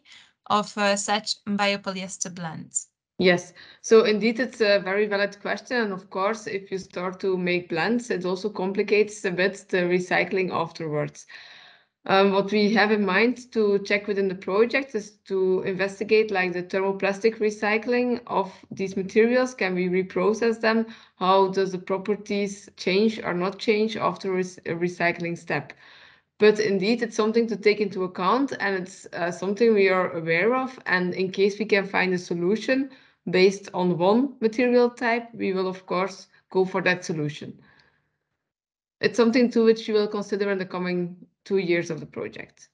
of such biopolyester blends? Yes, so indeed it's a very valid question. And of course, if you start to make blends, it also complicates a bit the recycling afterwards. What we have in mind to check within the project is to investigate like the thermoplastic recycling of these materials. Can we reprocess them? How does the properties change or not change after a recycling step? But indeed, it's something to take into account, and it's something we are aware of. And in case we can find a solution based on one material type, we will, of course, go for that solution. It's something to which you will consider in the coming 2 years of the project.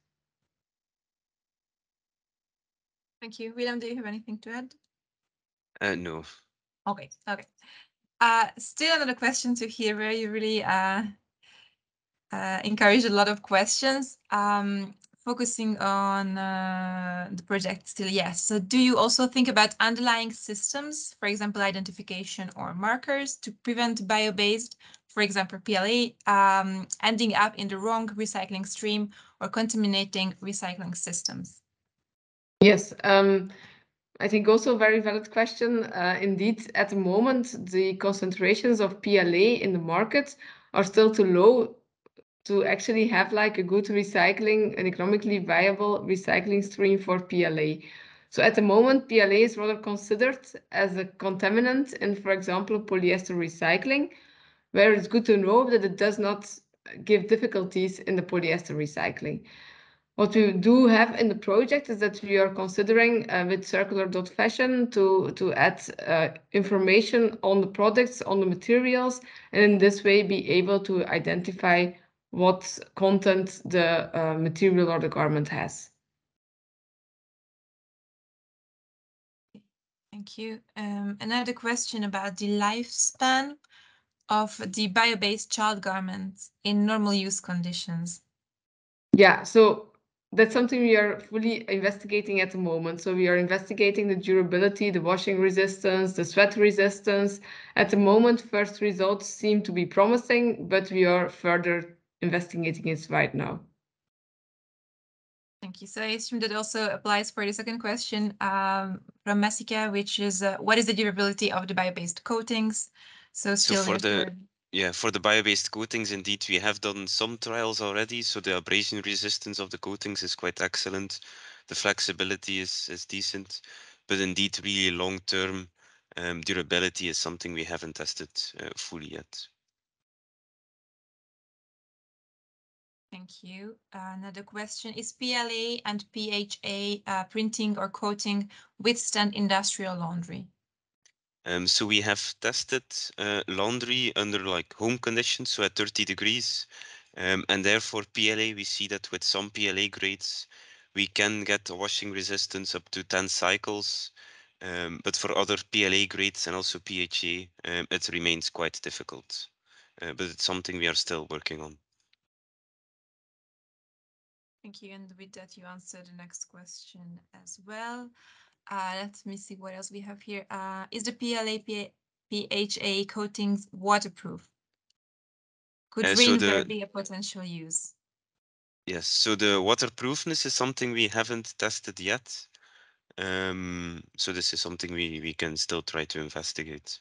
Thank you. Willem, do you have anything to add? No. Okay. Still another question to hear where you really encourage a lot of questions. Focusing on the project still, yes. So do you also think about underlying systems, for example, identification or markers to prevent bio-based, for example, PLA, ending up in the wrong recycling stream or contaminating recycling systems? Yes, I think also a very valid question. Indeed, at the moment, the concentrations of PLA in the market are still too low to actually have like a good recycling, an economically viable recycling stream for PLA. So at the moment, PLA is rather considered as a contaminant in, for example, polyester recycling, where it's good to know that it does not give difficulties in the polyester recycling. What we do have in the project is that we are considering with circular.fashion to add information on the products, on the materials, and in this way be able to identify what content the material or the garment has. Thank you. Another question about the lifespan of the bio-based child garments in normal use conditions. Yeah, so that's something we are fully investigating at the moment. So we are investigating the durability, the washing resistance, the sweat resistance. At the moment, first results seem to be promising, but we are further investigating it right now. Thank you. So I assume that also applies for the second question from Messica, which is what is the durability of the bio-based coatings? So still for the bio-based coatings, indeed, we have done some trials already. So the abrasion resistance of the coatings is quite excellent. The flexibility is decent, but indeed, really long-term durability is something we haven't tested fully yet. Thank you. Another question, is PLA and PHA printing or coating withstand industrial laundry? So we have tested laundry under like home conditions, so at 30 degrees. And therefore PLA, we see that with some PLA grades, we can get a washing resistance up to 10 cycles. But for other PLA grades and also PHA, it remains quite difficult. But it's something we are still working on. Thank you. And with that, you answered the next question as well. Let me see what else we have here. Is the PLA PHA coatings waterproof? Could rainwear be a potential use? Yes, so the waterproofness is something we haven't tested yet. So this is something we can still try to investigate.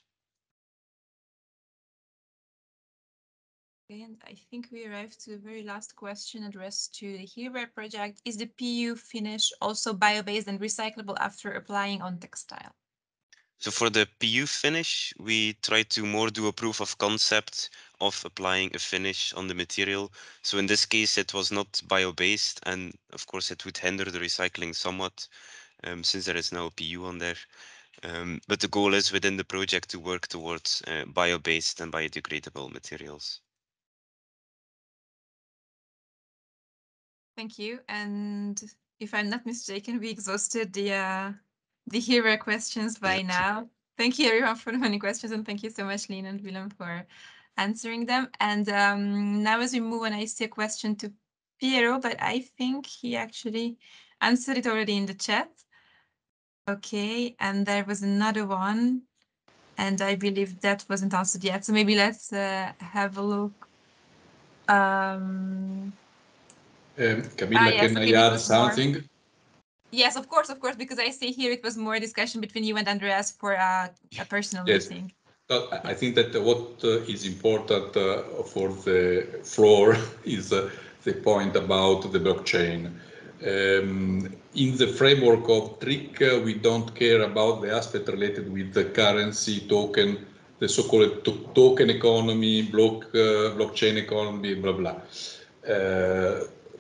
Okay, and I think we arrived to the very last question addressed to the HereWear project. Is the PU finish also bio-based and recyclable after applying on textile? So for the PU finish, we try to more do a proof of concept of applying a finish on the material. So in this case, it was not bio-based, and of course it would hinder the recycling somewhat, since there is now a PU on there. But the goal is within the project to work towards bio-based and biodegradable materials. Thank you. And if I'm not mistaken, we exhausted the HereWear questions by now. Thank you everyone for the many questions, and thank you so much, Lien and Willem, for answering them. And now as we move on, I see a question to Piero, but I think he actually answered it already in the chat. Okay, and there was another one, and I believe that wasn't answered yet. So maybe let's have a look. Camilla, yes, can I add something? Yes, of course, because I see here it was more discussion between you and Andreas for a personal meeting. I think that what is important for the floor is the point about the blockchain. In the framework of TRIC, we don't care about the aspect related with the currency token, the so-called token economy, blockchain economy, blah, blah.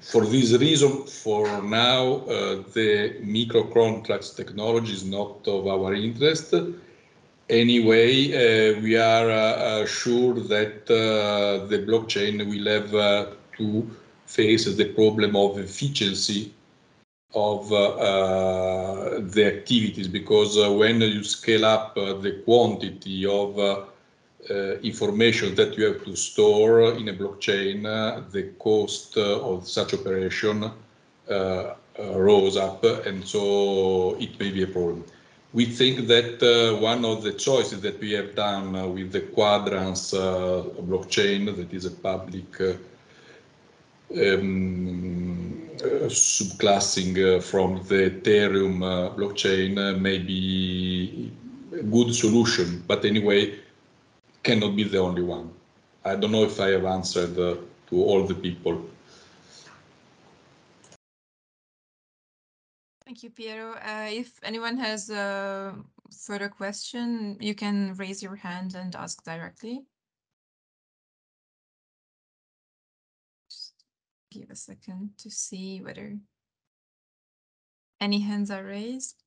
For this reason, for now, the micro contracts technology is not of our interest. Anyway, we are sure that the blockchain will have to face the problem of efficiency of the activities, because when you scale up the quantity of information that you have to store in a blockchain, the cost of such operation rose up, and so it may be a problem. We think that one of the choices that we have done with the Quadrants blockchain, that is a public subclassing from the Ethereum blockchain, may be a good solution, but anyway, cannot be the only one. I don't know if I have answered to all the people. Thank you, Piero. If anyone has a further question, you can raise your hand and ask directly. Just give a second to see whether any hands are raised.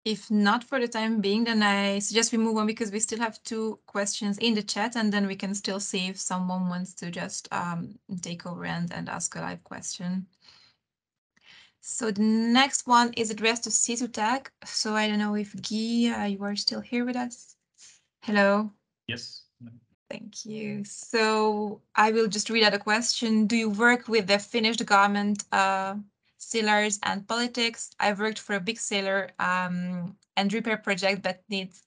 If not for the time being, then I suggest we move on, because we still have 2 questions in the chat, and then we can still see if someone wants to just take over and ask a live question. So the next one is addressed to CISUTAC. So I don't know if Guy, you are still here with us. Hello. Yes. Thank you. So I will just read out a question. Do you work with the finished garment sailors and politics? I've worked for a big sailor and repair project that needs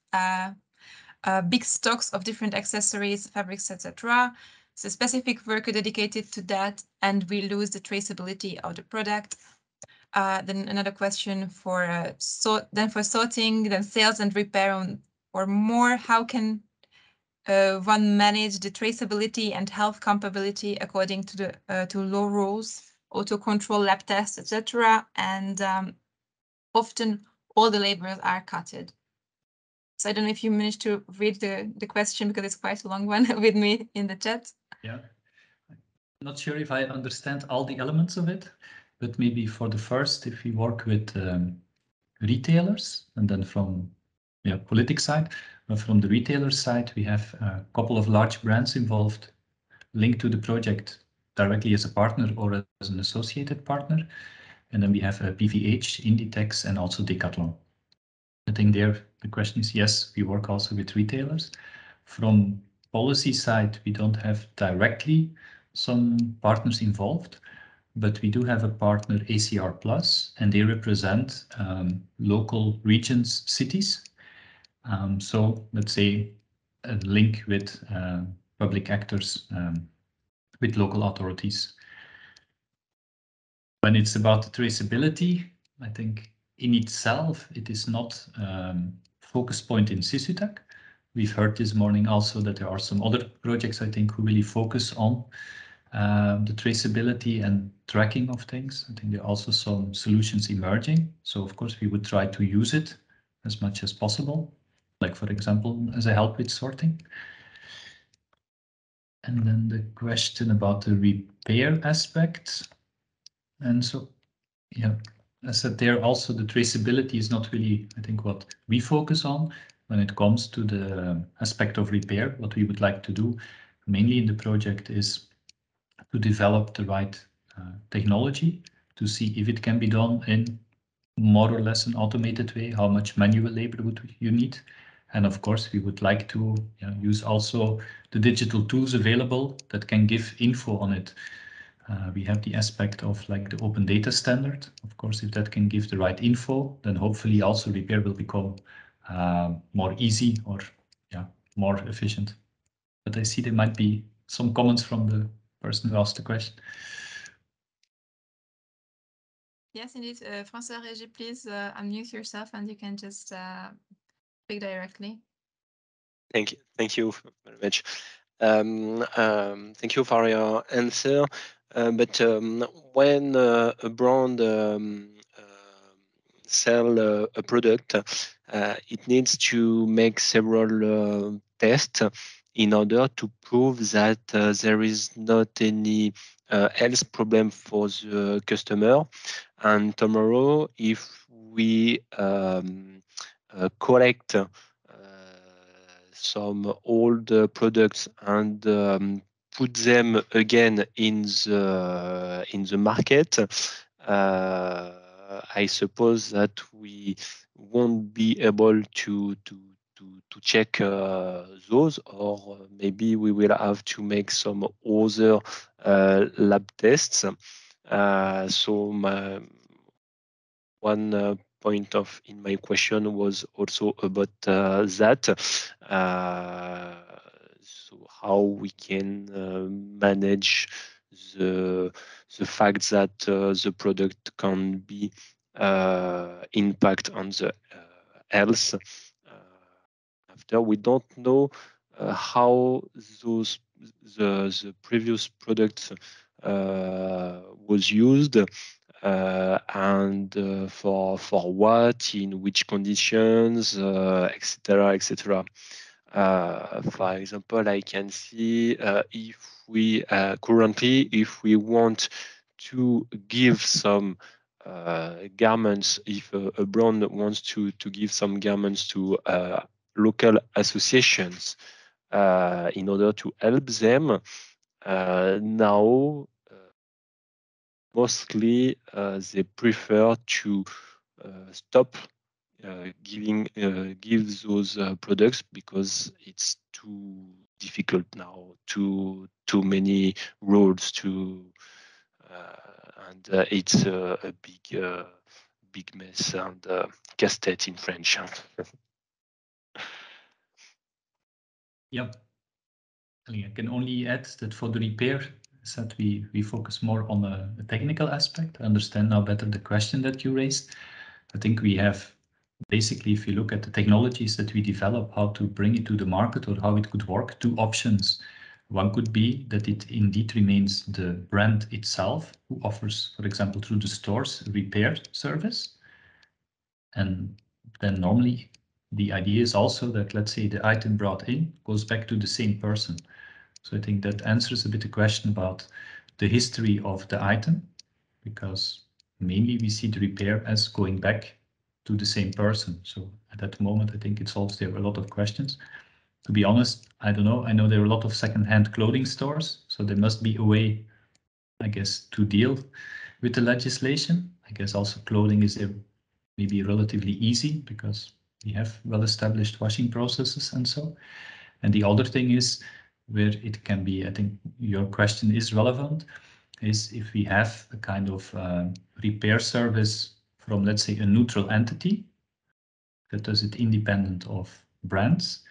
big stocks of different accessories, fabrics, etc. So specific worker dedicated to that, and we lose the traceability of the product. Then another question for for sorting, then sales and repair or more. How can one manage the traceability and health compatibility according to the to law rules, auto control, lab tests, etc. And often all the labels are cutted. So I don't know if you managed to read the question, because it's quite a long one with me in the chat. Yeah, I'm not sure if I understand all the elements of it, but maybe for the first, if we work with retailers, and then from politics side, but from the retailer side, we have a couple of large brands involved, linked to the project directly as a partner or as an associated partner. And then we have PVH, Inditex, and also Decathlon. I think there the question is, yes, we work also with retailers. From policy side, we don't have directly some partners involved, but we do have a partner, ACR+, and they represent local regions, cities. So let's say a link with public actors, with local authorities. When it's about the traceability, I think in itself, it is not focus point in CISUTAC. We've heard this morning also that there are some other projects, I think, who really focus on the traceability and tracking of things. I think there are also some solutions emerging. So of course, we would try to use it as much as possible. Like, for example, as a help with sorting. And then the question about the repair aspect. And so, yeah, I said there also the traceability is not really, I think, what we focus on when it comes to the aspect of repair. What we would like to do mainly in the project is to develop the right technology to see if it can be done in more or less an automated way, how much manual labor would you need. And of course, we would like to use also the digital tools available that can give info on it. We have the aspect of like the open data standard. Of course, if that can give the right info, then hopefully also repair will become more easy or more efficient. But I see there might be some comments from the person who asked the question. Yes, indeed. François Régis, please unmute yourself and you can just speak directly. Thank you very much. Thank you for your answer. But when a brand sell a product, it needs to make several tests in order to prove that there is not any else problem for the customer. And tomorrow, if we collect some old products and put them again in the market, I suppose that we won't be able to check those, or maybe we will have to make some other lab tests. So one point in my question was also about that. So how we can manage the fact that the product can be impact on the health. After we don't know how the previous product was used. And for what, in which conditions, etc., etc. For example, I can see if we currently, if we want to give some garments, if a brand wants to give some garments to local associations in order to help them, now mostly they prefer to stop give those products because it's too difficult now, too many rules to and it's a big mess and casse-tête in French. Yeah, I can only add that for the repair, that we focus more on a technical aspect. I understand now better the question that you raised. I think we have basically, if you look at the technologies that we develop, how to bring it to the market or how it could work, two options. One could be that it indeed remains the brand itself who offers, for example, through the stores, a repair service. And then normally the idea is also that, let's say, the item brought in goes back to the same person. So I think that answers a bit the question about the history of the item, because mainly we see the repair as going back to the same person. So at that moment, I think it solves there a lot of questions. To be honest, I don't know. I know there are a lot of second-hand clothing stores, so there must be a way, I guess, to deal with the legislation. I guess also clothing is maybe relatively easy because we have well-established washing processes and so. And the other thing is where it can be, I think your question is relevant, is if we have a kind of repair service from, let's say, a neutral entity that does it independent of brands.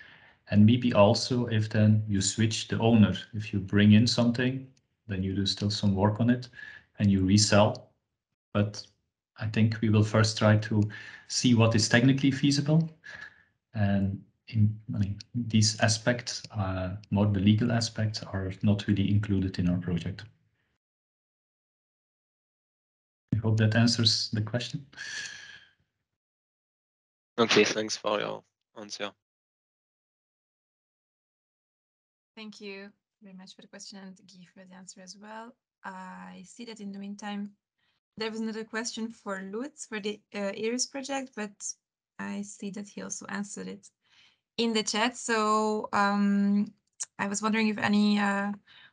And maybe also if then you switch the owner, if you bring in something, then you do still some work on it and you resell. But I think we will first try to see what is technically feasible. And these aspects, more the legal aspects, are not really included in our project. I hope that answers the question. Okay, thanks for your answer. Thank you very much for the question and Guy for the answer as well. I see that in the meantime, there was another question for Lutz for the Iris project, but I see that he also answered it in the chat. So I was wondering if any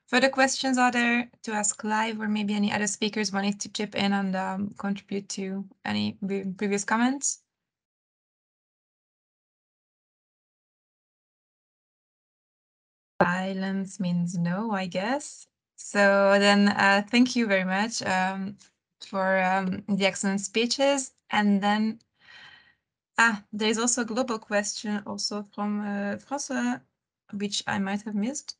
further questions are there to ask live, or maybe any other speakers wanted to chip in and contribute to any previous comments. Silence means no, I guess. So then thank you very much for the excellent speeches. And then there is also a global question also from François, which I might have missed.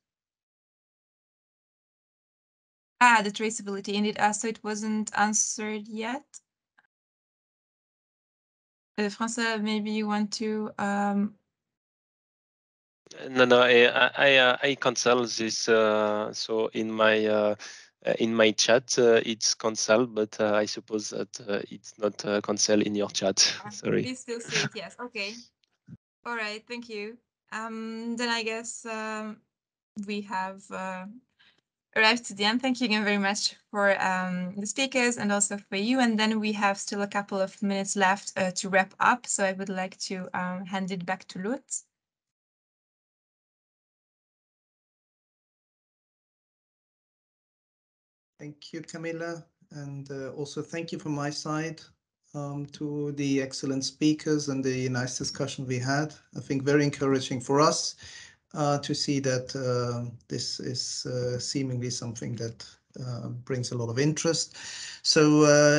The traceability indeed. So it wasn't answered yet. François, maybe you want to No, I cancel this. So in my chat, it's cancelled, but I suppose that it's not cancelled in your chat. Sorry. We still see it. Yes. Okay. All right. Thank you. Then I guess we have arrived to the end. Thank you again very much for the speakers and also for you. And then we have still a couple of minutes left to wrap up. So I would like to hand it back to Lutz. Thank you, Camilla. And also thank you from my side to the excellent speakers and the nice discussion we had. I think very encouraging for us to see that this is seemingly something that brings a lot of interest. So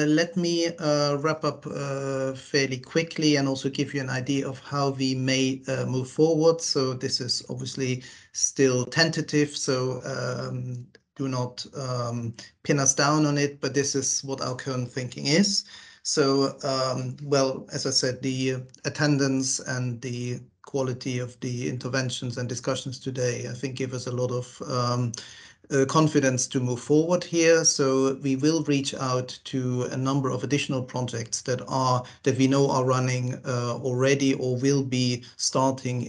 let me wrap up fairly quickly and also give you an idea of how we may move forward. So this is obviously still tentative, so do not pin us down on it, but this is what our current thinking is. So, well, as I said, the attendance and the quality of the interventions and discussions today, I think, give us a lot of confidence to move forward here. So we will reach out to a number of additional projects that we know are running already or will be starting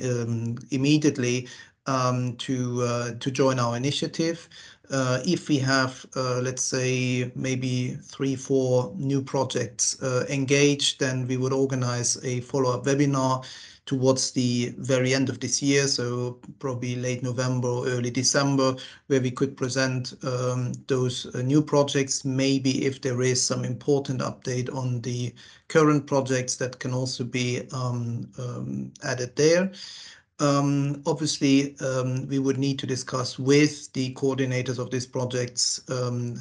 immediately to join our initiative. If we have, let's say, maybe 3-4 new projects engaged, then we would organize a follow-up webinar towards the very end of this year, so probably late November or early December, where we could present those new projects. Maybe if there is some important update on the current projects, that can also be added there. Obviously, we would need to discuss with the coordinators of these projects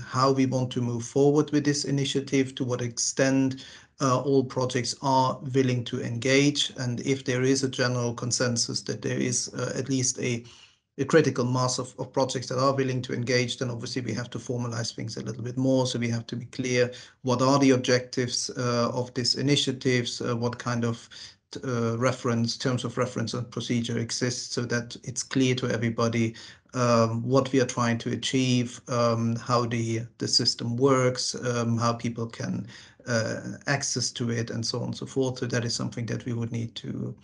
how we want to move forward with this initiative, to what extent all projects are willing to engage, and if there is a general consensus that there is at least a critical mass of projects that are willing to engage, then obviously we have to formalize things a little bit more. So we have to be clear what are the objectives of this initiatives, what kind of terms of reference and procedure exists, so that it's clear to everybody what we are trying to achieve, how the system works, how people can access to it, and so on and so forth. So that is something that we would need to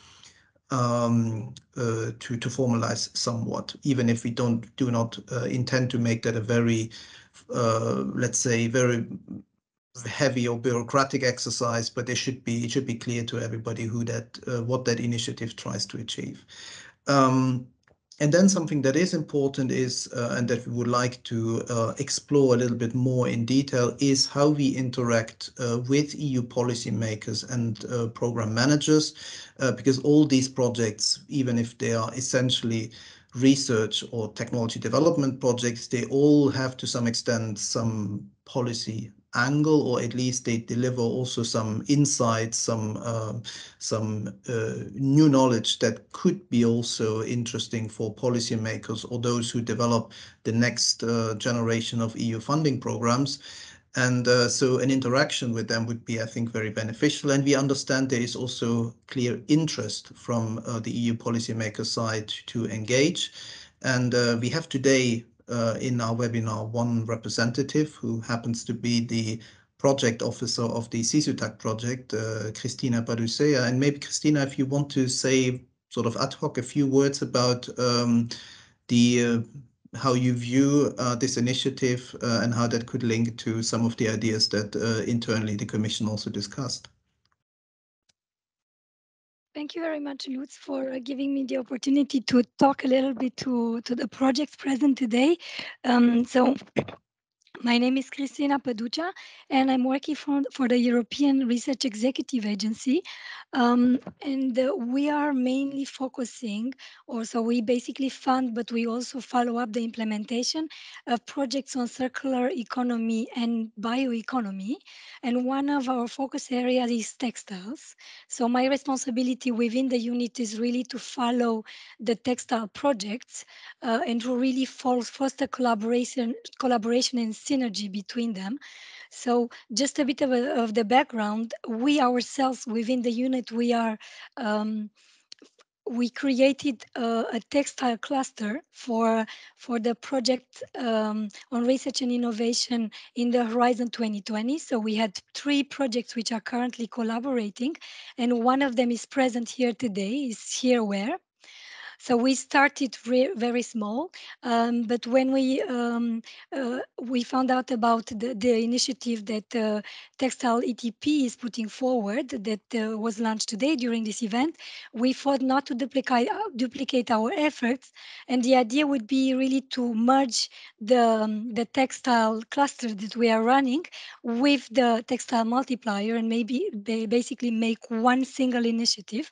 formalize somewhat, even if we do not intend to make that a very, let's say, very heavy or bureaucratic exercise, but it should be clear to everybody what that initiative tries to achieve. And then something that is important is, and that we would like to explore a little bit more in detail, is how we interact with EU policymakers and program managers, because all these projects, even if they are essentially research or technology development projects, they all have to some extent some policy angle, or at least they deliver also some insights, some new knowledge that could be also interesting for policymakers or those who develop the next generation of EU funding programs. And so an interaction with them would be, I think, very beneficial. And we understand there is also clear interest from the EU policymaker side to engage. And we have today in our webinar one representative who happens to be the project officer of the CISUTAC project, Cristina Padusea. And maybe, Cristina, if you want to say sort of ad hoc a few words about how you view this initiative and how that could link to some of the ideas that internally the Commission also discussed. Thank you very much, Lutz, for giving me the opportunity to talk a little bit to the projects present today. My name is Cristina Paduccia, and I'm working for the European Research Executive Agency. We are mainly focusing, so we basically fund, but we also follow up the implementation of projects on circular economy and bioeconomy. And one of our focus areas is textiles. So my responsibility within the unit is really to follow the textile projects and to really foster collaboration and synergy between them. So just a bit of the background, we ourselves within the unit, we created a textile cluster for the project on research and innovation in the Horizon 2020. So we had 3 projects which are currently collaborating, and one of them is present here today, is HereWear. So we started very small, but when we found out about the initiative that Textile ETP is putting forward, that was launched today during this event, we thought not to duplicate our efforts, and the idea would be really to merge the textile cluster that we are running with the Textile Multiplier, and maybe basically make one single initiative.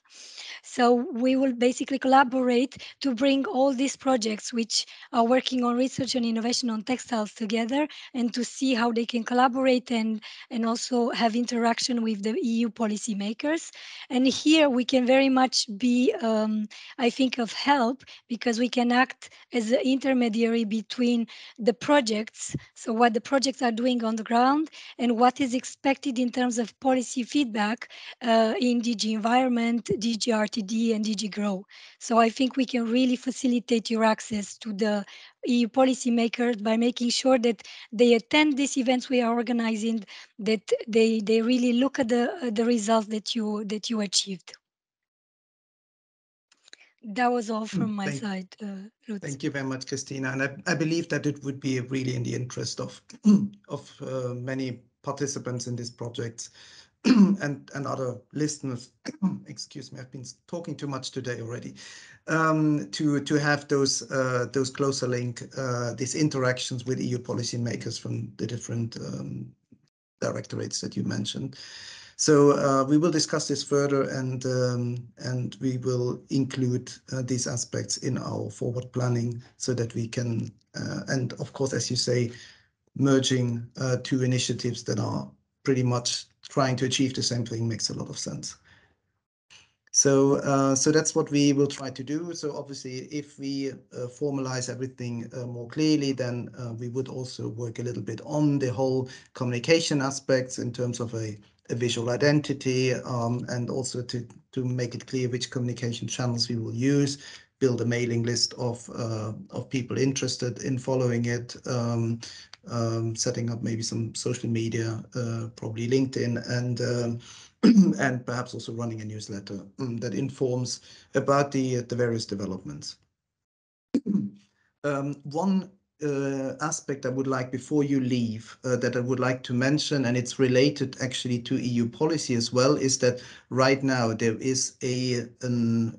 So we will basically collaborate to bring all these projects which are working on research and innovation on textiles together, and to see how they can collaborate and also have interaction with the EU policymakers. And here we can very much be, I think, of help, because we can act as an intermediary between the projects, so what the projects are doing on the ground and what is expected in terms of policy feedback in DG Environment, DG RTD, and DG Grow. So I think we can really facilitate your access to the EU policymakers by making sure that they attend these events we are organizing, that they really look at the results that you achieved. That was all from my side, Lutz. Thank you very much, Cristina. And I believe that it would be really in the interest of many participants in this project and other listeners. Excuse me, I've been talking too much today already. To have those closer link, these interactions with EU policymakers from the different directorates that you mentioned. So we will discuss this further, and we will include these aspects in our forward planning so that we can, and of course, as you say, merging 2 initiatives that are pretty much trying to achieve the same thing makes a lot of sense. So that's what we will try to do. So obviously, if we formalize everything more clearly, then we would also work a little bit on the whole communication aspects in terms of a visual identity, and also to make it clear which communication channels we will use, build a mailing list of people interested in following it, setting up maybe some social media, probably LinkedIn, and perhaps also running a newsletter that informs about the various developments. One aspect I would like, before you leave, that I would like to mention, and it's related actually to EU policy as well, is that right now there is an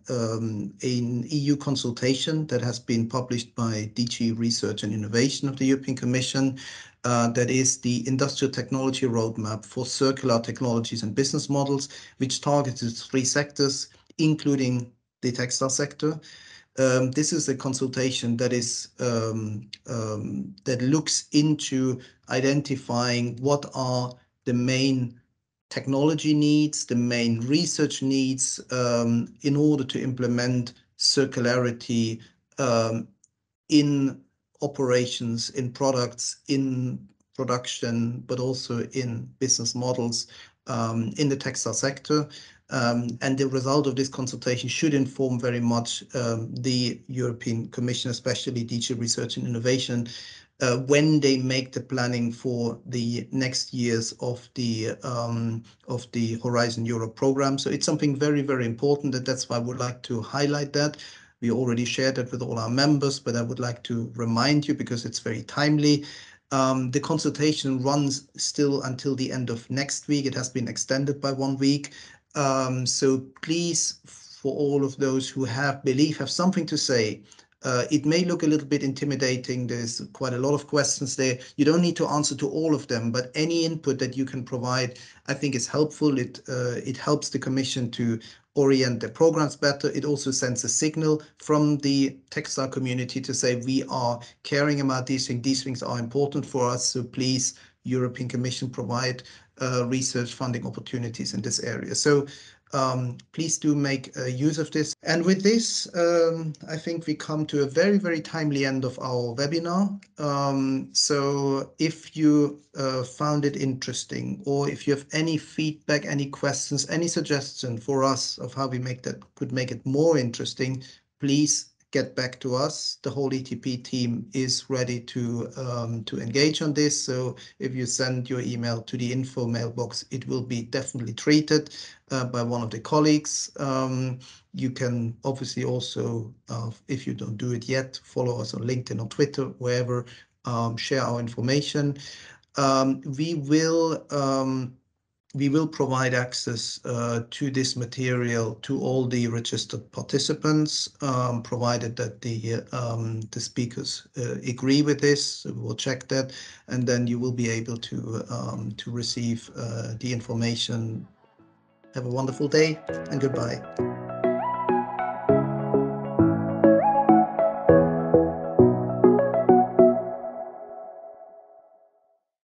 EU consultation that has been published by DG Research and Innovation of the European Commission. That is the Industrial Technology Roadmap for Circular Technologies and Business Models, which targets 3 sectors, including the textile sector. This is a consultation that is that looks into identifying what are the main technology needs, the main research needs in order to implement circularity in operations, in products, in production, but also in business models in the textile sector. And the result of this consultation should inform very much the European Commission, especially DG Research and Innovation, when they make the planning for the next years of the Horizon Europe program. So it's something very, very important, and that's why I would like to highlight that. We already shared that with all our members, but I would like to remind you because it's very timely. The consultation runs still until the end of next week. It has been extended by 1 week. So please, for all of those who have something to say, it may look a little bit intimidating. There's quite a lot of questions there. You don't need to answer to all of them, but any input that you can provide, I think is helpful. It helps the Commission to orient the programs better. It also sends a signal from the textile community to say we are caring about these things. These things are important for us. So please, European Commission, provide research funding opportunities in this area. So please do make use of this. And with this, I think we come to a very, very timely end of our webinar. So if you found it interesting, or if you have any feedback, any questions, any suggestion for us of how we could make it more interesting, please get back to us. The whole ETP team is ready to engage on this. So if you send your email to the info mailbox, it will be definitely treated by one of the colleagues. You can obviously also, if you don't do it yet, follow us on LinkedIn or Twitter, wherever, share our information. We will provide access to this material to all the registered participants, provided that the speakers agree with this. So we'll check that, and then you will be able to receive the information. Have a wonderful day, and goodbye.